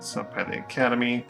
It's up by the academy.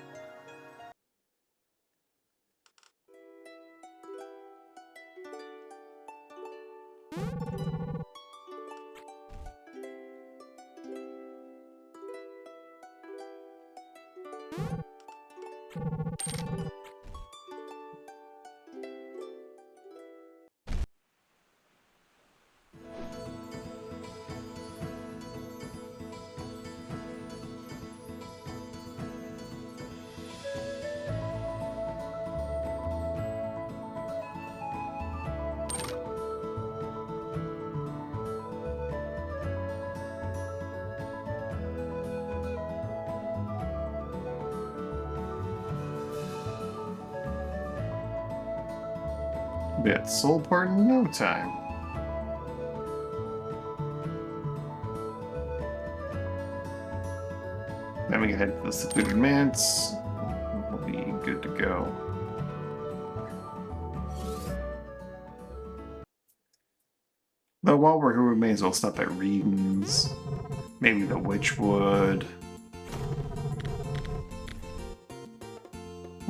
Be at Soulport in no time. Then we can head to the Secluded Manse. We'll be good to go. Though while we're here, we may as well stop at Reedon's. Maybe the Witchwood.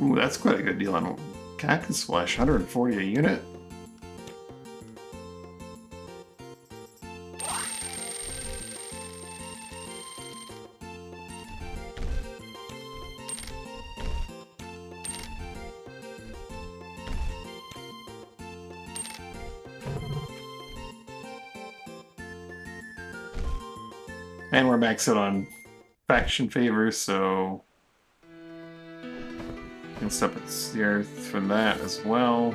Ooh, that's quite a good deal on Cactus Flesh. 140 a unit. And we're maxed out on faction favors, so we can step at the earth for that as well.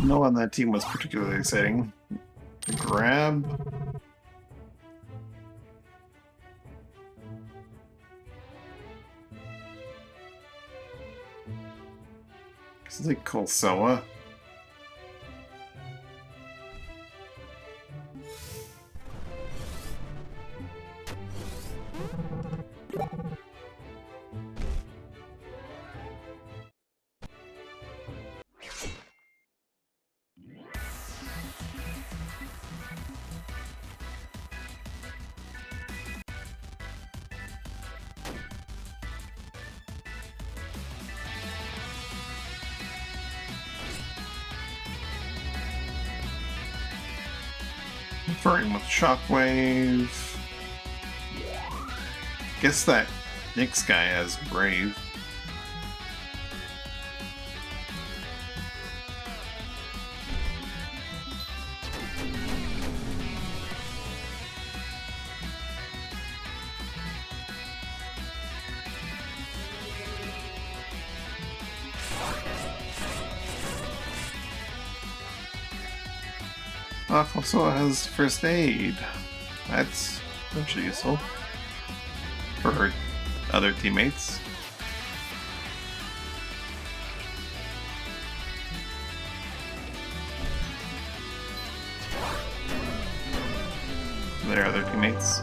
No one on that team was particularly exciting. Grab. This is like Colsoa. Conferring with Shockwave. Guess that Nyx guy has Brave. Also has first aid. That's potentially useful for her other teammates. Their other teammates.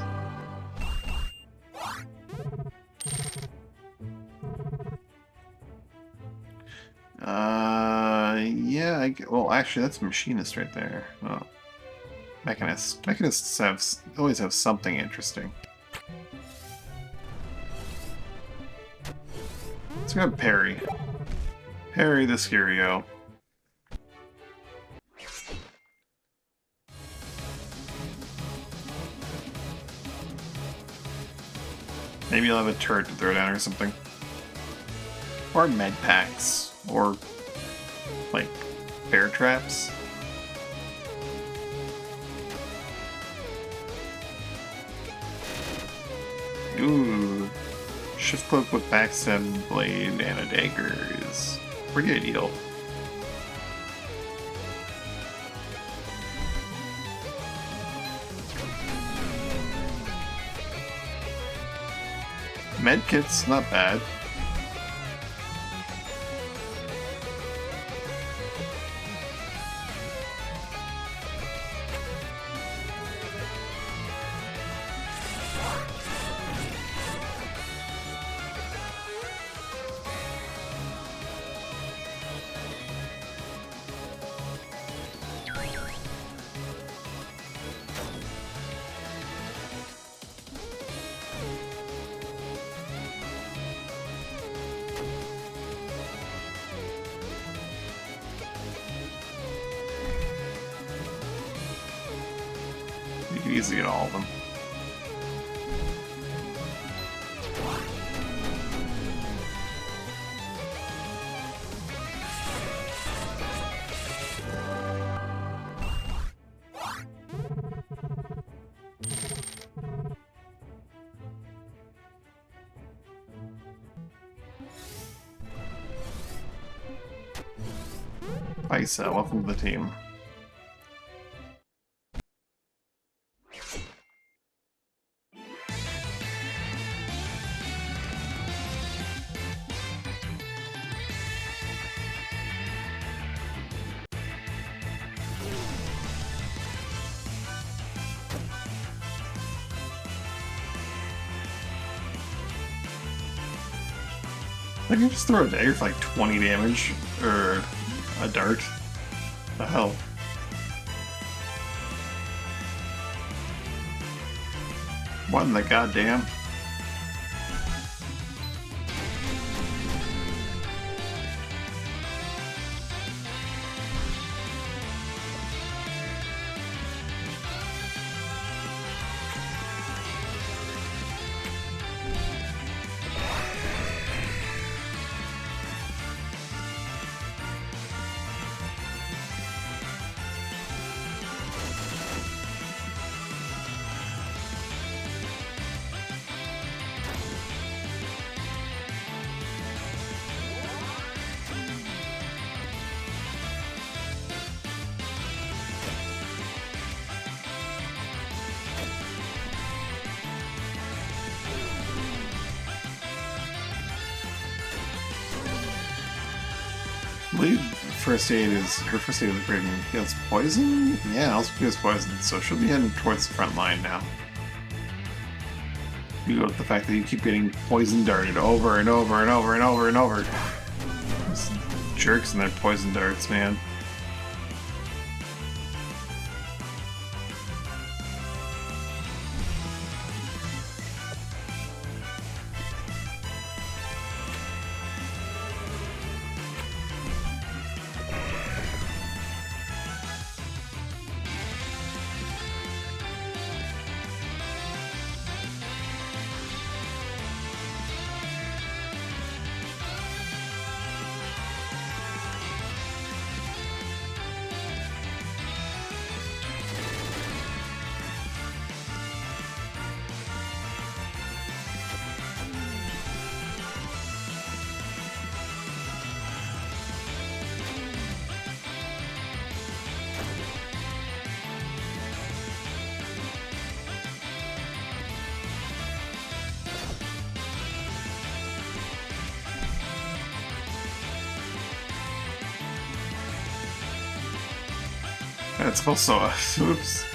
Yeah, well, actually, that's a machinist right there. Oh. Mechanists. Mechanists always have something interesting. Let's grab Perry. Perry the Scurio. Maybe I'll have a turret to throw down or something. Or med packs. Or, like, bear traps. Ooh. Shift cloak with backstab blade and a dagger is pretty ideal. Medkit's not bad. Easy at all of them. Isa, welcome to the team. I can just throw a dagger for like 20 damage, or a dart. The hell? What in the goddamn? I believe first aid is her first aid is breaking against poison? Yeah, also against poison, so she'll be heading towards the front line now. You go with the fact that you keep getting poison darted over and over and over and over and over. These jerks and their poison darts, man. That's also a... Oops.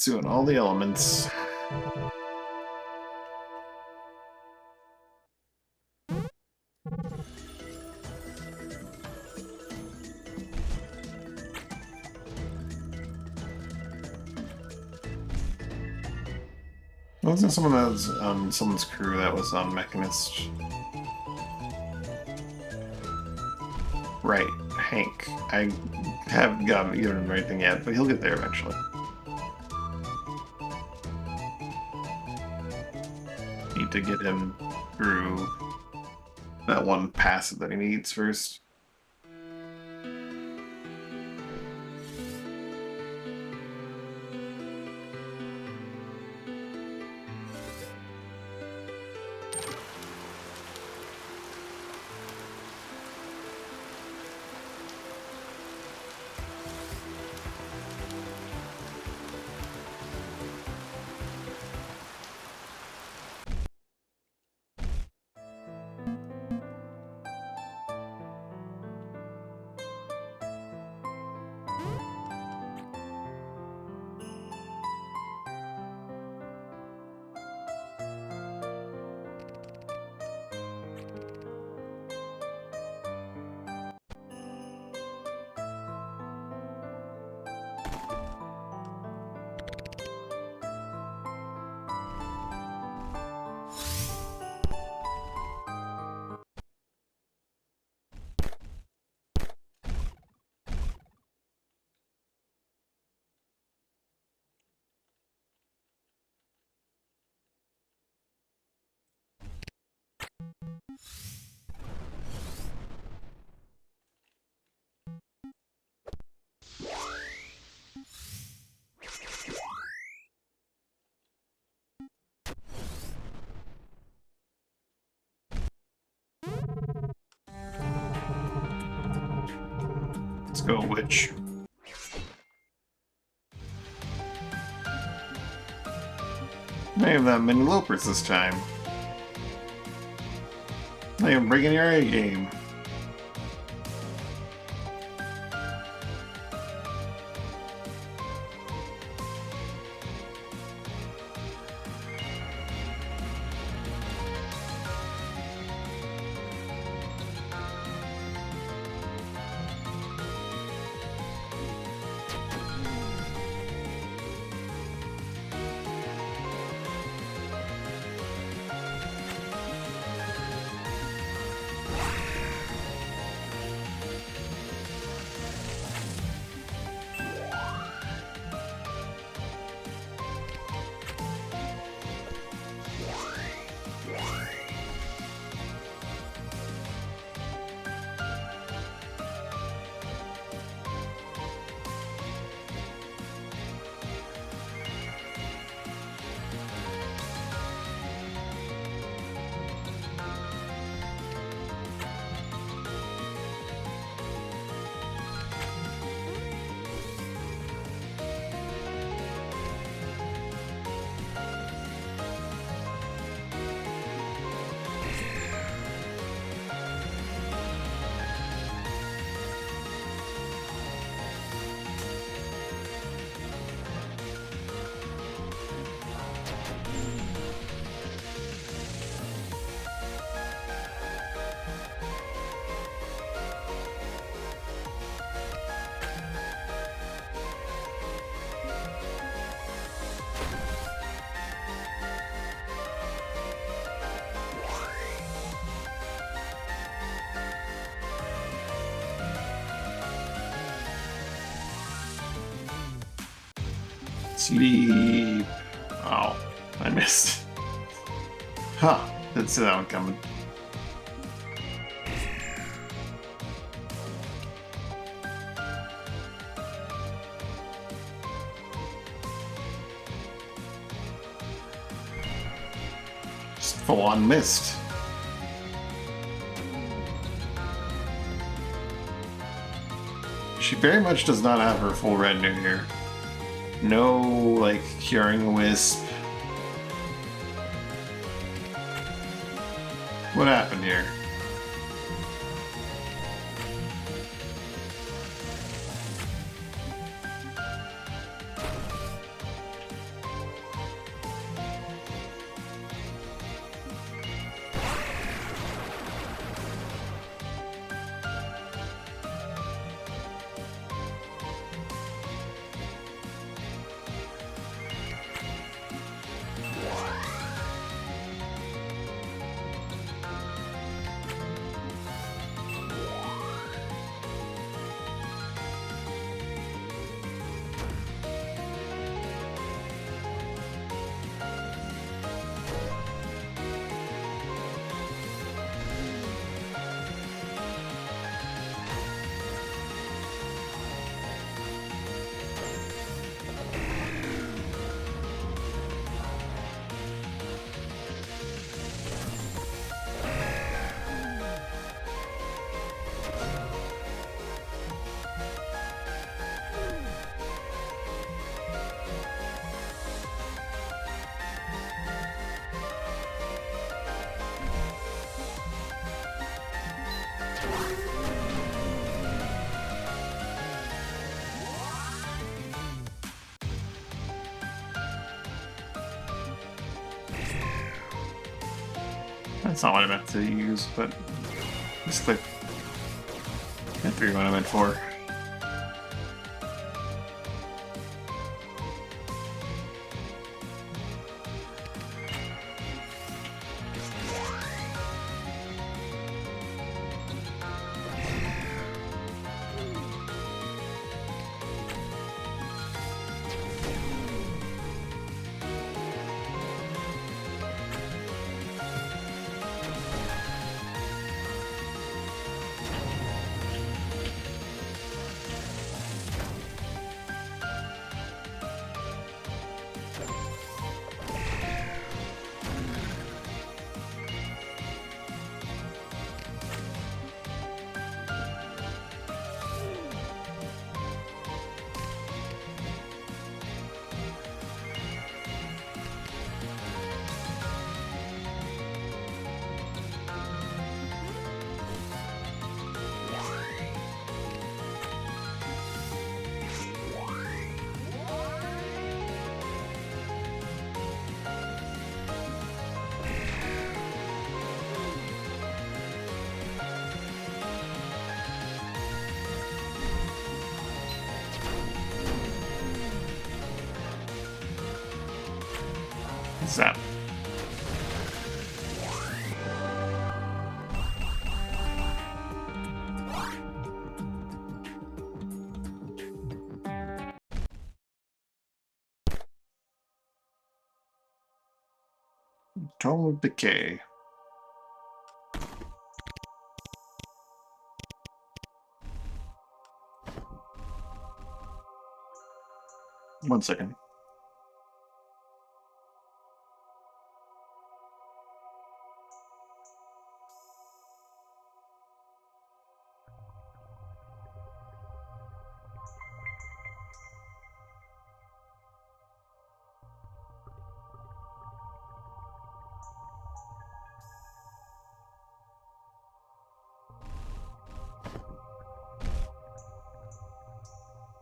Doing all the elements. Wasn't someone that was someone's crew that was on Mechanist? Right, Hank. I haven't given him the right thing yet, but he'll get there eventually. Need to get him through that one passive that he needs first. Let's go, Witch. May have that many lopers this time. I am bringing your A game. Sleep. Oh, I missed. Huh, didn't see that one coming. Just full on missed. She very much does not have her full retinue here. No, like, curing a wisp. What happened here? That's not what I meant to use, but just click. I figured what I meant for. Zap. Tome of Decay. One second.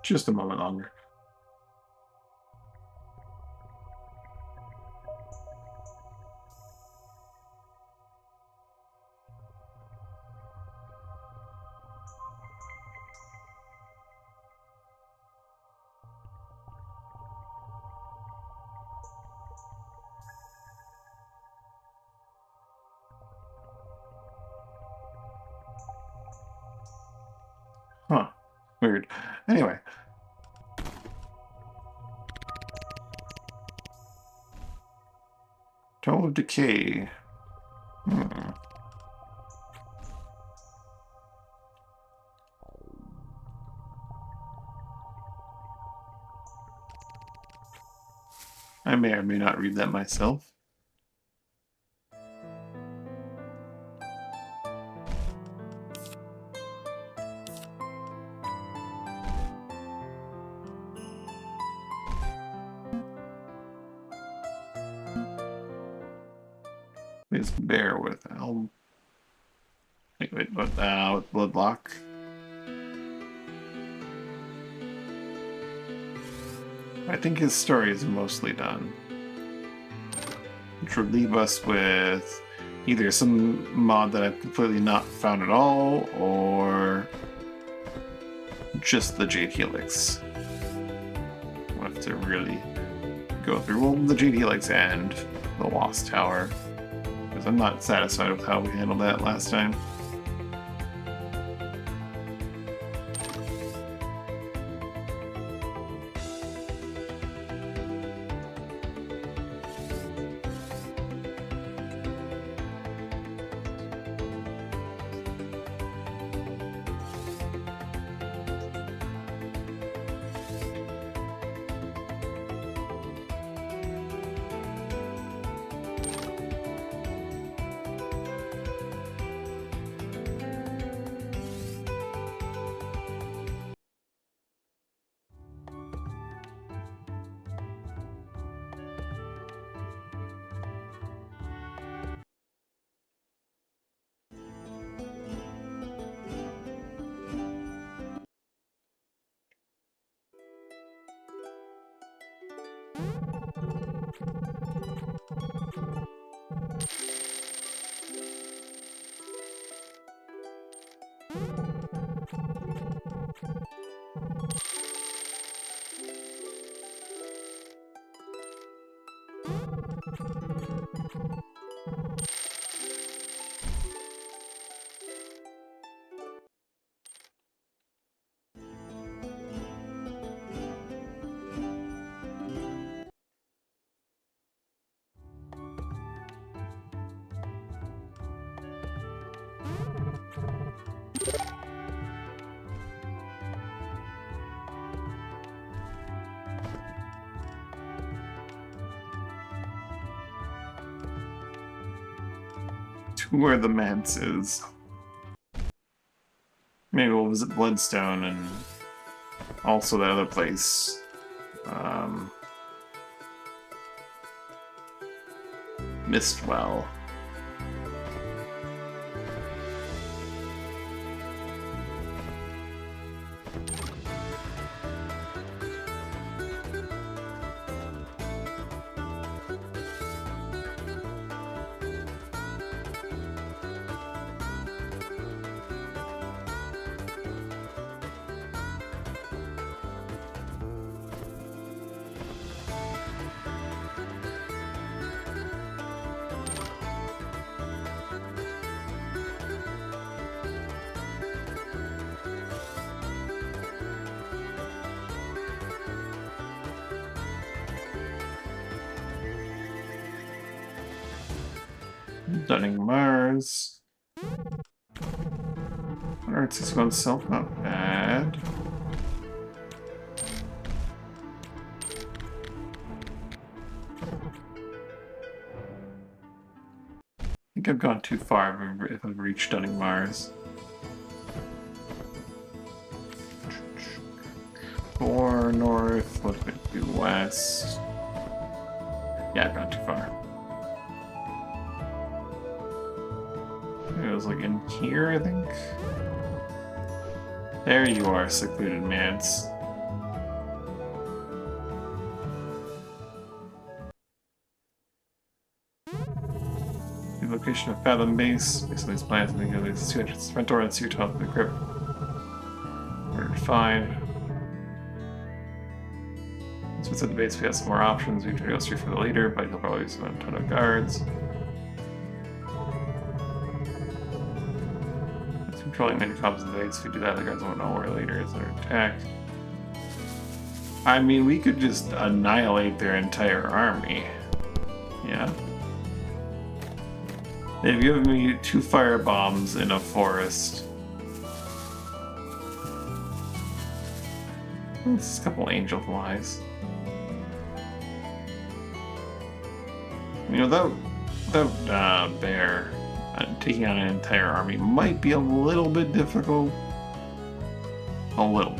Just a moment longer. Huh. Weird. Anyway. Tome of Decay. I may or may not read that myself. Please bear with I'll wait, what with Bloodlock. I think his story is mostly done. Which would leave us with either some mod that I've completely not found at all, or just the Jade Helix. We'll have to really go through the Jade Helix and the Lost Tower, because I'm not satisfied with how we handled that last time. Where the manse is. Maybe we'll visit Bloodstone and also that other place. Mistwell. Dunning Mars. Arts is going self, not bad. I think I've gone too far if I've reached Dunning Mars. 4 north, what if I do west? Yeah, I've gone too far. It was like in here, I think. There you are, secluded manse. The location of Fathom Base. Based on these plans, I think there's 2 entrances, front door and 2 top of the crypt. Order to find. So inside the base, we got some more options. We can go straight for the leader, but he'll probably use a ton of guards. Controlling many copies of the base. If we do that, the guards won't know where later is their attack. I mean, we could just annihilate their entire army. Yeah. They've given me 2 fire bombs in a forest. It's a couple angel flies. You know, that bear taking on an entire army might be a little bit difficult. A little.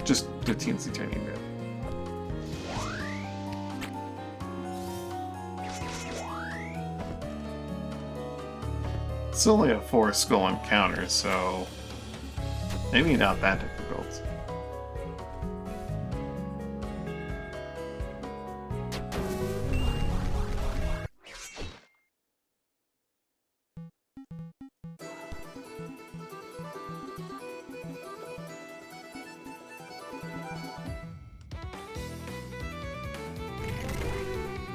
Just 15 tiny bit. It's only a 4 skull encounter, so maybe not that difficult.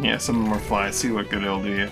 Yeah, some more flies. See what good it'll do you.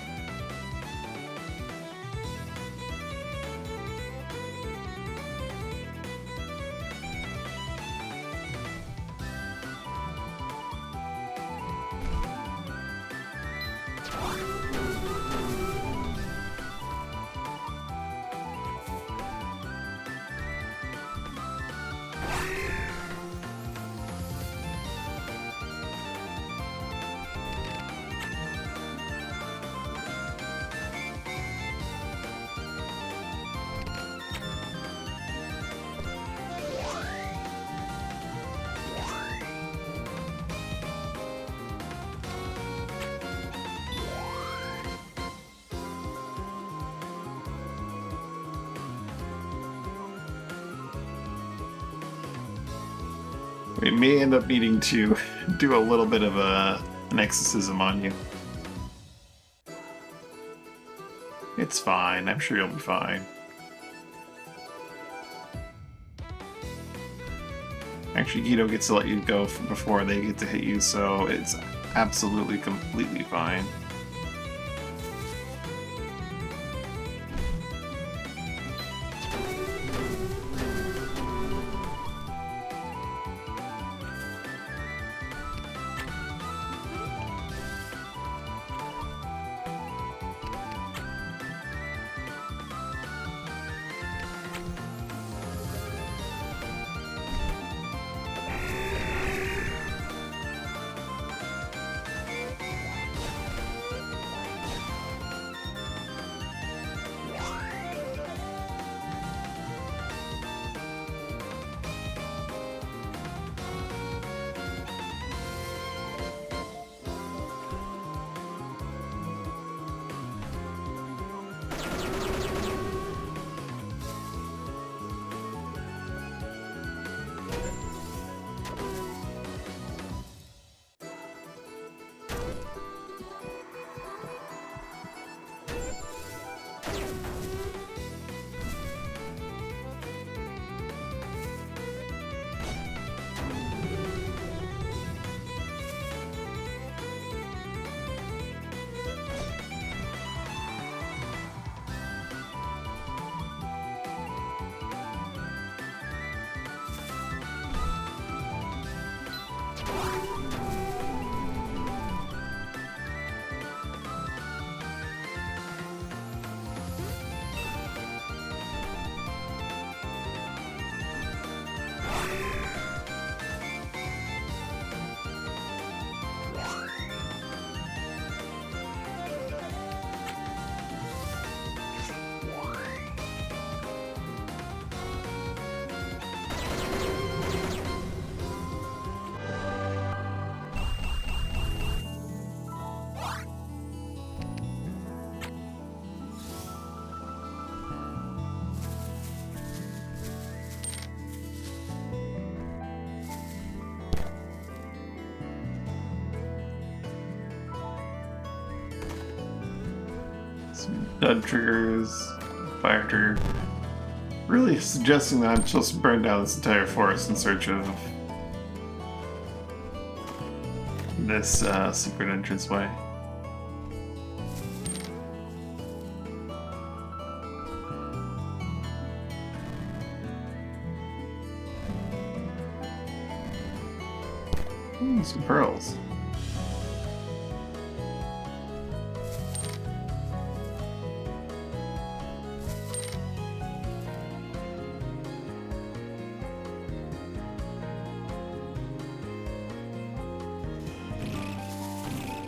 We may end up needing to do a little bit of an exorcism on you. It's fine. I'm sure you'll be fine. Actually, Guido gets to let you go before they get to hit you, so it's absolutely, completely fine. Dud triggers, fire trigger. Really suggesting that I'm supposed to burn down this entire forest in search of this secret entranceway. Ooh, some pearls.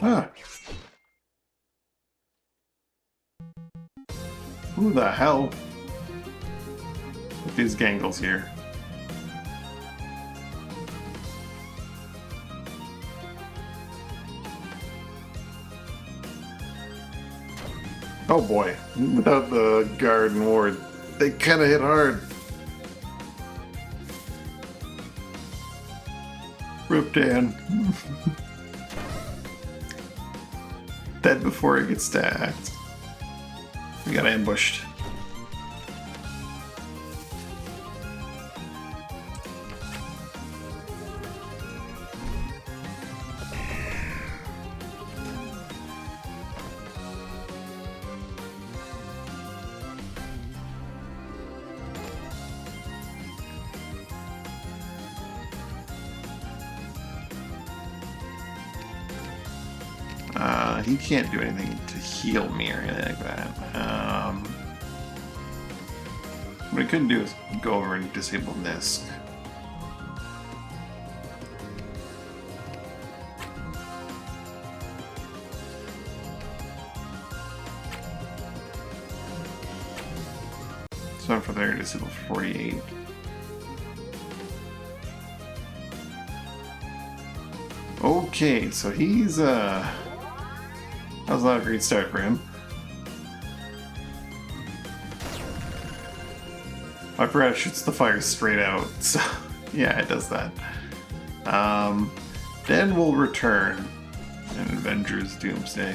Ah. Who the hell? With these gangles here. Oh boy, without the guard and ward, they kind of hit hard. Rip Dan. Dead before he gets stacked. We got ambushed. He can't do anything to heal me or anything like that. What he could do is go over and disable Nisk. So for there, disable 48. Okay, so he's that was not a great start for him. My breath shoots the fire straight out, so yeah, it does that. Then we'll return in Avengers Doomsday.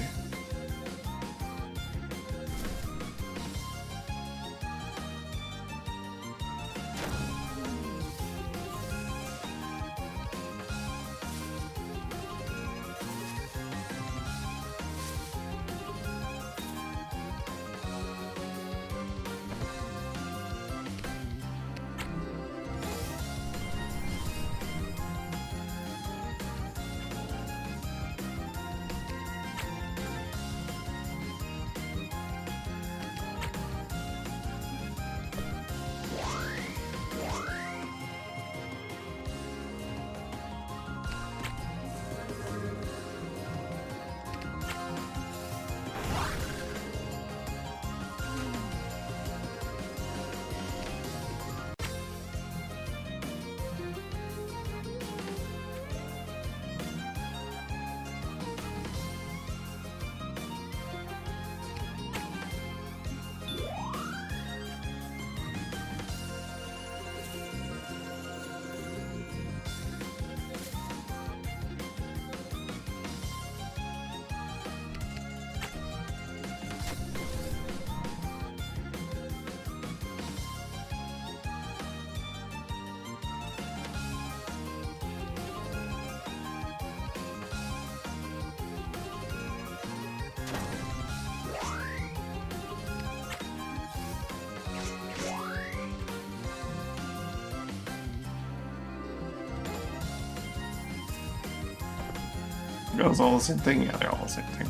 It was all the same thing? Yeah, they're all the same thing.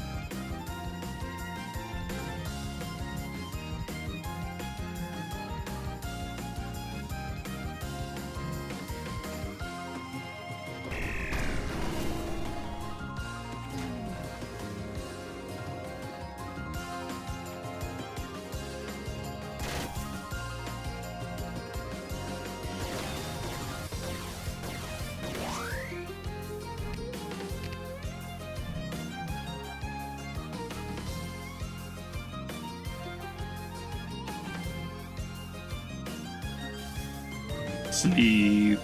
Sleep.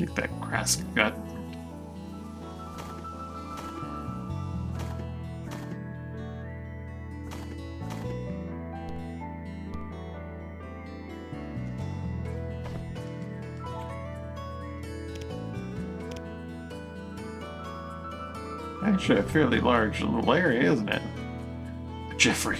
Take that grass gut. Actually, a fairly large little area, isn't it? Jeffrey.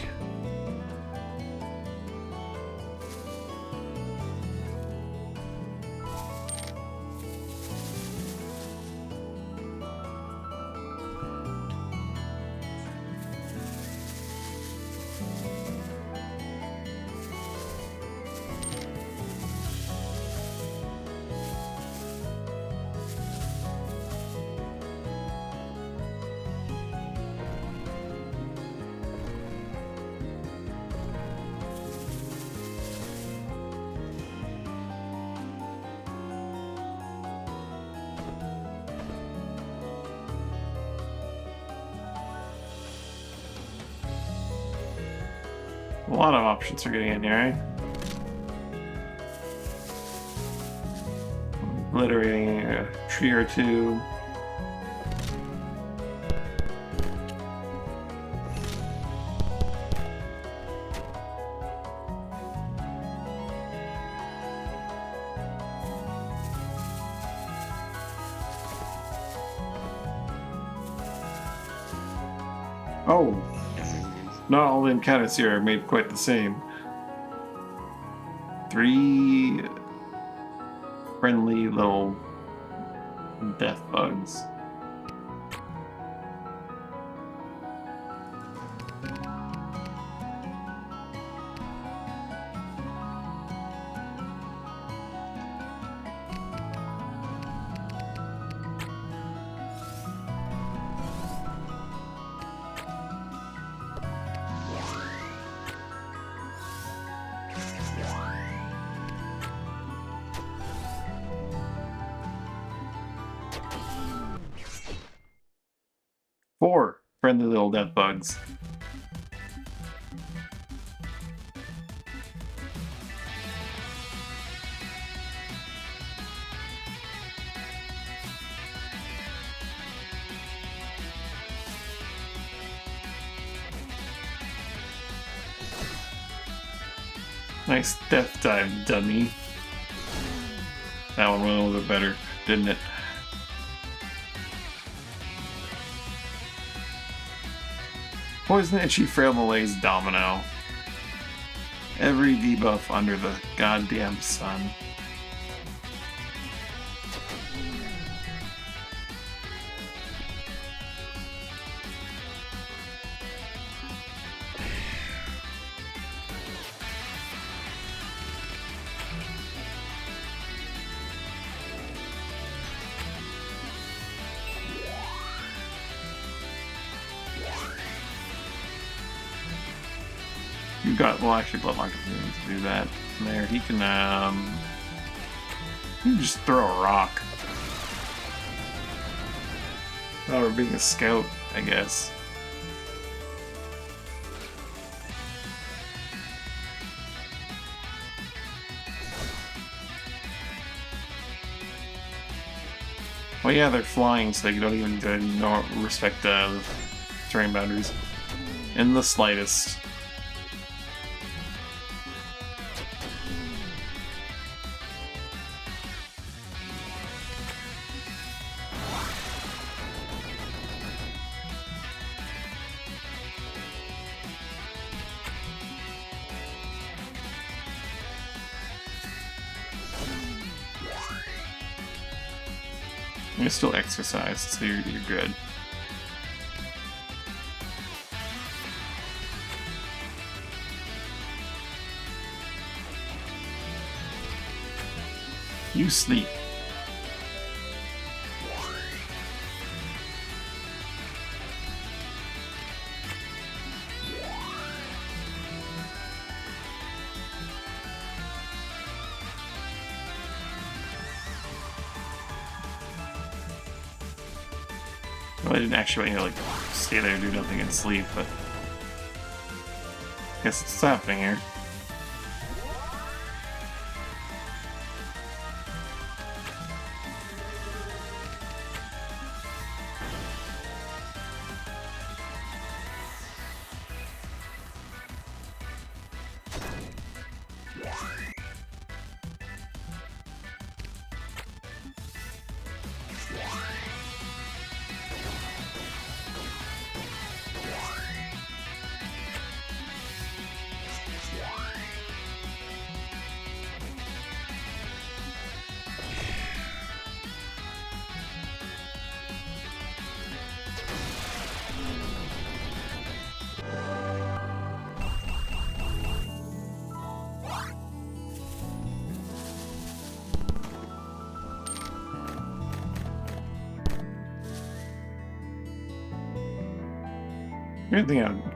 A lot of options are getting in here, right? Obliterating a tree or two. Oh, not all the encounters here are made quite the same. 3 friendly little death bugs. Four friendly little death bugs. Nice death dive, dummy. That one went a little bit better, didn't it? Poison Itchy Frail Malaise Domino. Every debuff under the goddamn sun. You've got, well, actually, Bloodmark doesn't do that. There, he can just throw a rock. Oh, we're being a scout, I guess. Well, yeah, they're flying, so you don't even respect the terrain boundaries in the slightest. You're still exercised, so you're good. You sleep. Well, I didn't actually want you to, like, stay there and do nothing and sleep, but I guess it's happening here.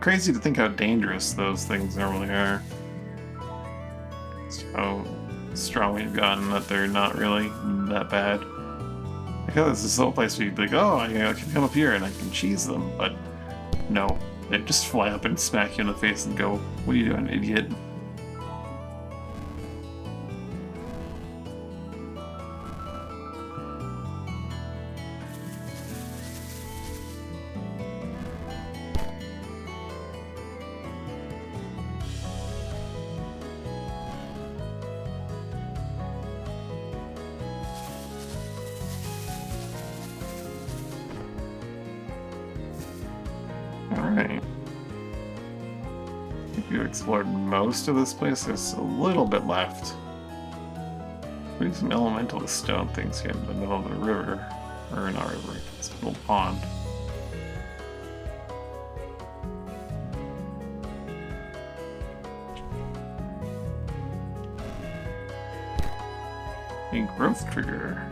Crazy to think how dangerous those things normally are. So strong we've gotten that they're not really that bad. Like, oh, this is a place where you'd be like, oh, I can come up here and I can cheese them, but no. They just fly up and smack you in the face and go, what are you doing, idiot? Alright. I've explored most of this place. There's a little bit left. There's some elemental stone things here in the middle of the river. Or not river, it's a little pond. A growth trigger.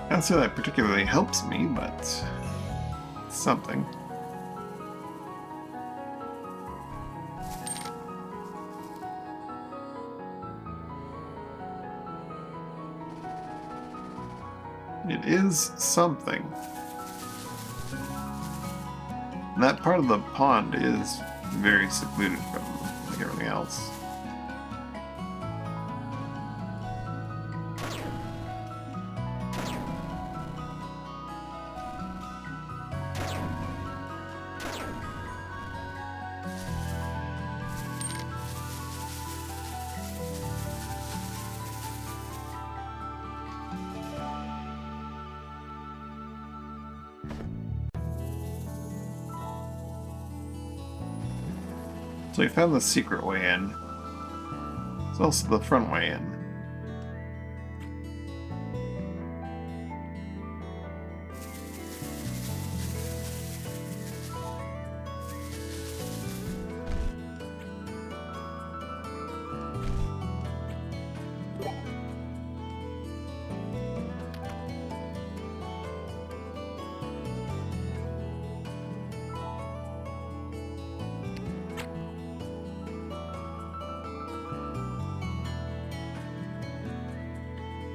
I don't say that particularly helps me, but it's something. It is something. And that part of the pond is very secluded from like everything else. So we found the secret way in. It's also the front way in.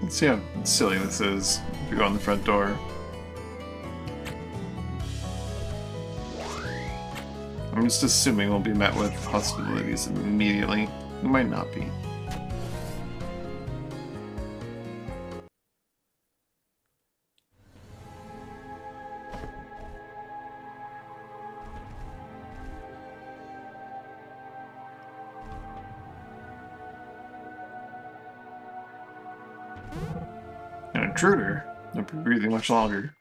Let's see how silly this is if we go on the front door. I'm just assuming we'll be met with hostilities immediately. We might not be. An intruder? They'll be breathing much longer.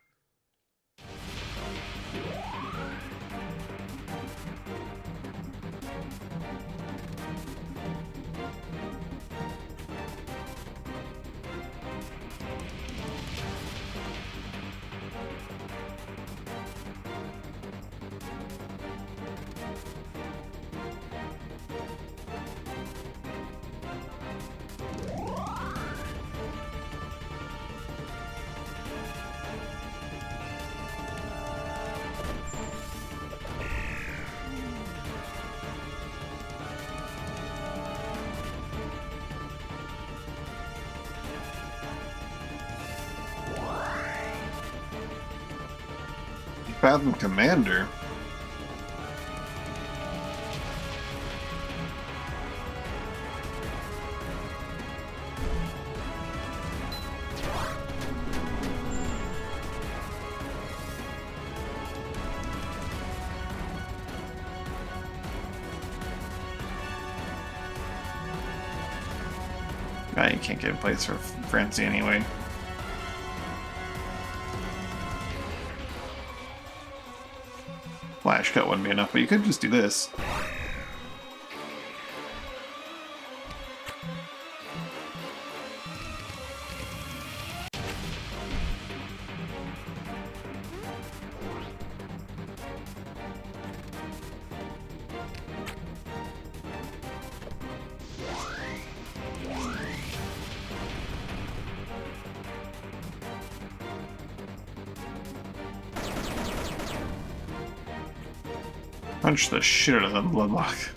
Fathom Commander? Ah, you can't get a place for Francie anyway. Flash cut wouldn't be enough, but you could just do this. Punch the shit out of them, Bloodlock.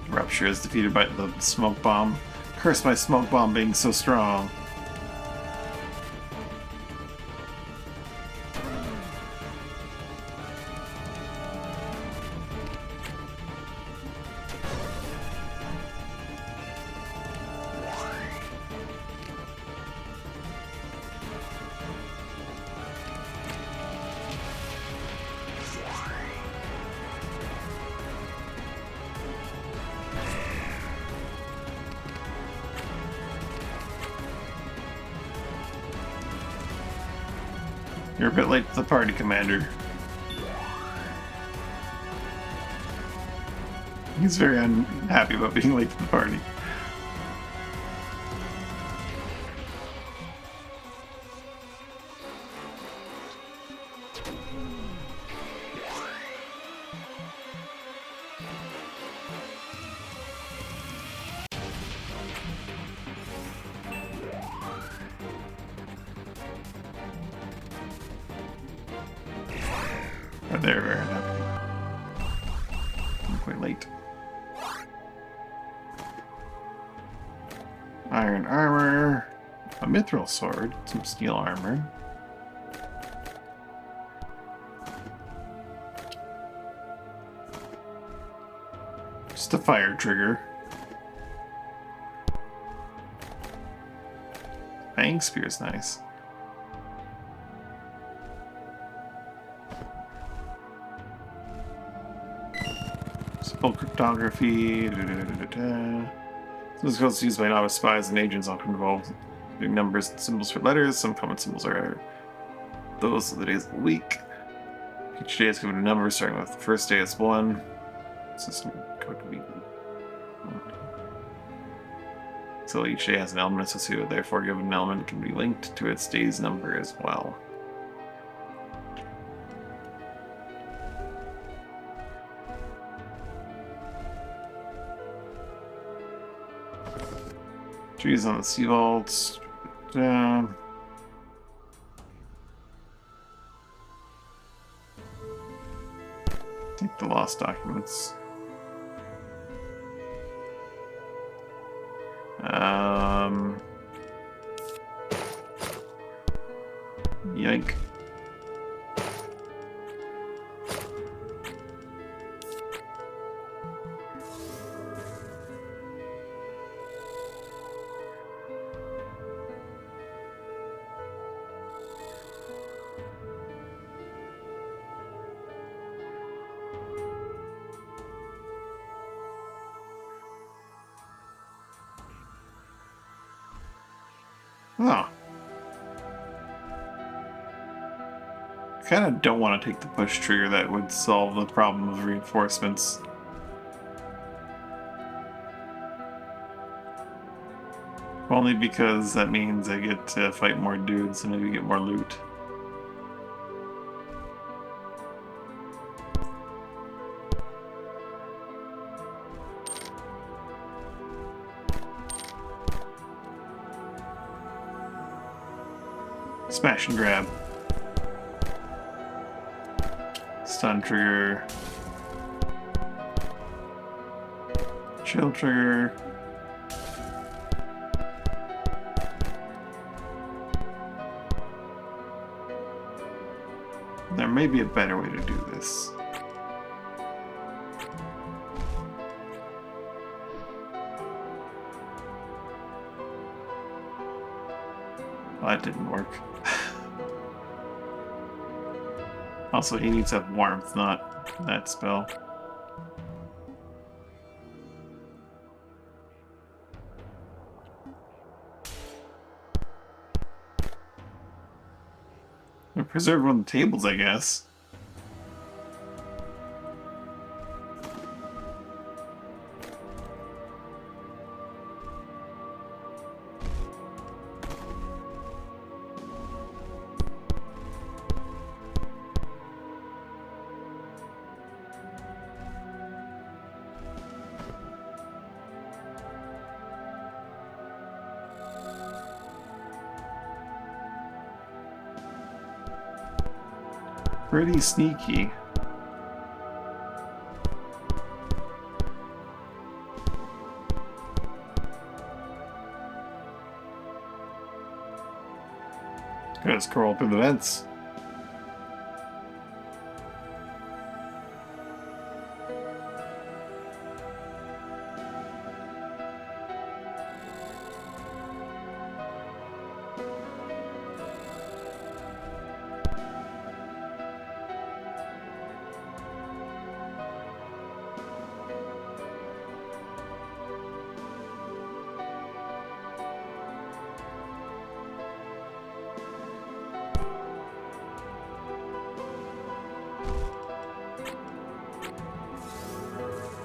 Rupture is defeated by the smoke bomb. Curse my smoke bomb being so strong. You're a bit late to the party, Commander. He's very unhappy about being late to the party. But they're very unhappy. I'm quite late. Iron armor, a mithril sword, some steel armor. Just a fire trigger. Fang spear is nice. Simple cryptography. This is used by novice spies and agents, often involved doing numbers and symbols for letters. Some common symbols are those of the days of the week. Each day is given a number, starting with the first day as 1. System code to be. So each day has an element associated with it, therefore given an element can be linked to its day's number as well. Trees on the sea vaults. Take the lost documents. Yank. Oh. I kind of don't want to take the push trigger. That would solve the problem of reinforcements. Only because that means I get to fight more dudes and maybe get more loot. Smash and grab. Stun trigger. Chill trigger. There may be a better way to do this. Well, that didn't work. Also, he needs to have warmth, not that spell. They're preserved on the tables, I guess. Pretty sneaky. Gotta scroll through the vents.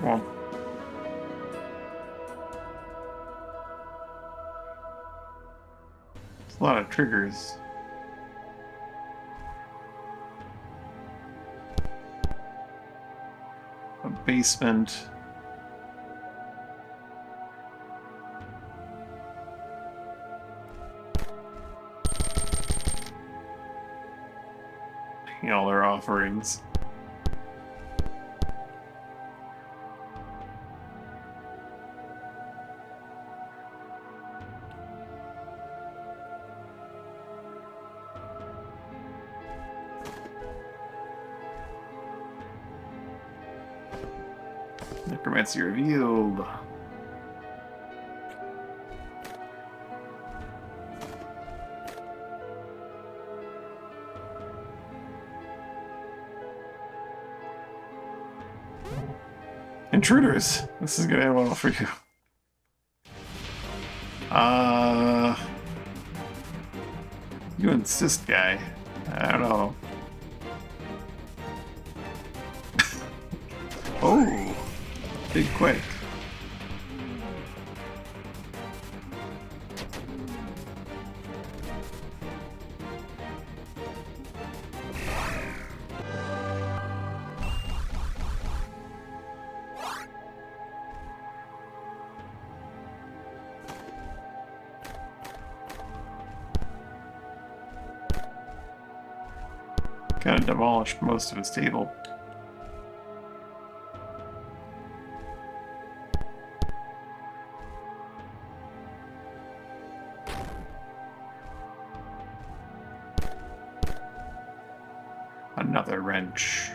Well, it's a lot of triggers. A basement. All their offerings. Necromancy revealed. Intruders. This is gonna end well for you. You insist, guy. I don't know. Oh, big quake. Kind of demolished most of his table. Another wrench.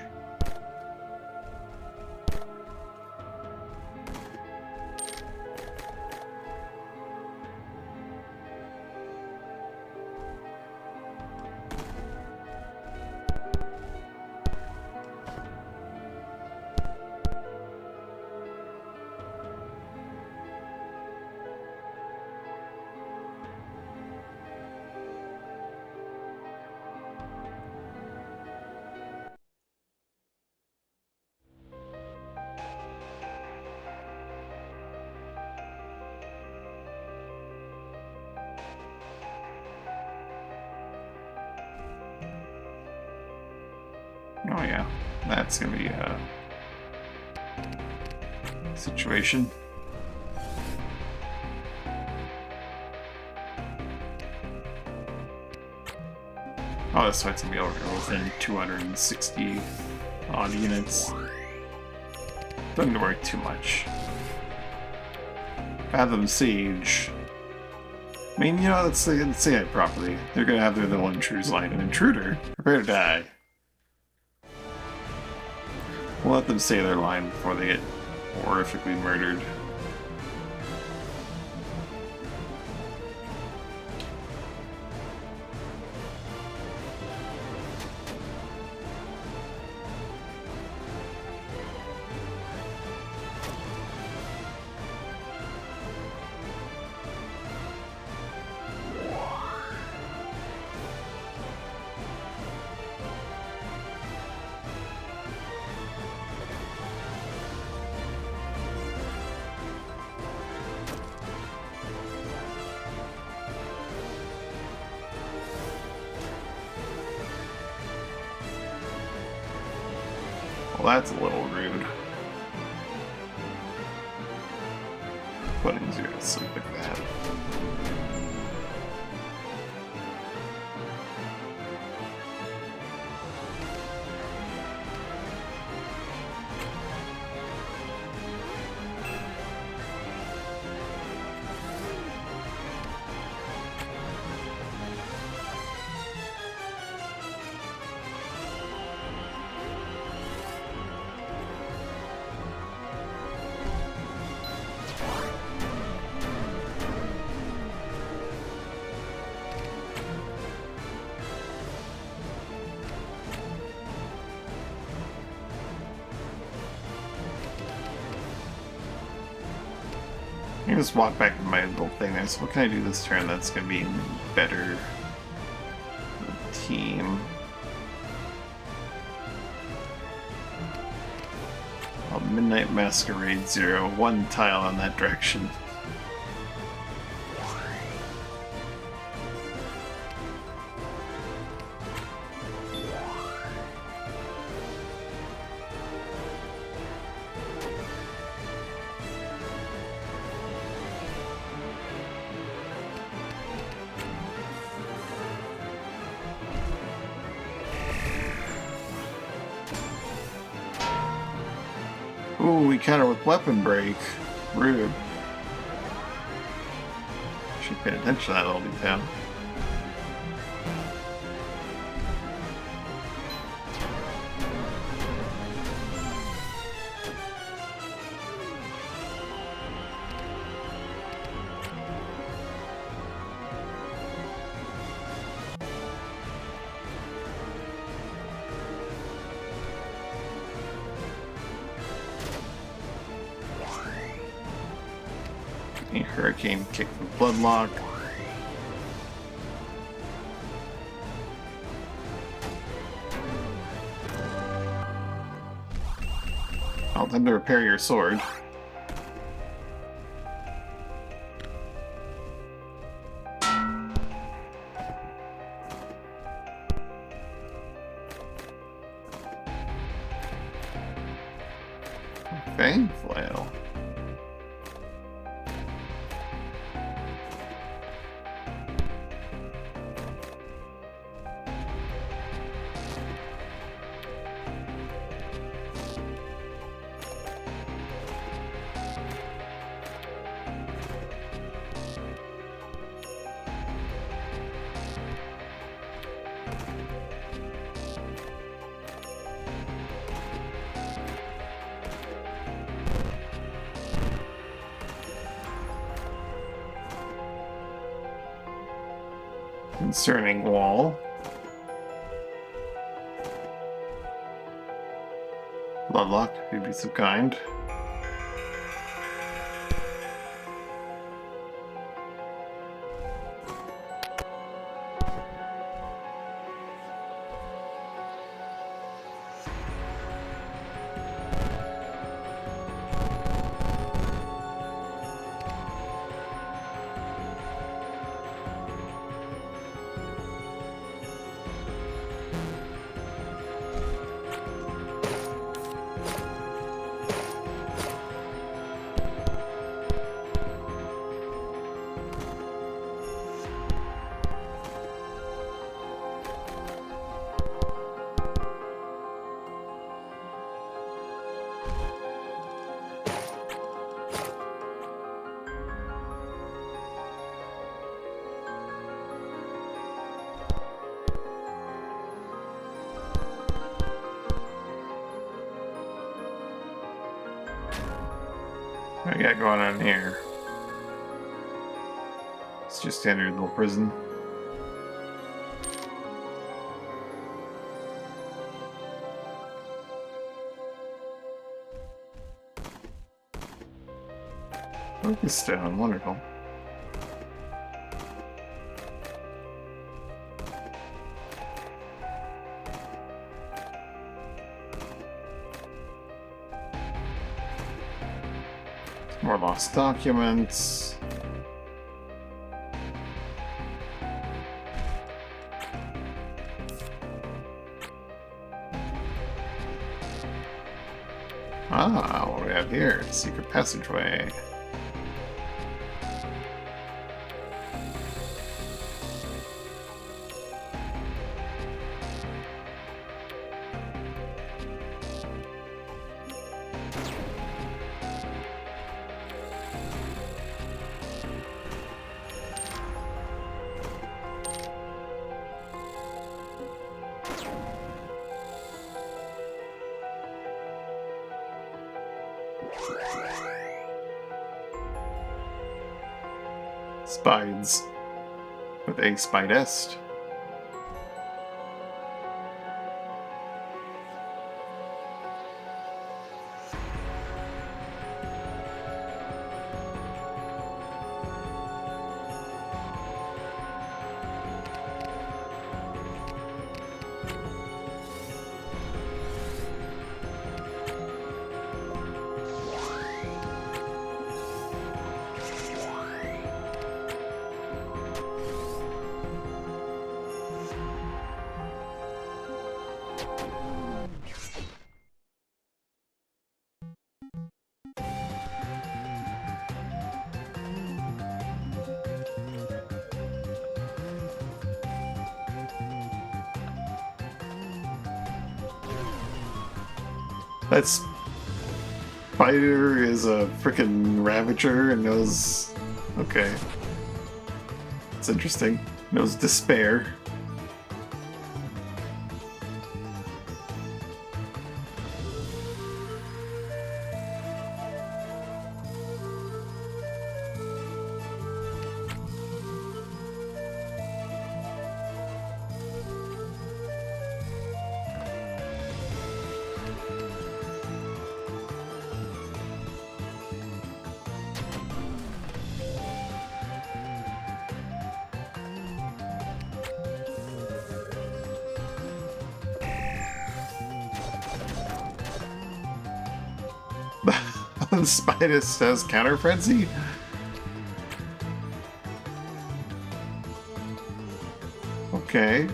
Oh yeah, that's gonna be a situation. Oh, this fight's gonna be over within 260 odd units. Don't need to worry too much. Fathom Siege. I mean, you know, let's say it properly. They're gonna have their little intruders line. An intruder? Prepare to die. We'll let them say their line before they get horrifically murdered. Well, that's a little rude. Putting zero to sleep like that. I can just walk back to my little thing there. So what can I do this turn that's going to be better for the team? I'll Midnight Masquerade 0. One tile on that direction. Ooh, we counter with Weapon Break. Rude. Should pay attention to that little detail. Hurricane kick the Bloodlock. I'll time to repair your sword. Fang Flail. Concerning Wall. Bloodlock, if you'd be so kind. What we got going on here? It's just standard little prison. Focus stone, wonderful. More lost documents. Ah, what do we have here? Secret passageway. Spides with a spidest. That spider is a freaking ravager and knows... Okay. It's interesting. Knows despair. The spider says counter frenzy? Okay.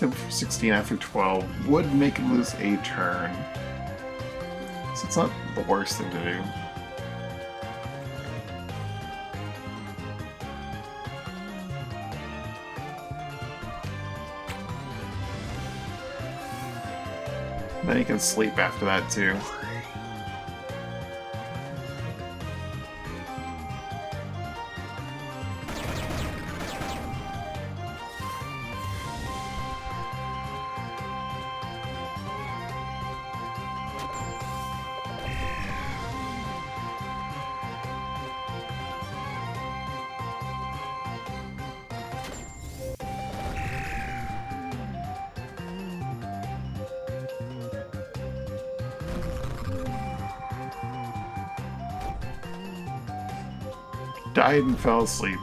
Him for 16 after 12 would make him lose a turn. So it's not the worst thing to do. Then he can sleep after that too. Died and fell asleep.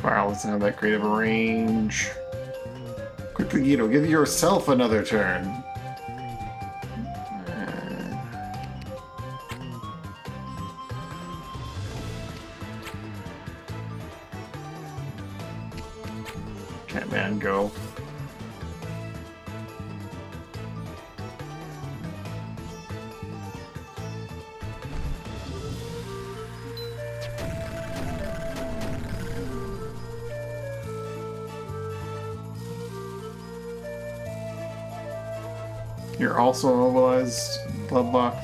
Wow, doesn't have that great of a range. Quickly, Guido, give yourself another turn. Catman, go. You're also immobilized, Bloodlock.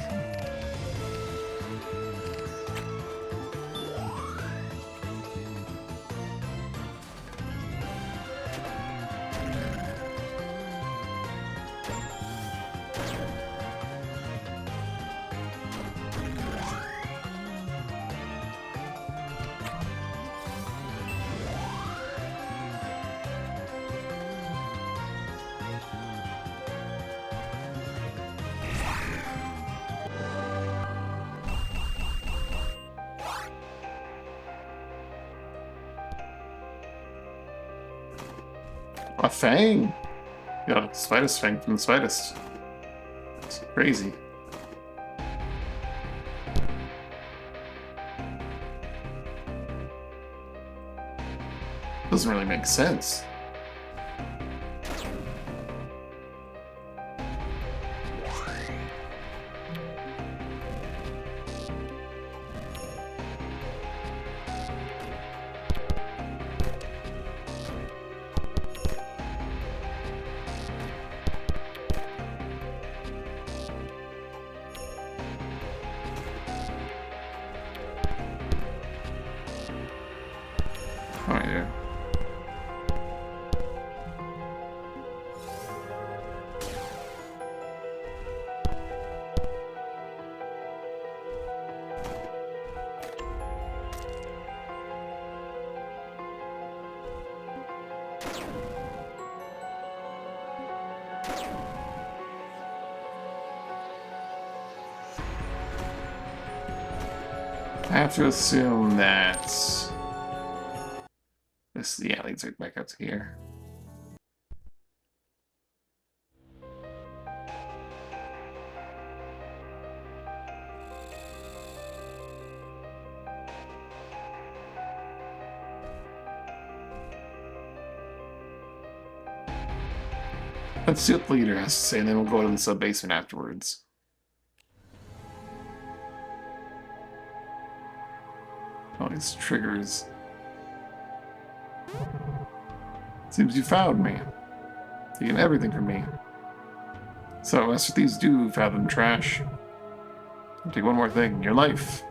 A fang! Got a Spidus fang from the Spidus. It's crazy. Doesn't really make sense. Oh yeah. I have to assume that this, yeah, leads right back up to here. Let's see what the leader has to say, and then we'll go to the sub-basement afterwards. Oh, these triggers. Seems you found me. Taking everything from me. So, as for these do fathom trash. I'll take one more thing. Your life.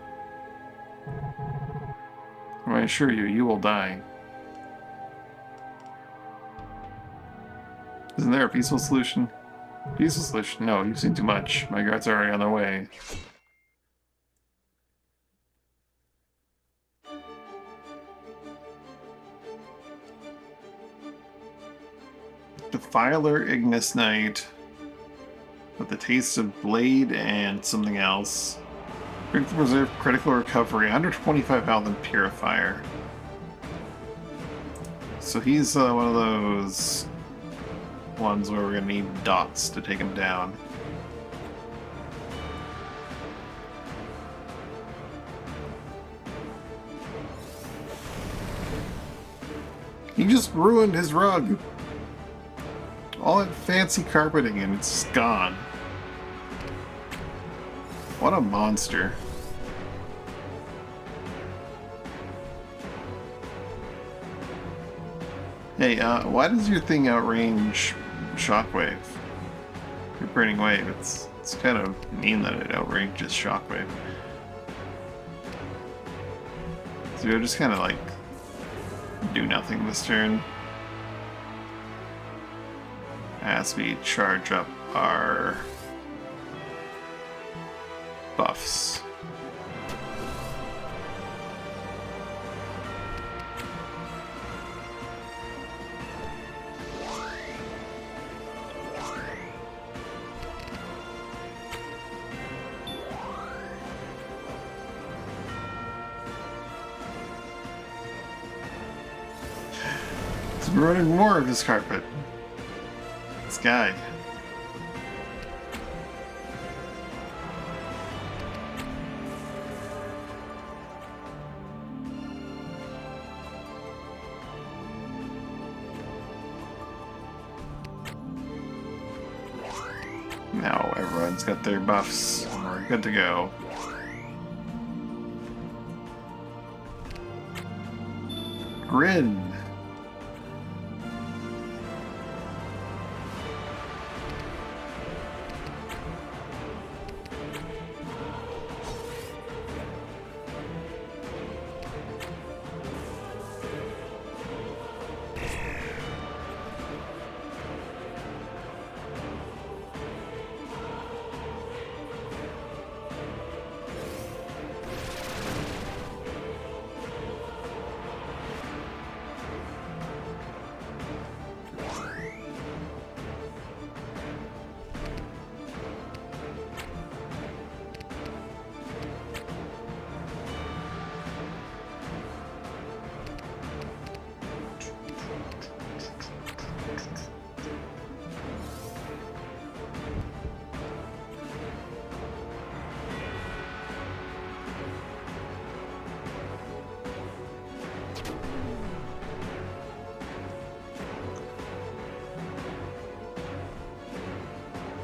I assure you, you will die. Isn't there a peaceful solution? Peaceful solution? No, you've seen too much. My guards are already on their way. Defiler Ignis Knight with the taste of blade and something else. Critical reserve, critical recovery, 125 health and purifier. So he's one of those ones where we're gonna need dots to take him down. He just ruined his rug. All that fancy carpeting and it's gone. What a monster. Hey, why does your thing outrange Shockwave? Your burning wave. It's kind of mean that it outranges Shockwave. So we'll just kind of like do nothing this turn as we charge up our buffs. So we're running more of this carpet. This guy. Now everyone's got their buffs. We're good to go. Grin.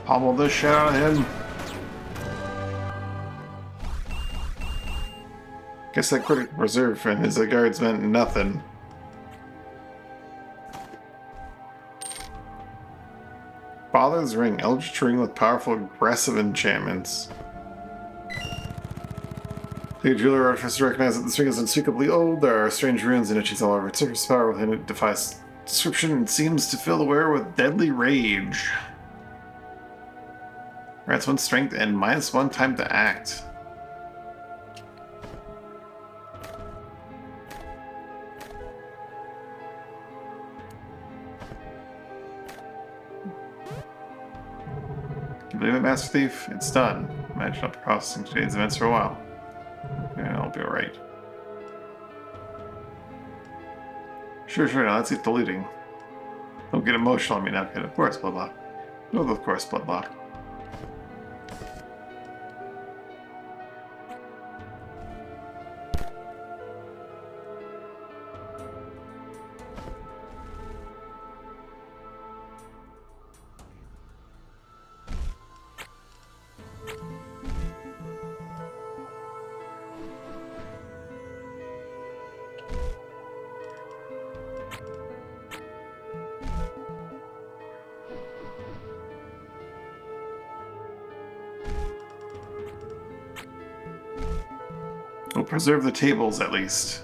Pummel the shit out of him. Guess that critical reserve and his guards meant nothing. Father's Ring, Eldritch Ring with powerful aggressive enchantments. The jeweler artificer recognizes that this ring is unspeakably old. There are strange runes and itches all over. Its surface power within it defies description and seems to fill the wearer with deadly rage. Grants 1 strength and -1 time to act. Can you believe it, Master Thief? It's done. Imagine not processing today's events for a while. Yeah, I'll be alright. Sure, let's get the looting. Don't get emotional on me now, kid. Of course, blah blah. No, of course, blah blah. We'll preserve the tables at least.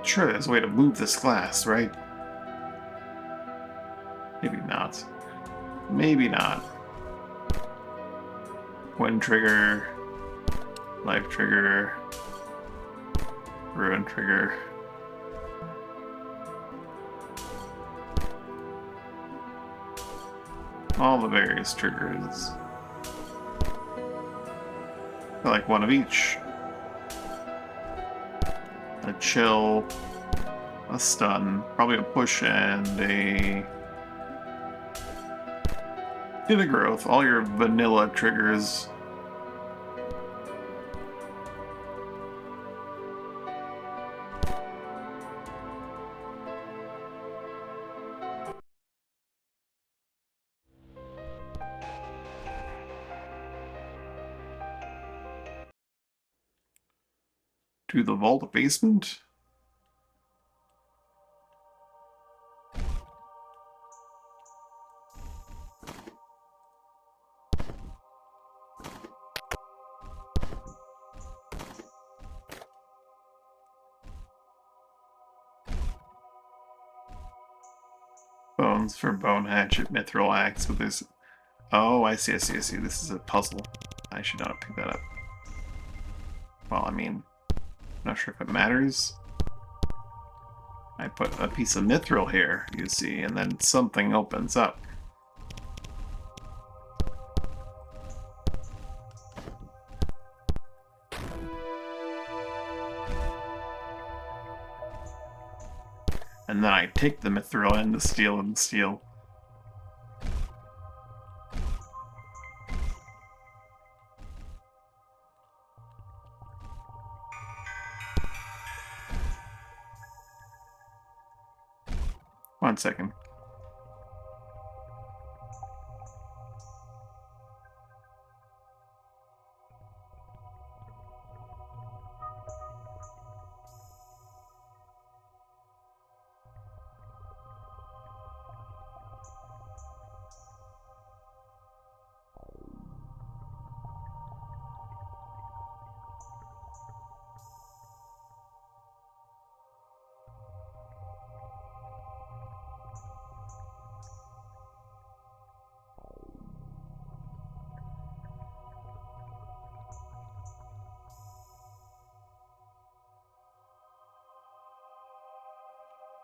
Sure, there's a way to move this glass, right? Maybe not. Maybe not. Wind trigger. Life trigger. Ruin trigger. All the various triggers. I like one of each. A chill, a stun, probably a push, and a growth. All your vanilla triggers. To the vault basement? Bones for bone hatchet, mithril axe with this. Oh, I see. This is a puzzle. I should not have picked that up. Well, I mean, not sure if it matters. I put a piece of mithril here, you see, and then something opens up. And then I take the mithril and the steel and the steel. One second.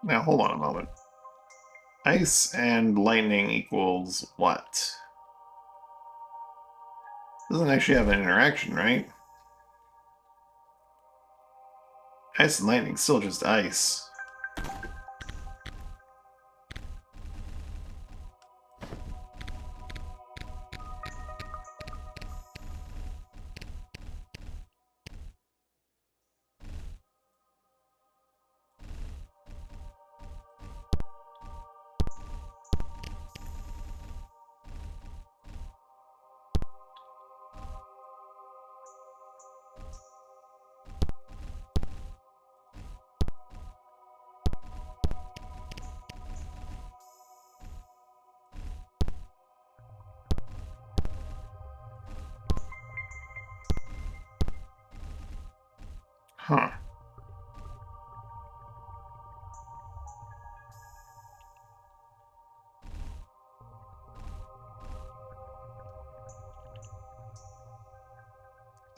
Now, hold on a moment. Ice and lightning equals what? Doesn't actually have an interaction, right? Ice and lightning, still just ice.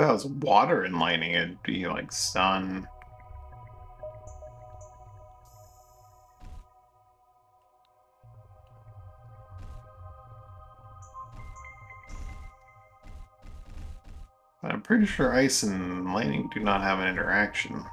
that was water and lightning, it'd be like sun. I'm pretty sure ice and lightning do not have an interaction.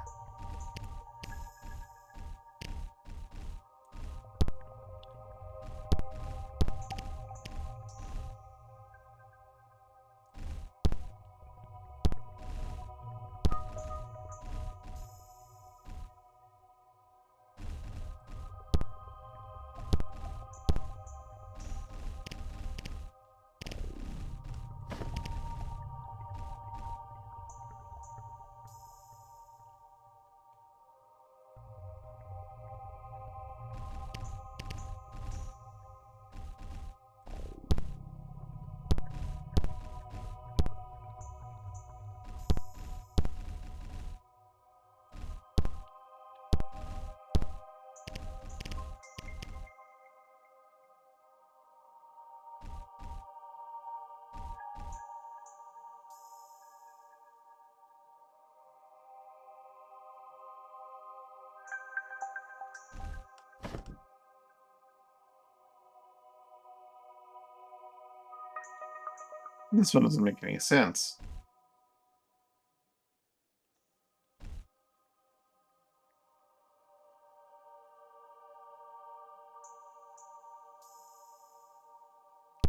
This one doesn't make any sense.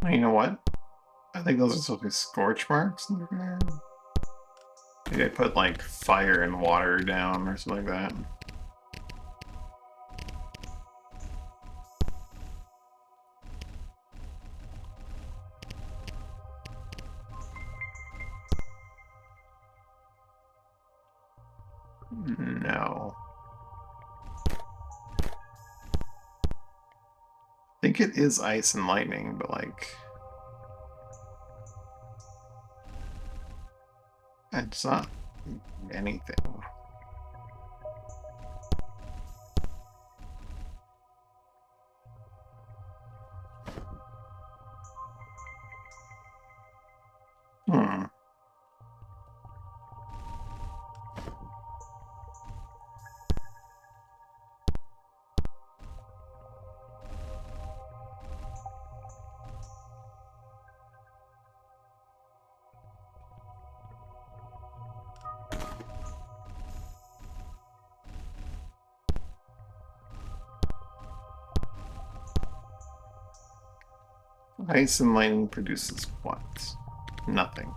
You know what? I think those are supposed to be scorch marks. Maybe I put like fire and water down or something like that. No. I think it is ice and lightning, but like... it's not anything. Hmm. Ice and lightning produces what? Nothing.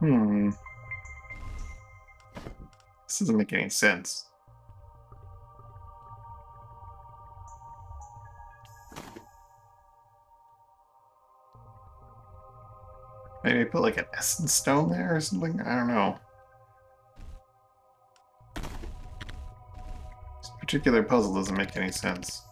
Hmm. This doesn't make any sense. Maybe I put like an essence stone there or something? I don't know. This particular puzzle doesn't make any sense.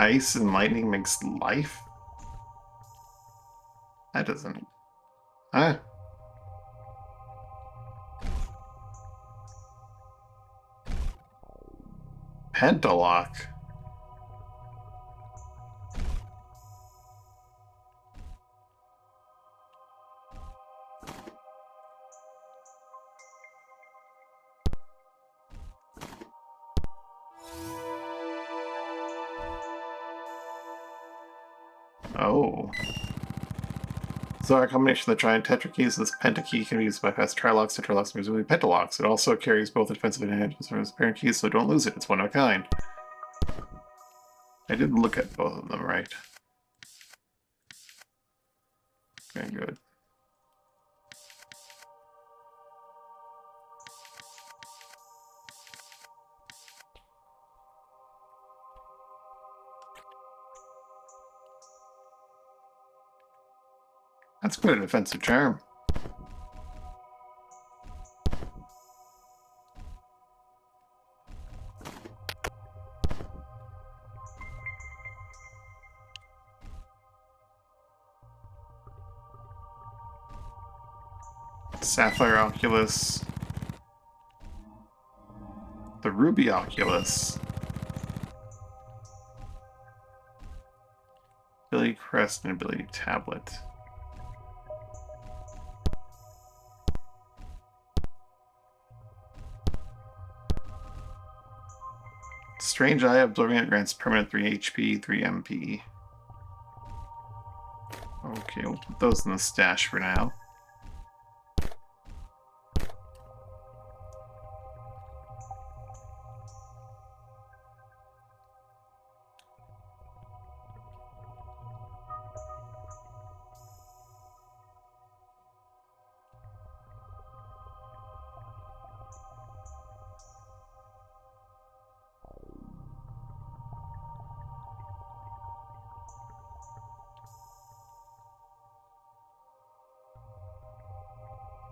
Ice and lightning makes life? That doesn't... Huh? Pentalock? Oh. So our combination of the tri and tetra keys, this pentakey can be used to bypass trilocks, tetralocks, and presumably pentalocks. It also carries both defensive advantages from its parent keys, so don't lose it. It's one of a kind. I did look at both of them, right? Very good. That's quite a defensive charm. Sapphire Oculus. The Ruby Oculus. Ability Crest and Ability Tablet. Strange Eye, absorbing it grants permanent 3 HP, 3 MP. Okay, we'll put those in the stash for now.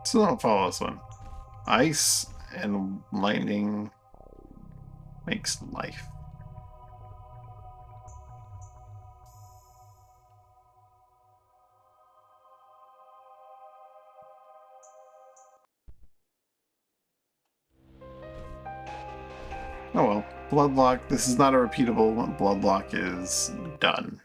So don't follow this one. Ice and lightning makes life. Oh well. Bloodlock, this is not a repeatable one. Bloodlock is done.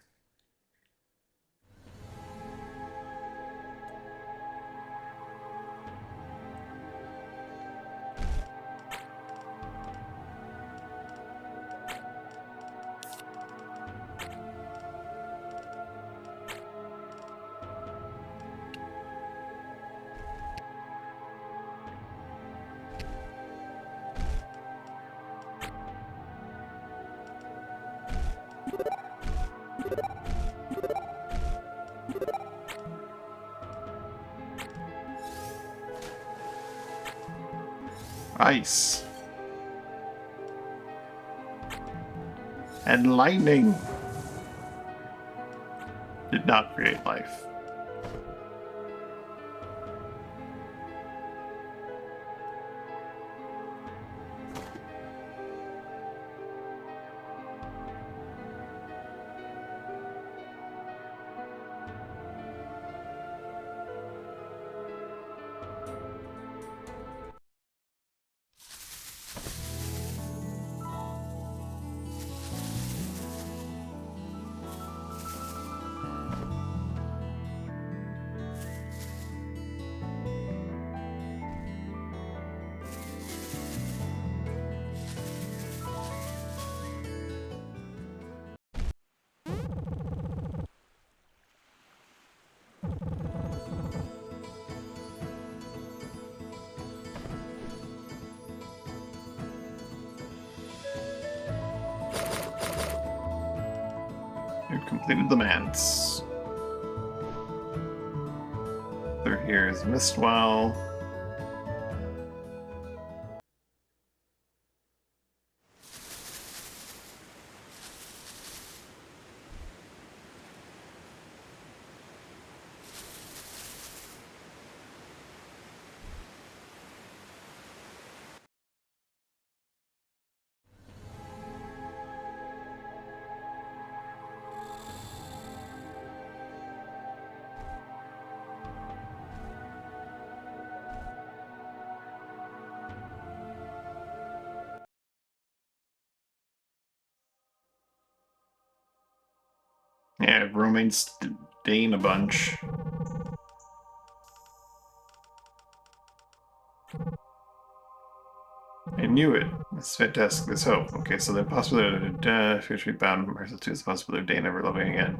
Ice. And lightning did not create life. We've completed the manse. Through here is Mistwell. Yeah, roommates Dane a bunch. I knew it. It's fantastic. There's hope. Okay, so the possibility of future be bound from Martha 2 is the possibility of Dane never loving again.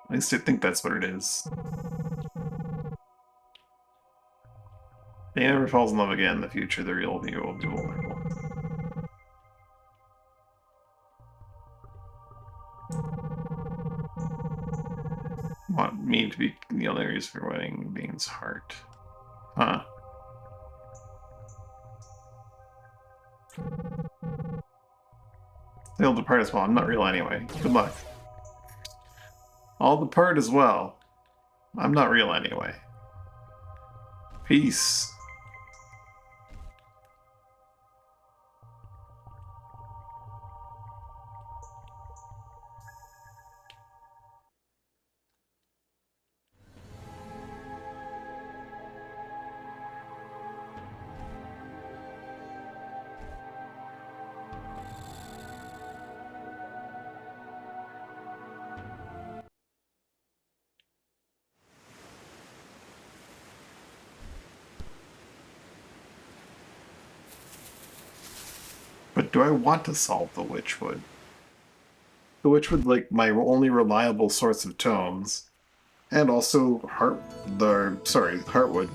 At least I think that's what it is. Dane never falls in love again in the future. The real you will be vulnerable. Want me to be the only reason for winning Dane's heart. Huh. They'll depart as well. I'm not real anyway. Good luck. I'll depart as well. I'm not real anyway. Peace. But do I want to solve the Witchwood? The Witchwood, like, my only reliable source of tomes. And also Heartwood.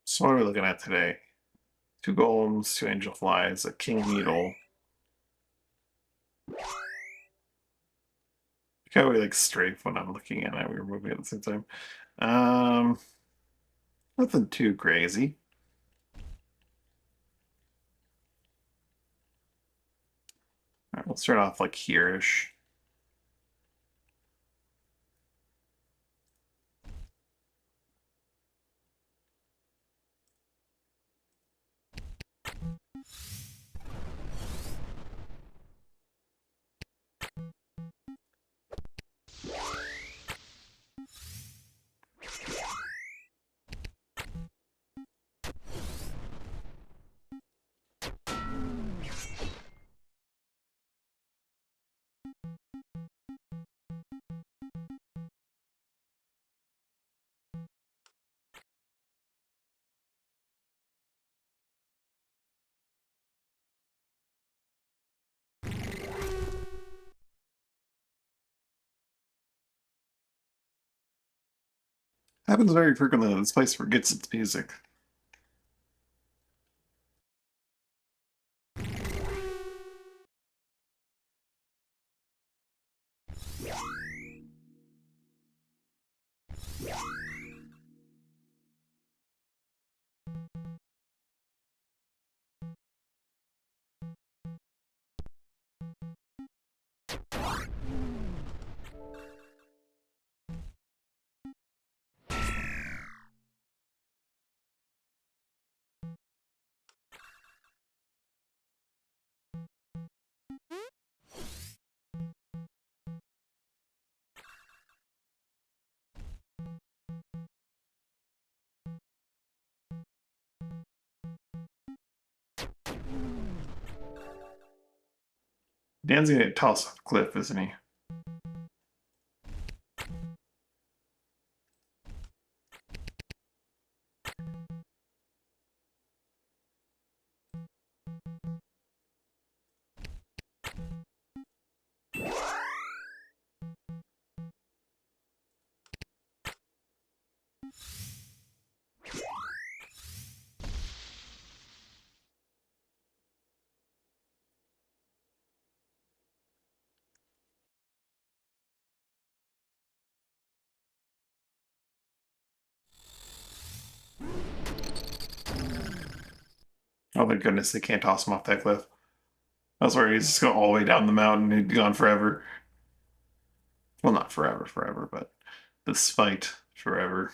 So what are we looking at today? 2 golems, 2 angel flies, a king needle. I kind of like strafe when I'm looking at it. We were moving at the same time. Um, Nothing too crazy. All right, we'll start off like here-ish. Happens very frequently that this place forgets its music. Dan's gonna get tossed off a cliff, isn't he? Oh my goodness, they can't toss him off that cliff. That's where he's just going all the way down the mountain. He'd be gone forever. Well, not forever, forever, but despite forever.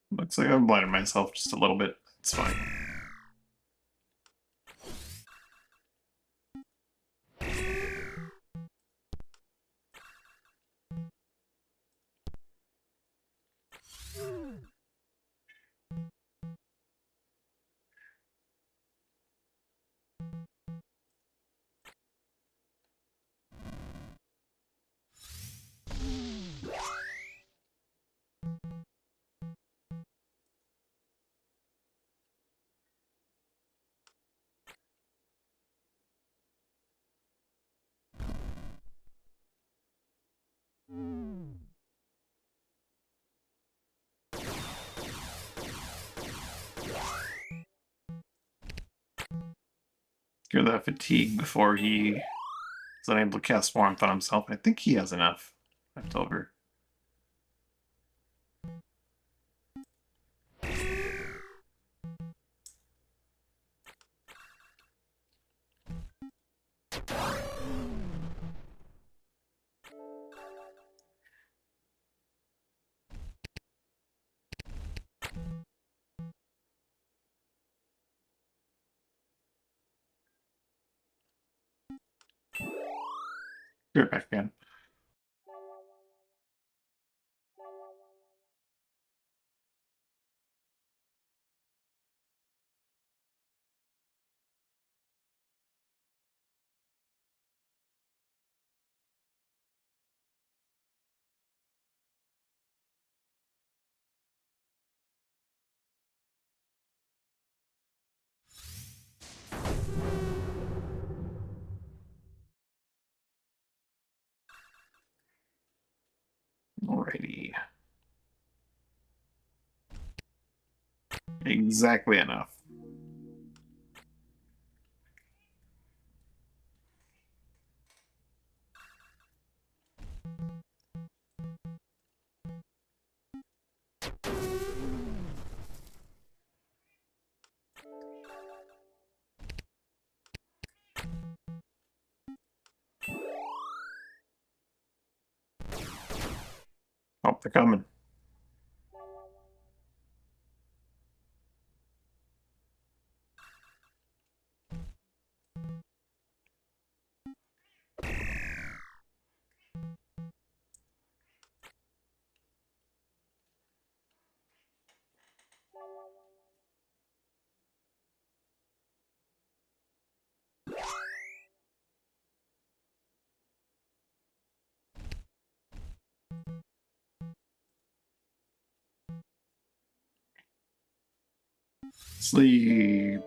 Looks like I've blinded myself just a little bit. It's fine. Cure that fatigue before he is unable to cast warmth on himself. I think he has enough left over. Cure it back again. Alrighty. Exactly enough. Oh, they're coming. Sleep.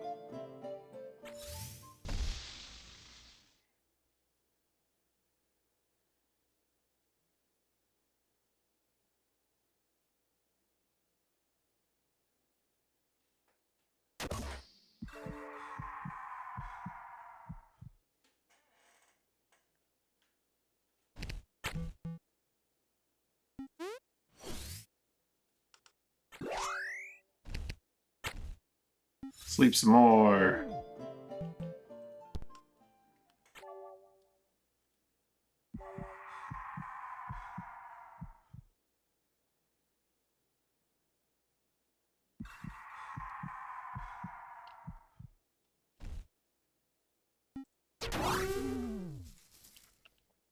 Sleep some more.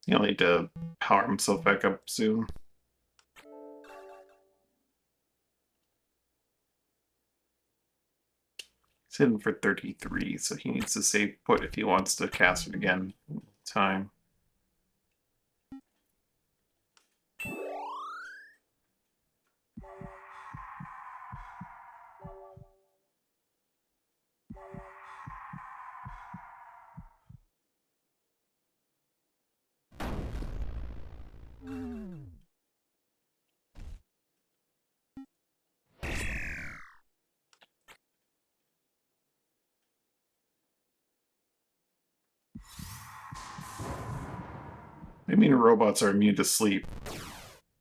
He'll need to power himself back up soon. He's hidden for 33, so he needs to save put if he wants to cast it again in time. I mean, robots are immune to sleep.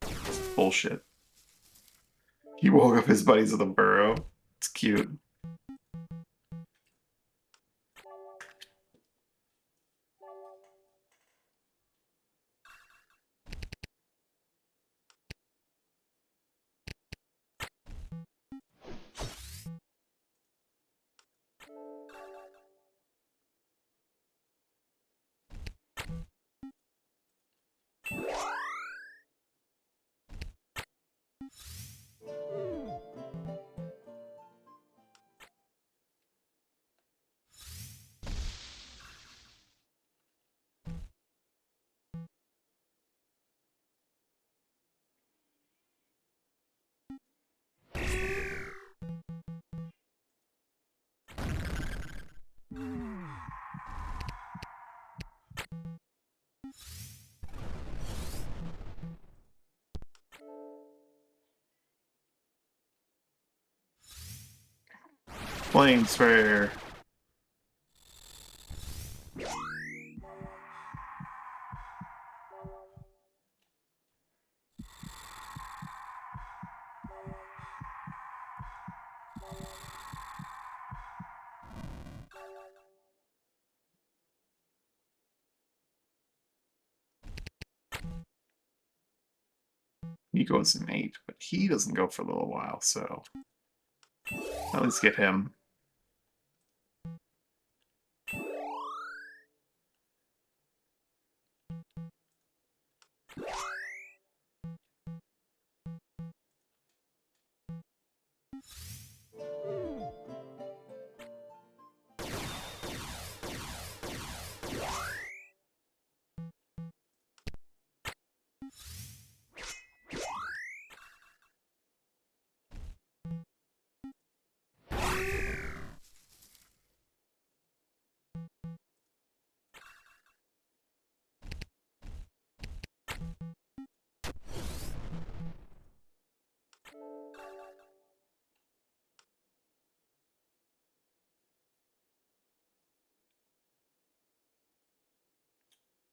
It's bullshit. He woke up his buddies with a burrow. It's cute. Flame spare. He goes in 8, but he doesn't go for a little while, so at least get him.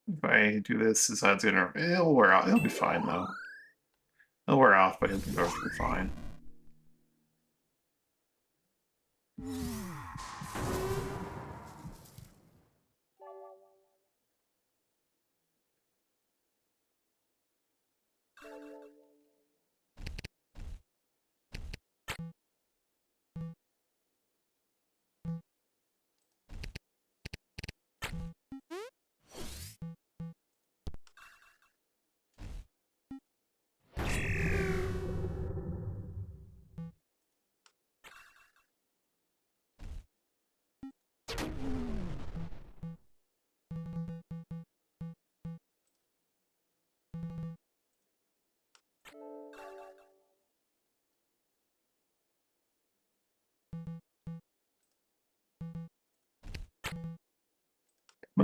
If I do this, his head's gonna... It'll wear out. It'll be fine, though. It'll wear off, but it'll go through fine.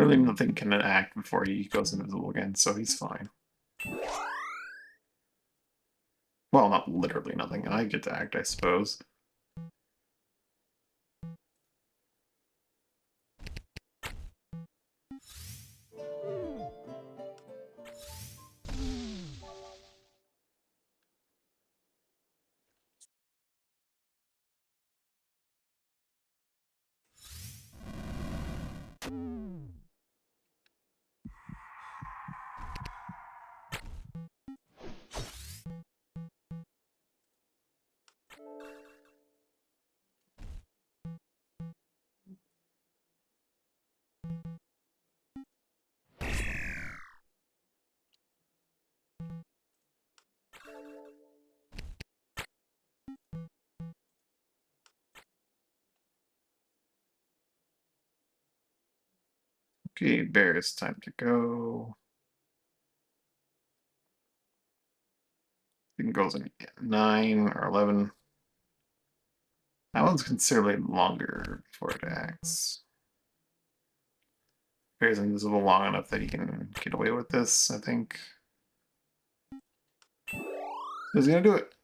Literally nothing can act before he goes invisible again, so he's fine. Well, not literally nothing. I get to act, I suppose. Okay, bear, it's time to go. I think it goes in 9 or 11. That one's considerably longer before it acts. Bear's invisible long enough that he can get away with this, I think. Is he gonna do it?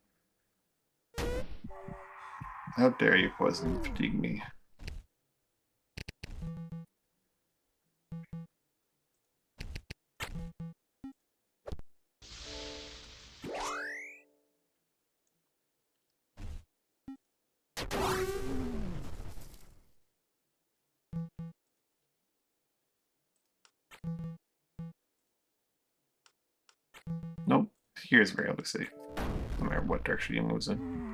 How dare you poison fatigue me? Nope. Here's where I'll safe. No matter what direction he moves in.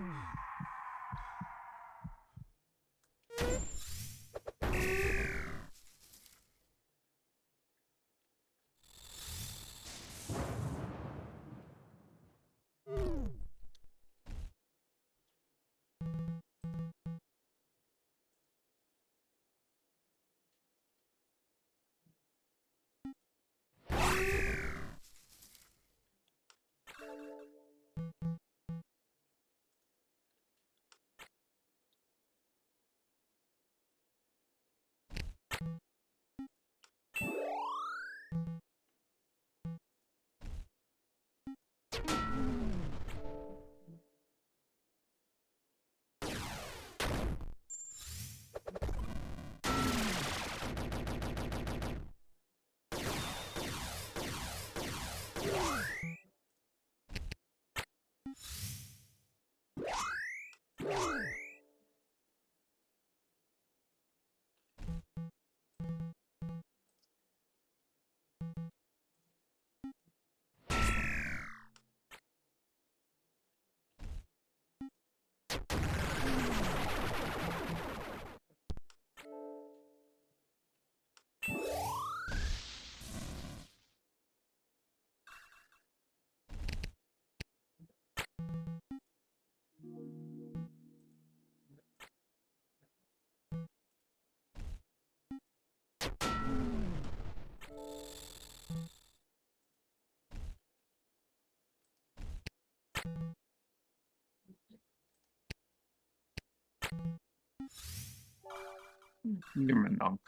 Give him a knock.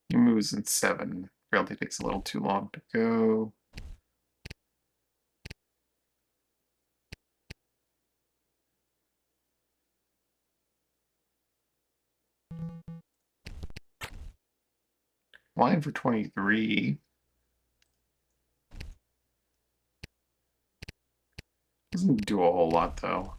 He moves in 7. Probably takes a little too long to go. Line for 23. Doesn't do a whole lot though.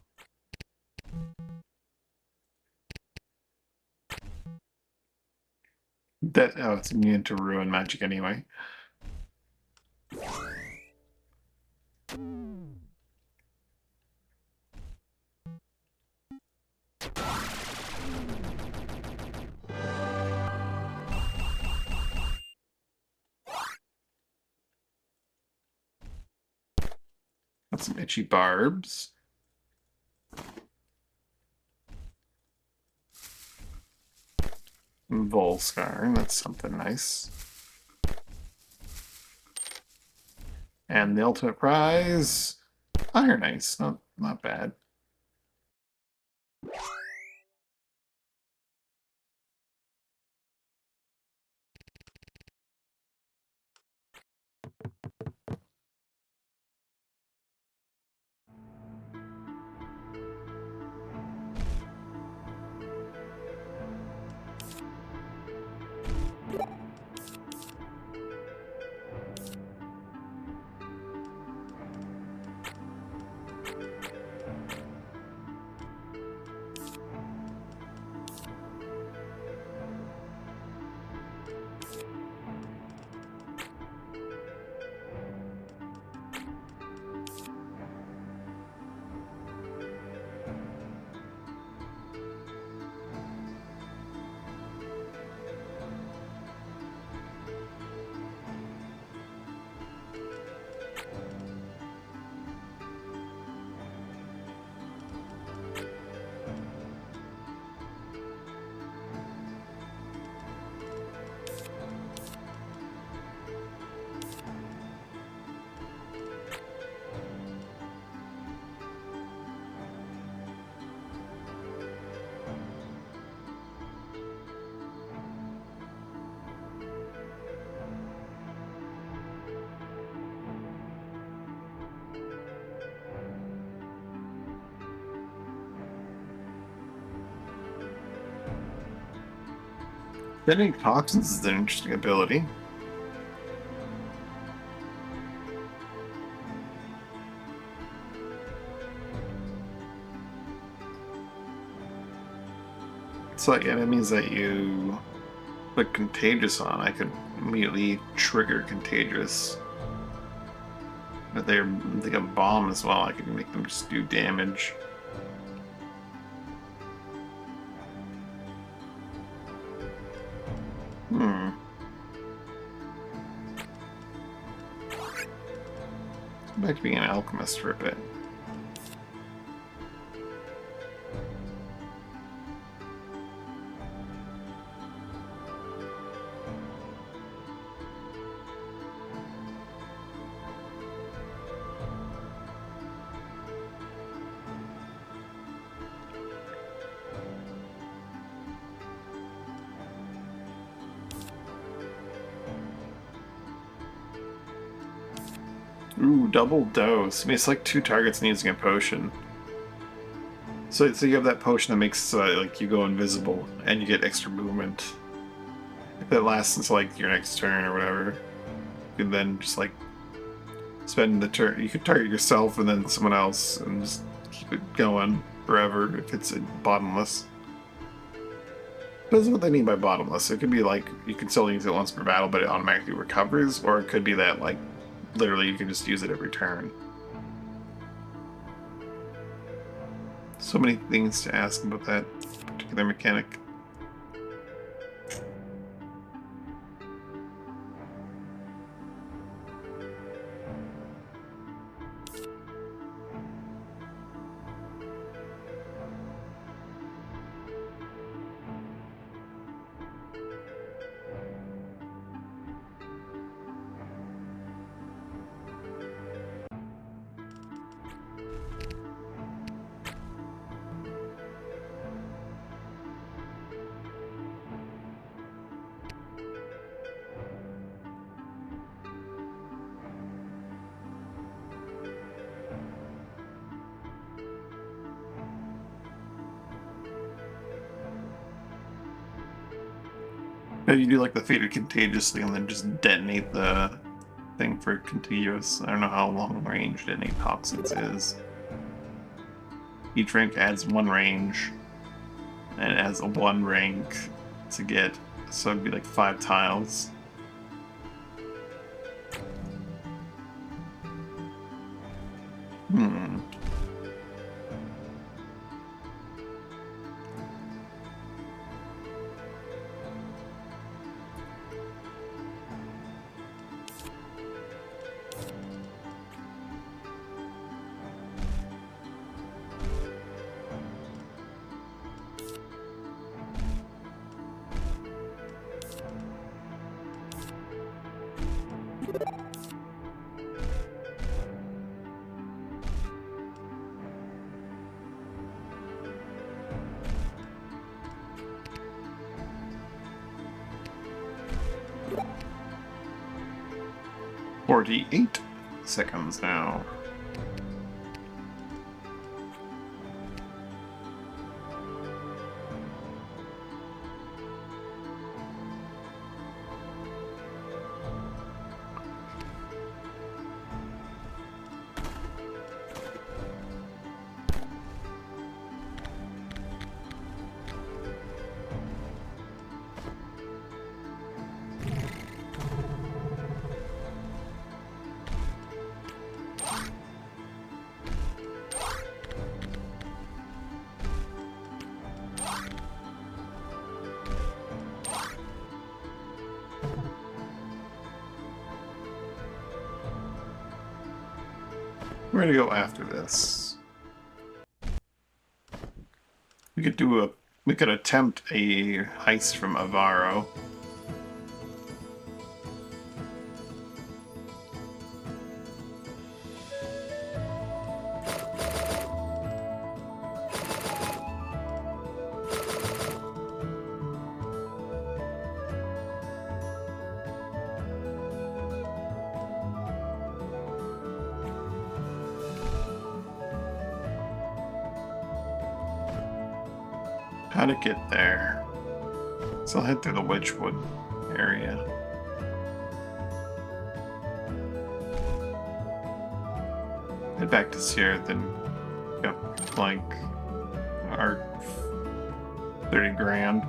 That it's immune to ruin magic anyway. Got some itchy barbs. Volscar, that's something nice. And the ultimate prize, Iron Ice, not bad. Detonating toxins is an interesting ability. So like enemies that you put contagious on, I could immediately trigger contagious. If they got bomb as well, I could make them just do damage. Back to being an alchemist for a bit. Ooh, double dose. I mean, it's like 2 targets using a potion. So you have that potion that makes like you go invisible and you get extra movement. If that lasts until like your next turn or whatever, you can then just like spend the turn. You could target yourself and then someone else and just keep it going forever if it's bottomless. That's what they mean by bottomless. It could be like you can still use it once per battle, but it automatically recovers, or it could be that like literally you can just use it every turn. So many things to ask about that particular mechanic. Maybe you do like the Fated Contagious thing and then just detonate the thing for contiguous. I don't know how long range detonate toxins is. Each rank adds 1 range and it adds a 1 rank to get, so it'd be like 5 tiles. 48 seconds now. We're gonna go after this. We could attempt a heist from Avaro. How to get there? So I'll head through the Witchwood area. Head back to Sierra, then get like our 30 grand.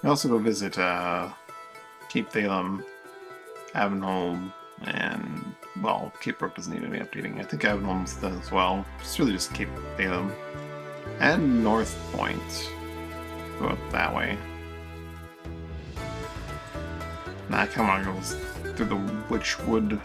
We also go visit Cape Thalem, Avonholm, and, well, Cape Brook doesn't need any updating. I think Avonholm's done as well. It's really just Cape Thalem. And North Point. Go up that way. Nah, come on, goes through the Witchwood.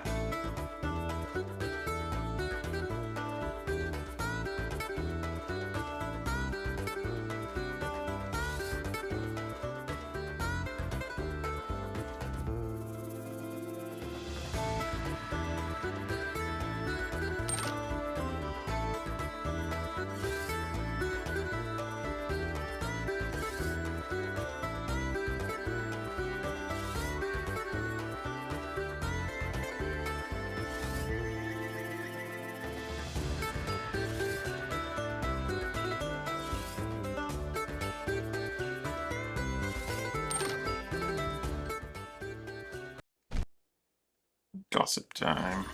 Gossip time.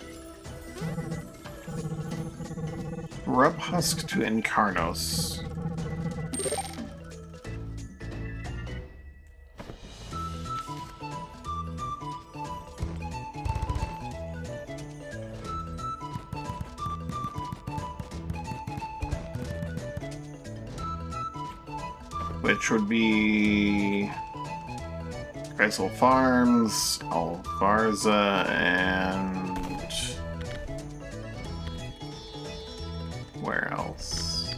Rub Husk to Incarnos. which would be Chrysler Farms, Alvarza, and where else?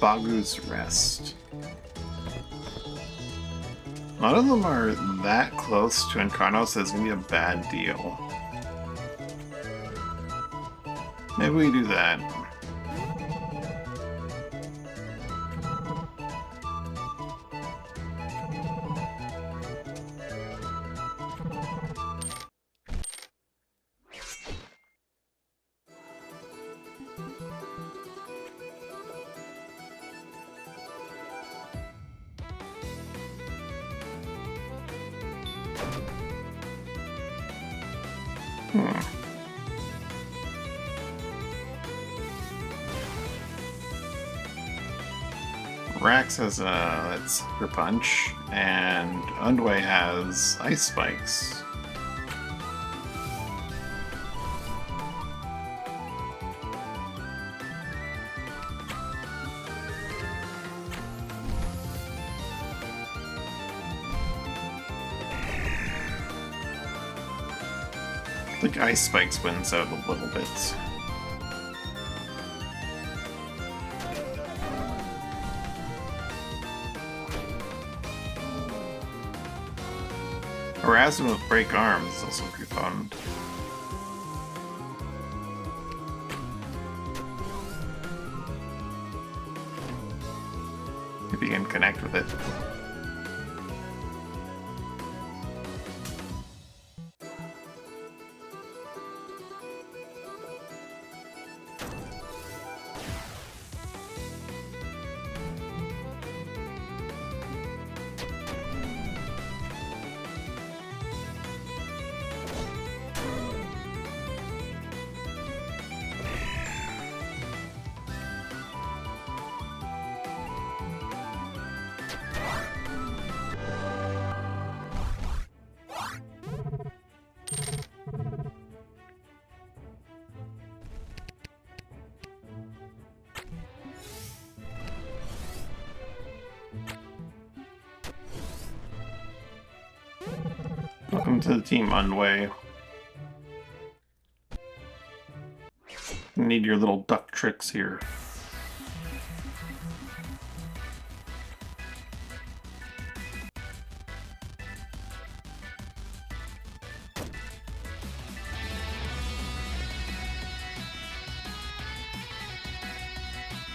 Bagu's Rest. None of them are that close to Encarno, so it's gonna be a bad deal. Maybe we do that. Rax has that Sucker Punch, and Undway has Ice Spikes. I think Ice Spikes wins out a little bit. Harassing with Break Arms is also pretty fun. If you can connect with it. Welcome to the team, Unway. Need your little duck tricks here.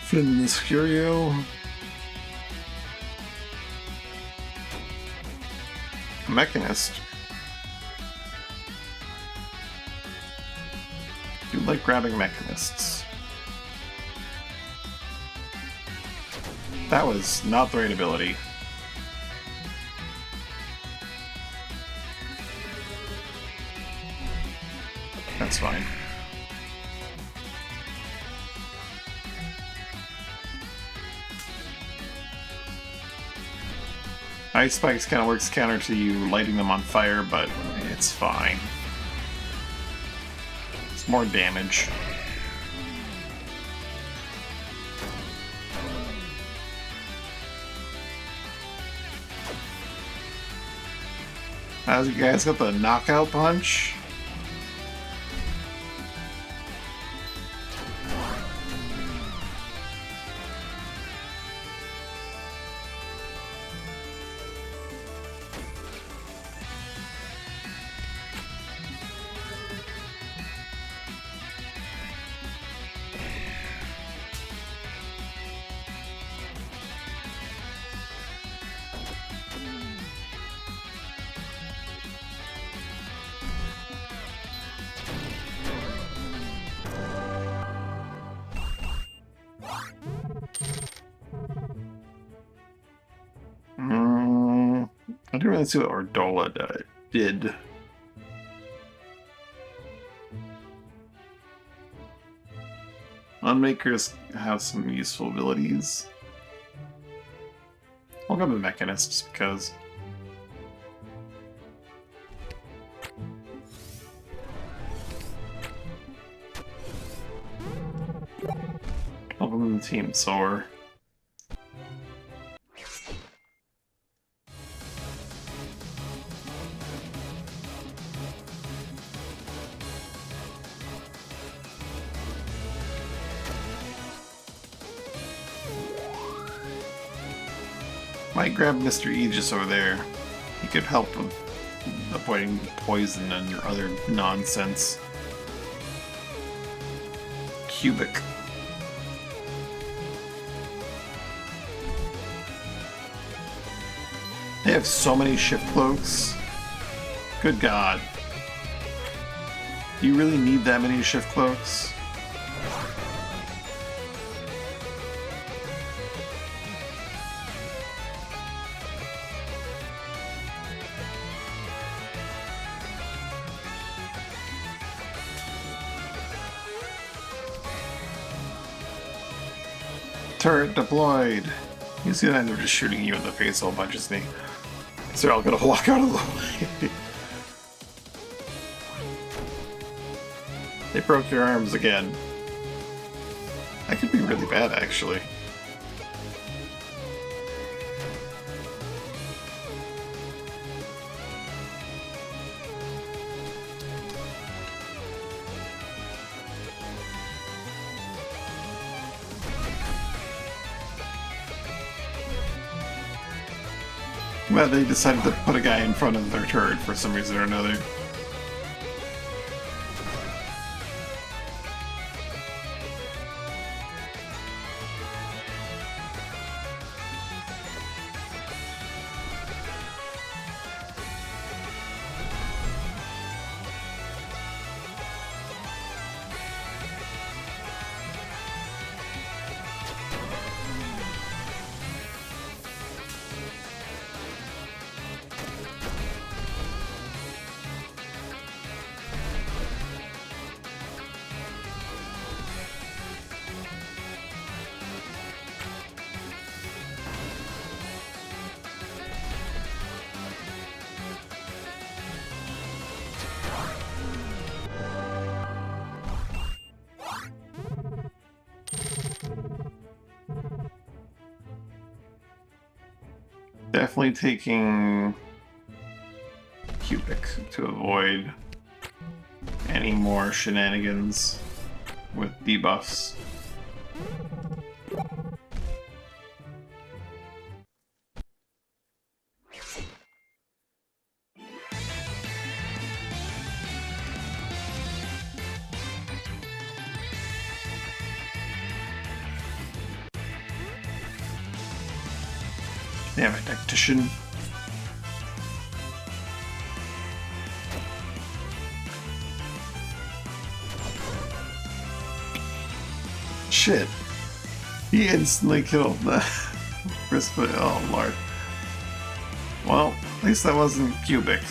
Finn Curio. Mechanist. You like grabbing mechanists. That was not the right ability. That's fine. Ice Spikes kind of works counter to you lighting them on fire, but it's fine. It's more damage. As you guys got the knockout punch. I didn't really see what Ordola did. Unmakers have some useful abilities. I'll go with Mechanists because welcome to the team, Soar. Might grab Mr. Aegis over there. He could help with avoiding poison and other nonsense. Cubic. They have so many shift cloaks. Good God. Do you really need that many shift cloaks? Turret deployed. He's gonna end up just shooting you in the face a whole bunch, isn't he? So I'll gonna walk out of the way. They broke your arms again. That could be really bad, actually. Well, they decided to put a guy in front of their turret for some reason or another. Definitely taking Cubic to avoid any more shenanigans with debuffs. Damn it, Tactician. Shit. He instantly killed the Brisbane. Oh, Lord. Well, at least that wasn't Cubic.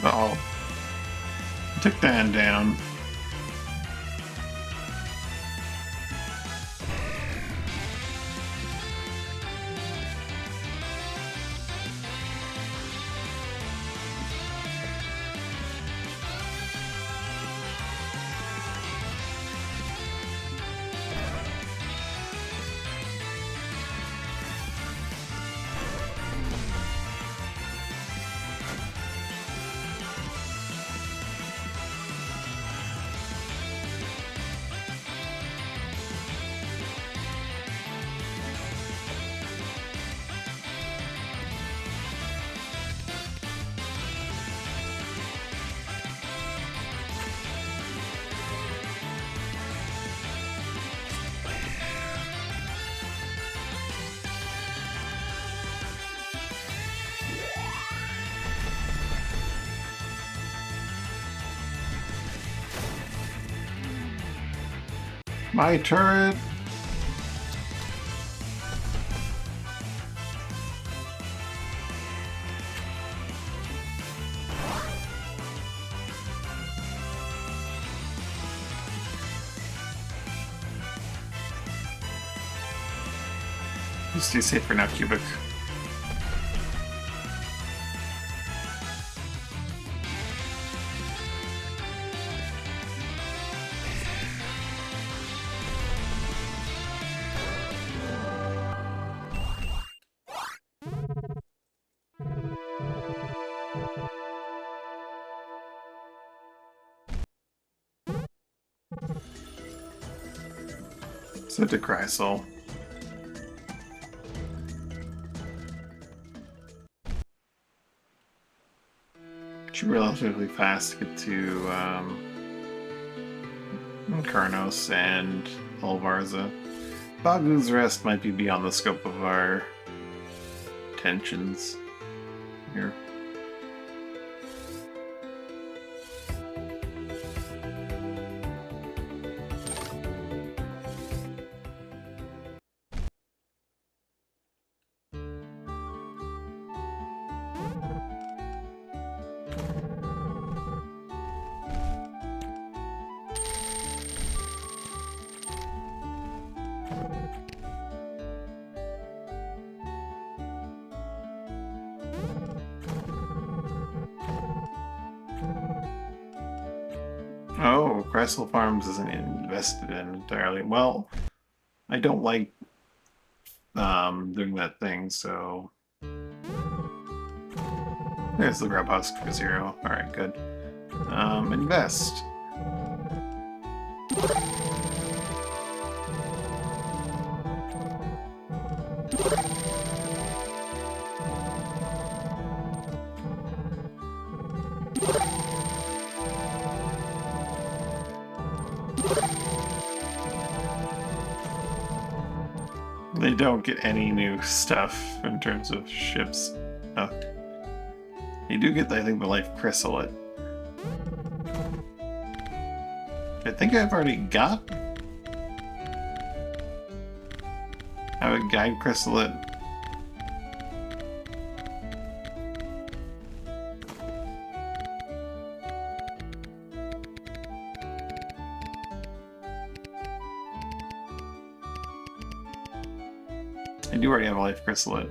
Uh-oh. Took Dan down. My turret! You stay safe for now, Cubic. So to Chrysal. Should be relatively fast to get to Karnos and Alvarza. Bagu's rest might be beyond the scope of our tensions here. Oh, Chrysal Farms isn't invested in entirely. Well, I don't like doing that thing, so there's the grub husk for 0. Alright, good. Invest. They don't get any new stuff in terms of ships. Oh. They do get, I think, the Life Chrysalis. I think I've already got... I have a Guide Chrysalis. I do already have a Life Chrysalis.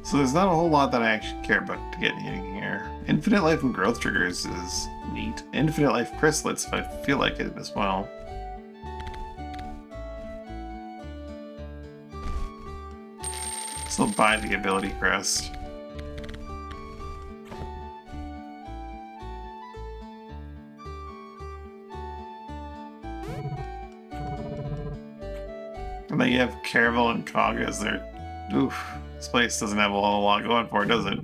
So there's not a whole lot that I actually care about to get hitting here. Infinite Life and Growth Triggers is neat. Infinite Life Chrysalids if I feel like it as well. Still buy the Ability Crest. And then you have Caravel and Kaga as their... Oof. This place doesn't have a whole lot going for it, does it?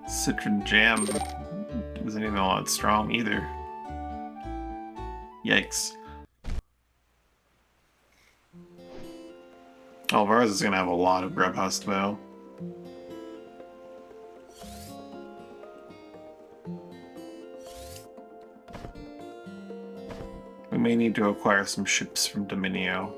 Citron Jam isn't even all that strong either. Yikes. Alvarez is gonna have a lot of grub husk though. We may need to acquire some ships from Dominio.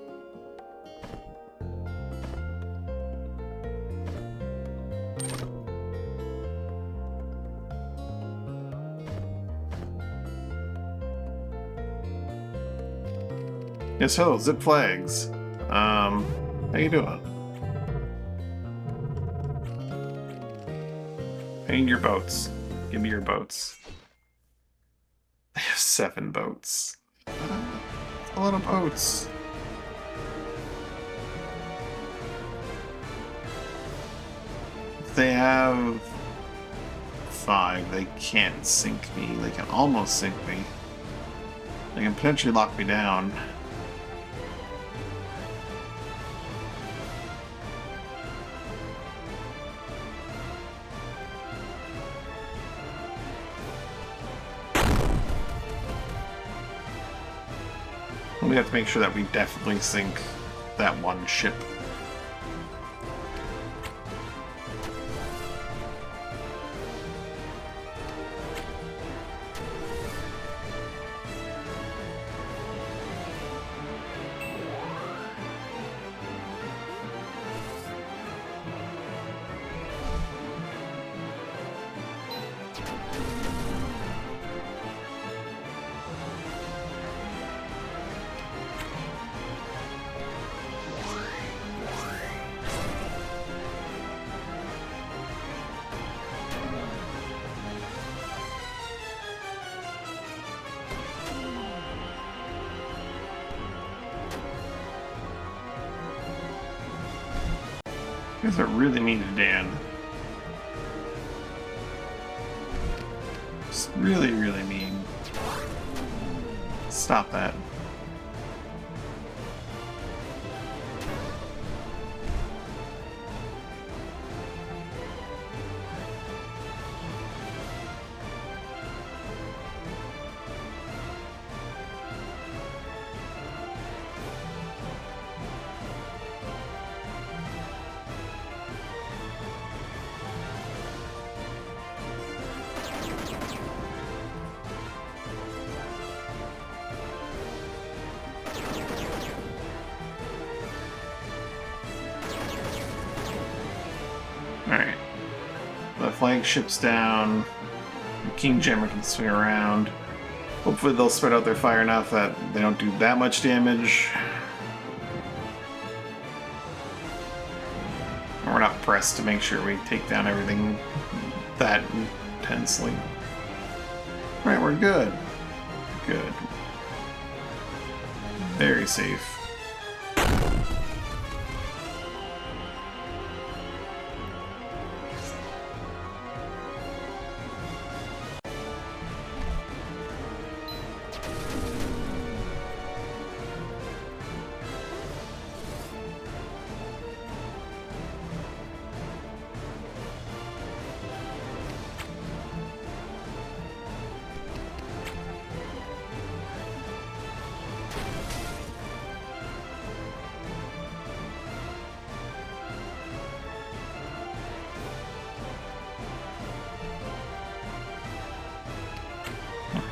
Yes, hello, Zip Flags. How you doing? I need your boats. Give me your boats. I have 7 boats. A lot of boats. If they have 5, they can't sink me. They can almost sink me. They can potentially lock me down. We have to make sure that we definitely sink that one ship. You guys are really mean to Dan. Just really, really mean. Stop that. Alright. The flagship's down. The King Jammer can swing around. Hopefully they'll spread out their fire enough that they don't do that much damage. And we're not pressed to make sure we take down everything that intensely. Alright, we're good. Good. Very safe.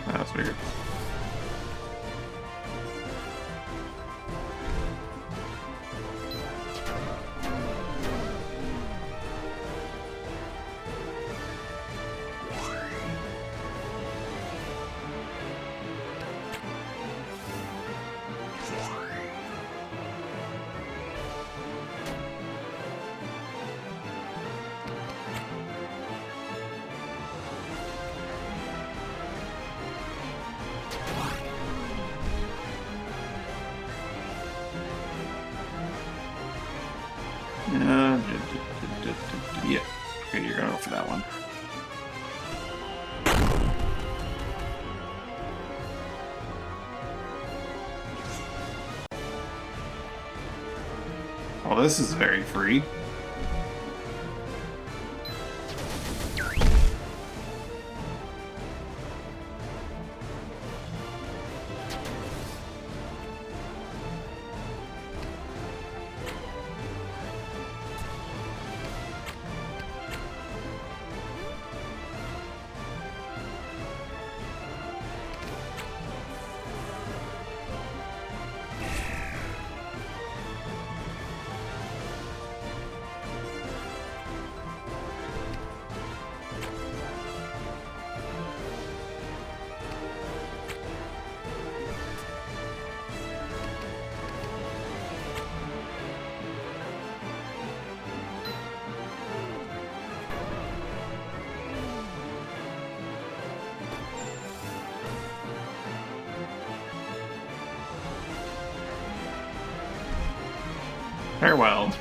That's weird. Yeah. Okay, you're gonna go for that one. Well, this is very free. Farewell.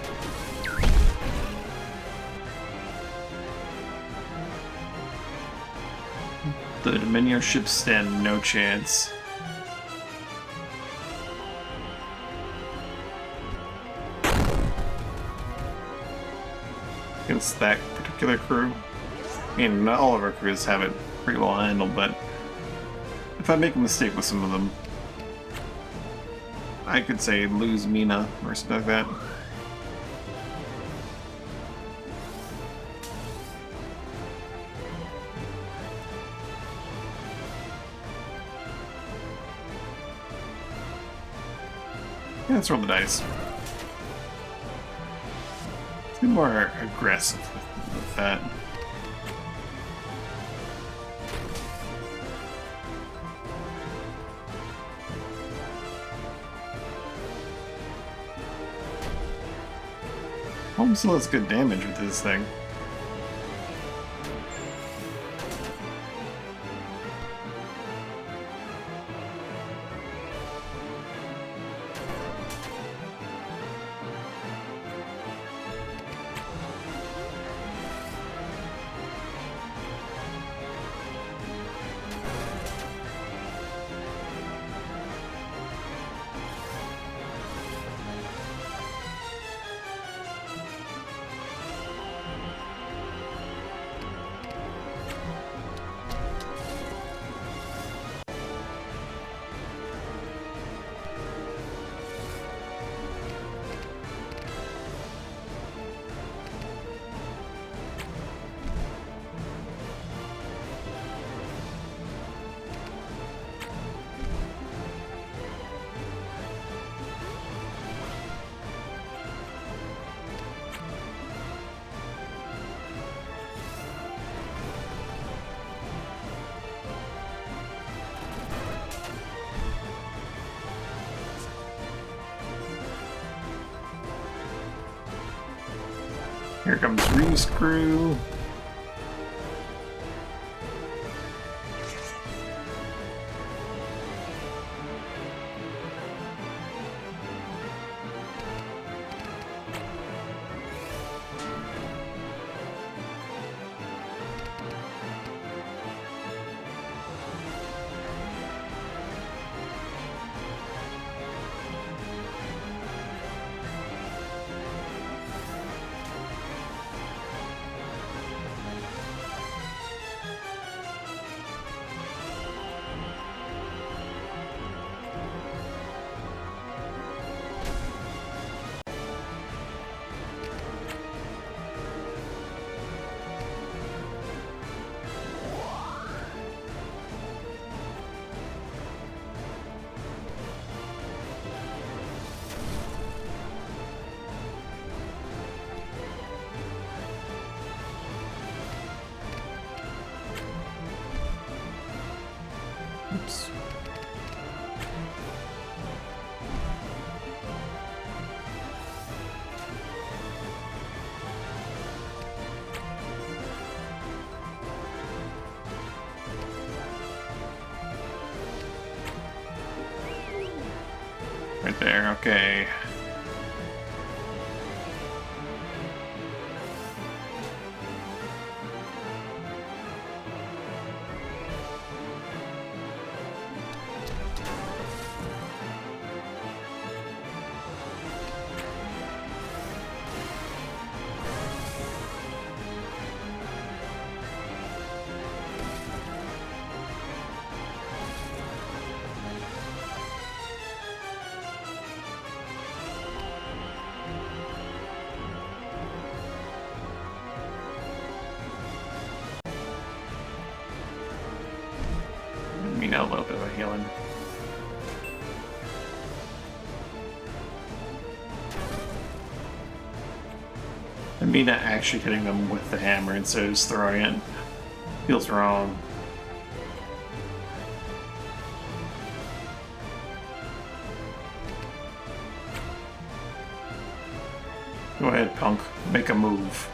The Dominion ships stand no chance. Against that particular crew. I mean, not all of our crews have it pretty well handled, but if I make a mistake with some of them, I could say lose Mina or something like that. Yeah, let's roll the dice. Let's be more aggressive with that. Home still has good damage with this thing. Here comes Rescrew. Oops. Right there, okay. You know, a little bit of a healing. And me not actually hitting them with the hammer instead of just throwing it feels wrong. Go ahead, punk. Make a move.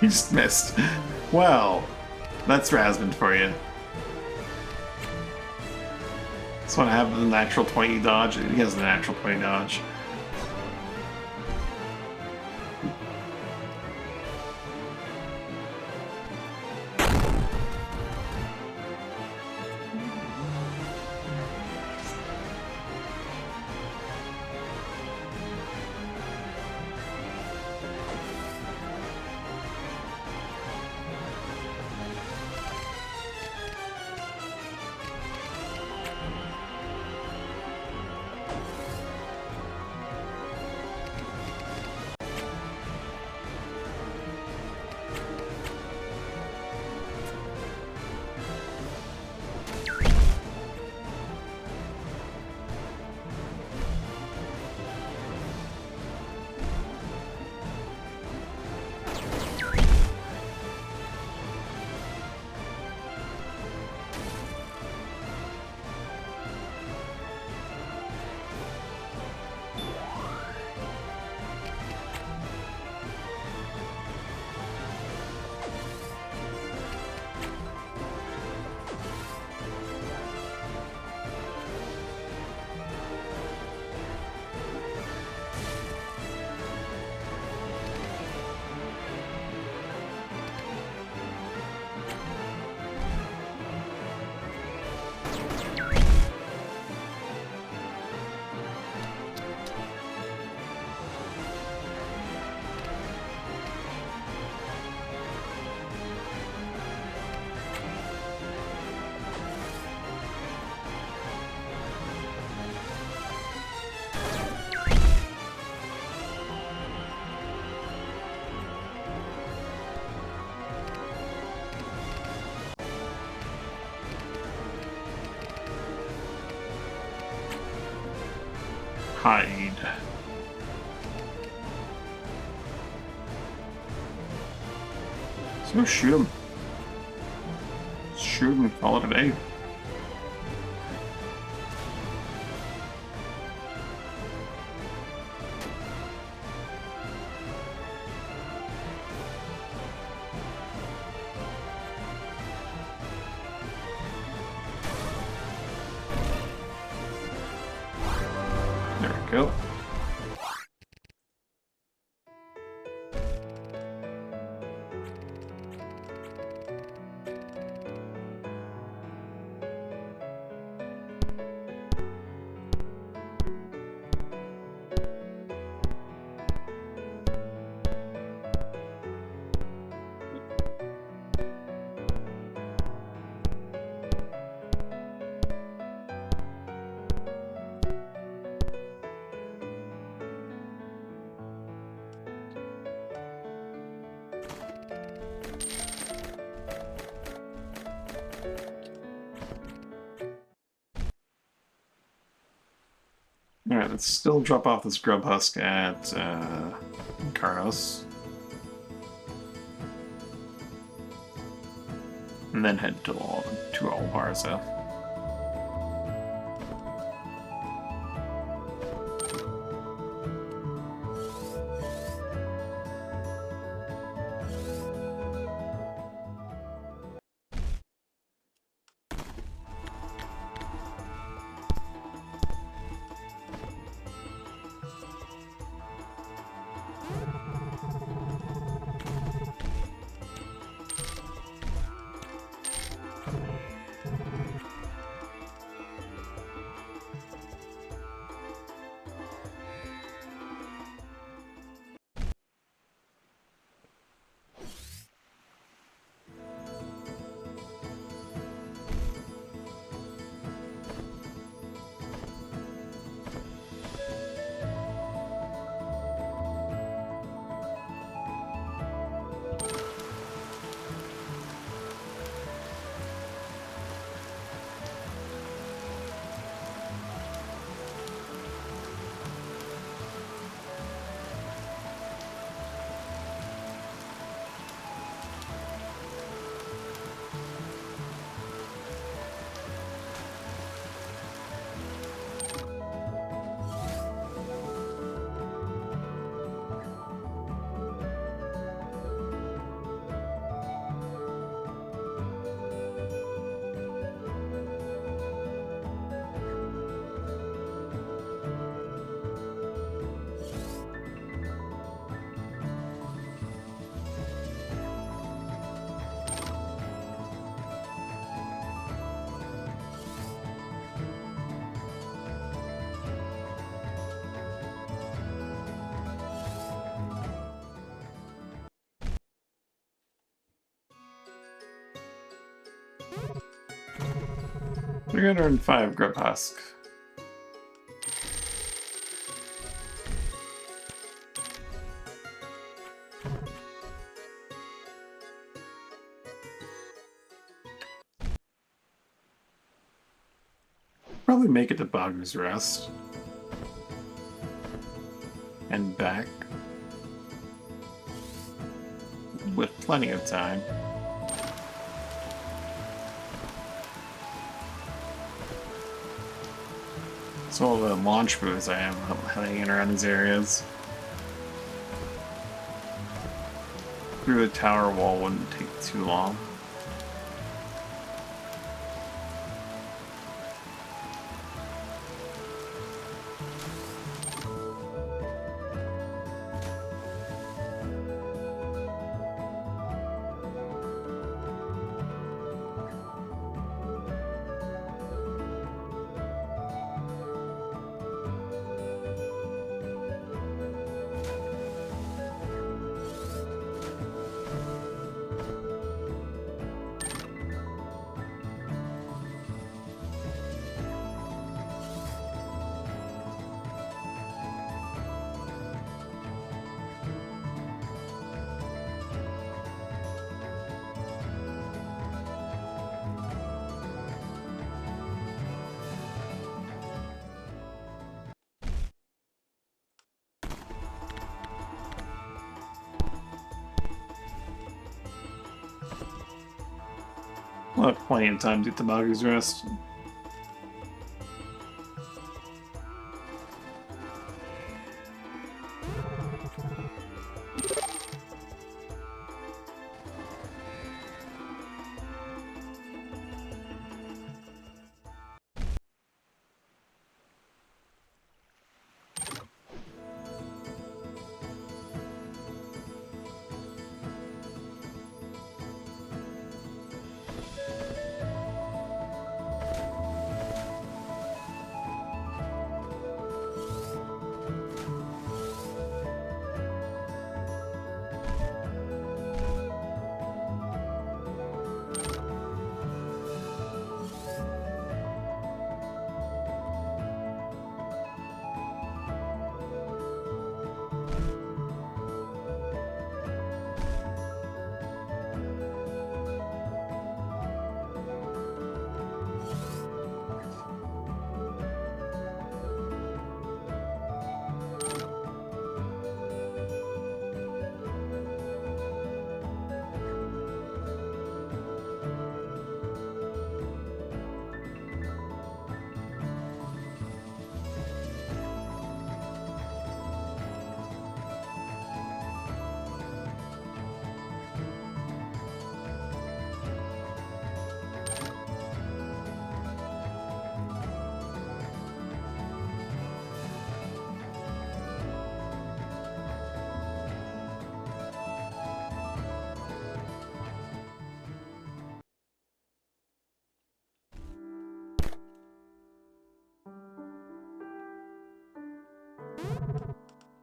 You just missed. Well, that's Rasmund for you. This one I have the natural 20 dodge. He has the natural 20 dodge. Hide. Let's go shoot him. Shoot and call it a day. There we go. Alright, let's still drop off this grub husk at Carnos. And then head to Alparza. $305 grub husk. Probably make it to Bogner's Rest. And back. With plenty of time. So all the launch moves I have hanging around these areas. Through the tower wall wouldn't take too long. We'll have plenty of time to get the Magu's rest.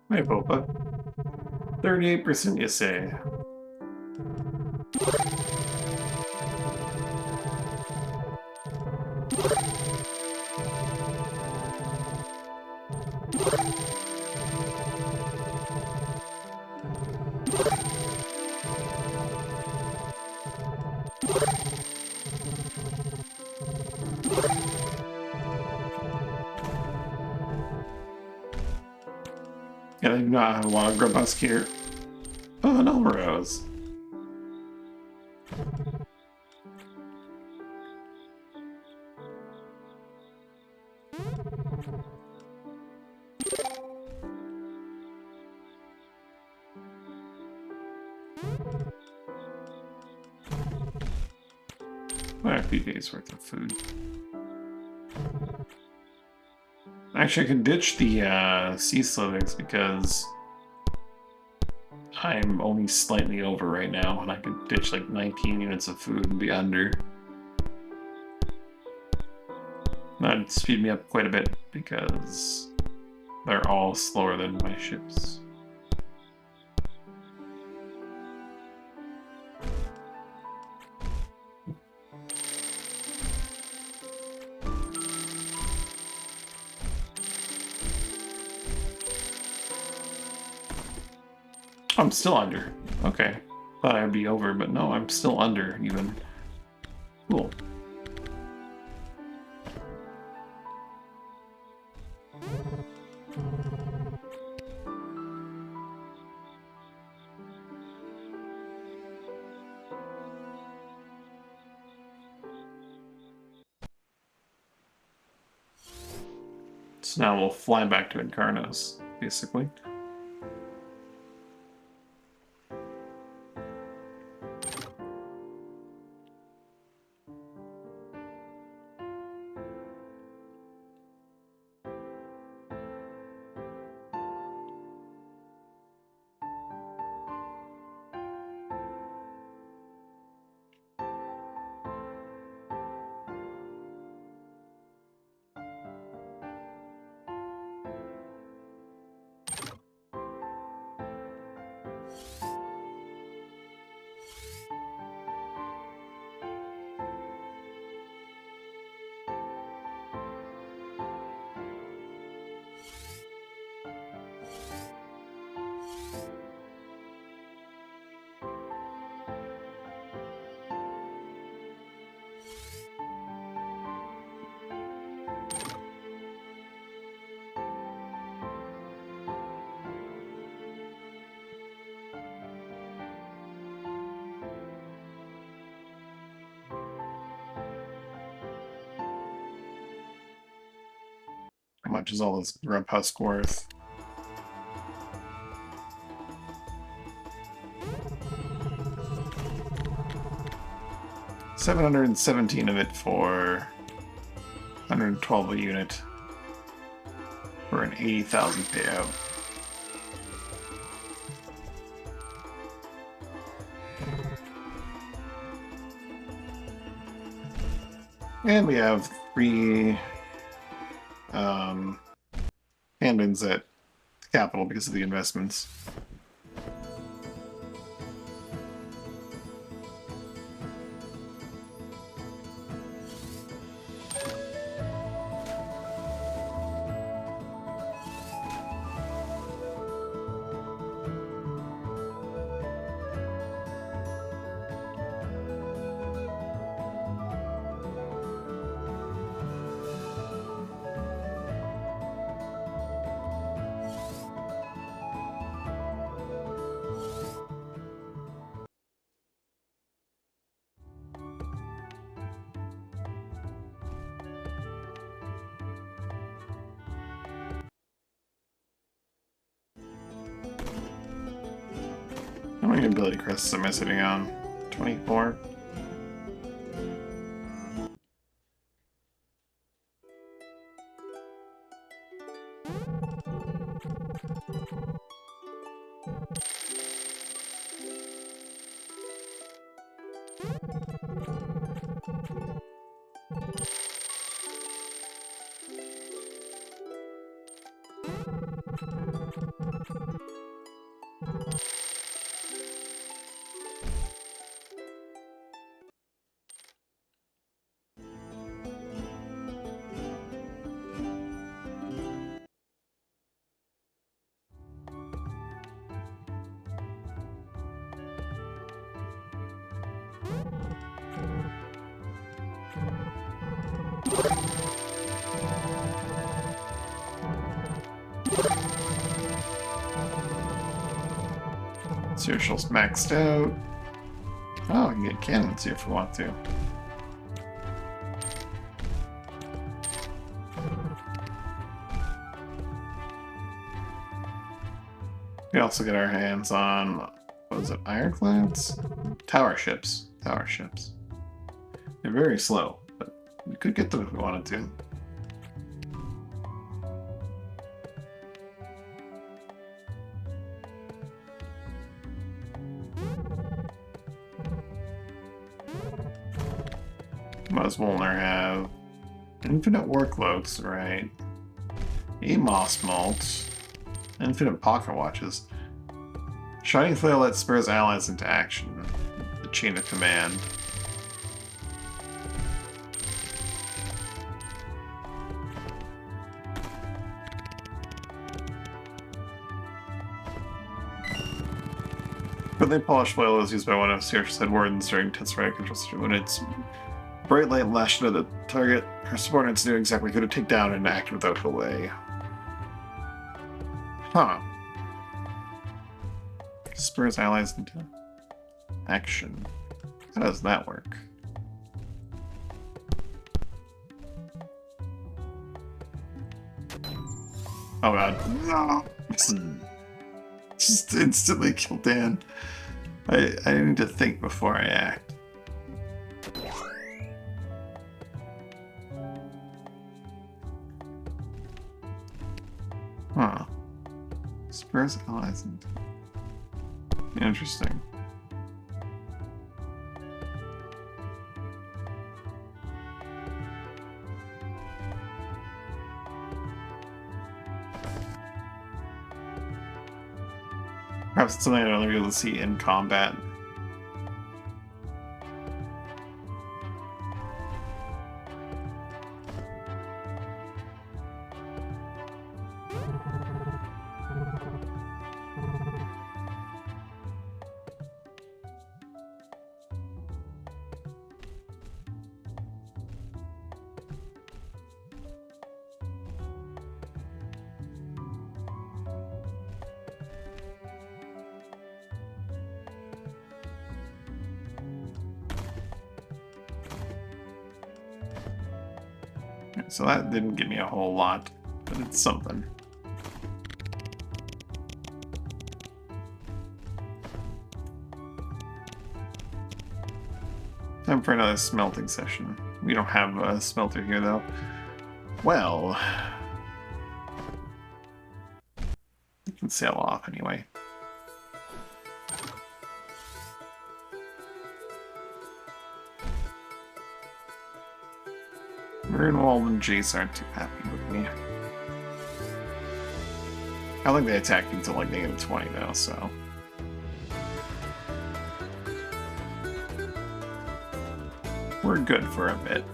Hey, Popa. 38% you say. Yeah, I do not have a lot of Grubhusk here. Oh, no Rose. A few days worth of food. Actually, I can ditch the sea slithers because I'm only slightly over right now, and I could ditch like 19 units of food and be under. That'd speed me up quite a bit because they're all slower than my ships. I'm still under. Okay. Thought I'd be over, but no, I'm still under even. Cool. So now we'll fly back to Incarnos, basically. much is all this grub husk worth? $717 of it for 112 a unit for an 80,000 payout. And we have 3 hand-ins at capital because of the investments. How many ability crests am I sitting on? 24? Social's maxed out. Oh, I can get cannons here if we want to. We also get our hands on, what was it, ironclads? Tower ships. Tower ships. They're very slow, but we could get them if we wanted to. What does Wolner have? Infinite workloads, right? A moss malt. Infinite pocket watches. Shining Flail lets spurs allies into action. The chain of command. Brightly polished flail is used by one of Search's head wardens during tense riot control situation. When it's bright light lashed into the target, her subordinates knew exactly who to take down and act without delay. Huh. Spurs allies into action. How does that work? Oh god. No! Just instantly kill Dan. I need to think before I act. Huh. Spurs allies into... Interesting. Perhaps it's something I'd only be able to see in combat. So that didn't give me a whole lot, but it's something. Time for another smelting session. We don't have a smelter here, though. Well, we can sail off anyway. Ruinwald and Jace aren't too happy with me. I think they attacked until like -20 though, so. We're good for a bit.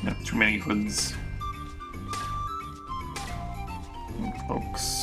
Not too many hoods. And cloaks.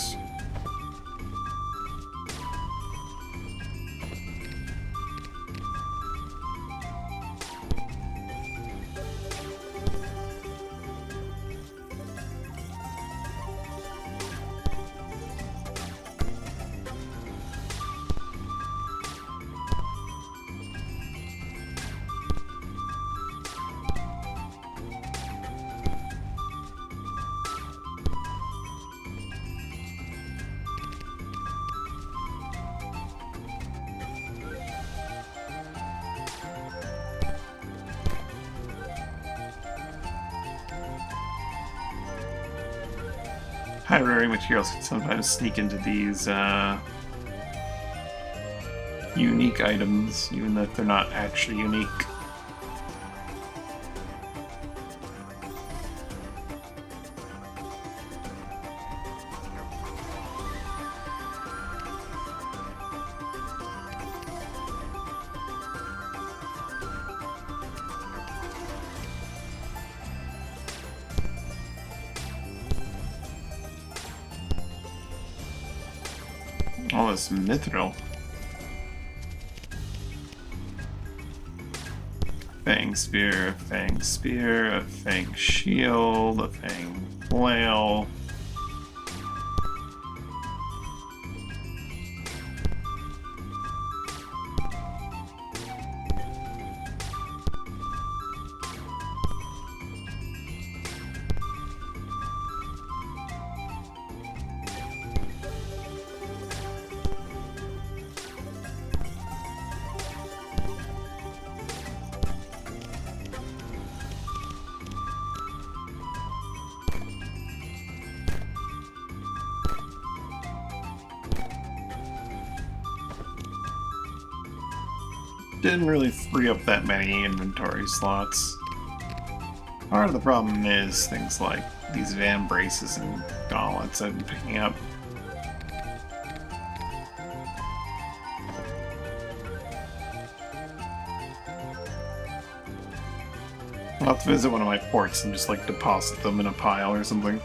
High rarity materials can sometimes sneak into these unique items, even if they're not actually unique. All this mithril. Fang spear, a fang spear, a fang shield, a fang flail. Didn't really free up that many inventory slots. Part of the problem is things like these van braces and gauntlets I've been picking up. I'll have to visit one of my ports and just like deposit them in a pile or something.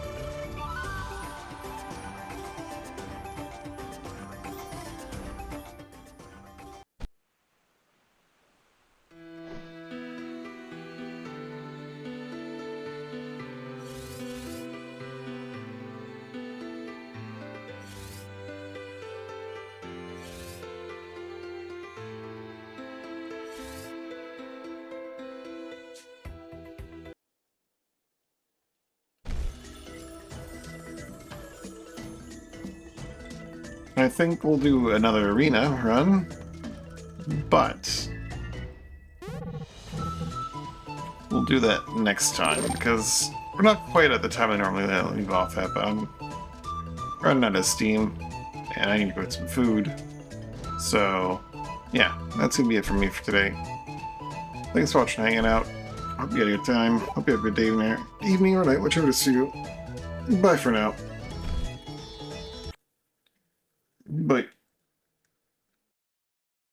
I think we'll do another arena run, but we'll do that next time because we're not quite at the time I normally leave off at, but I'm running out of steam and I need to go get some food. So, yeah, that's gonna be it for me for today. Thanks for watching, hanging out. Hope you had a good time. Hope you have a good day, evening or night, whichever to see you. Bye for now. Bye.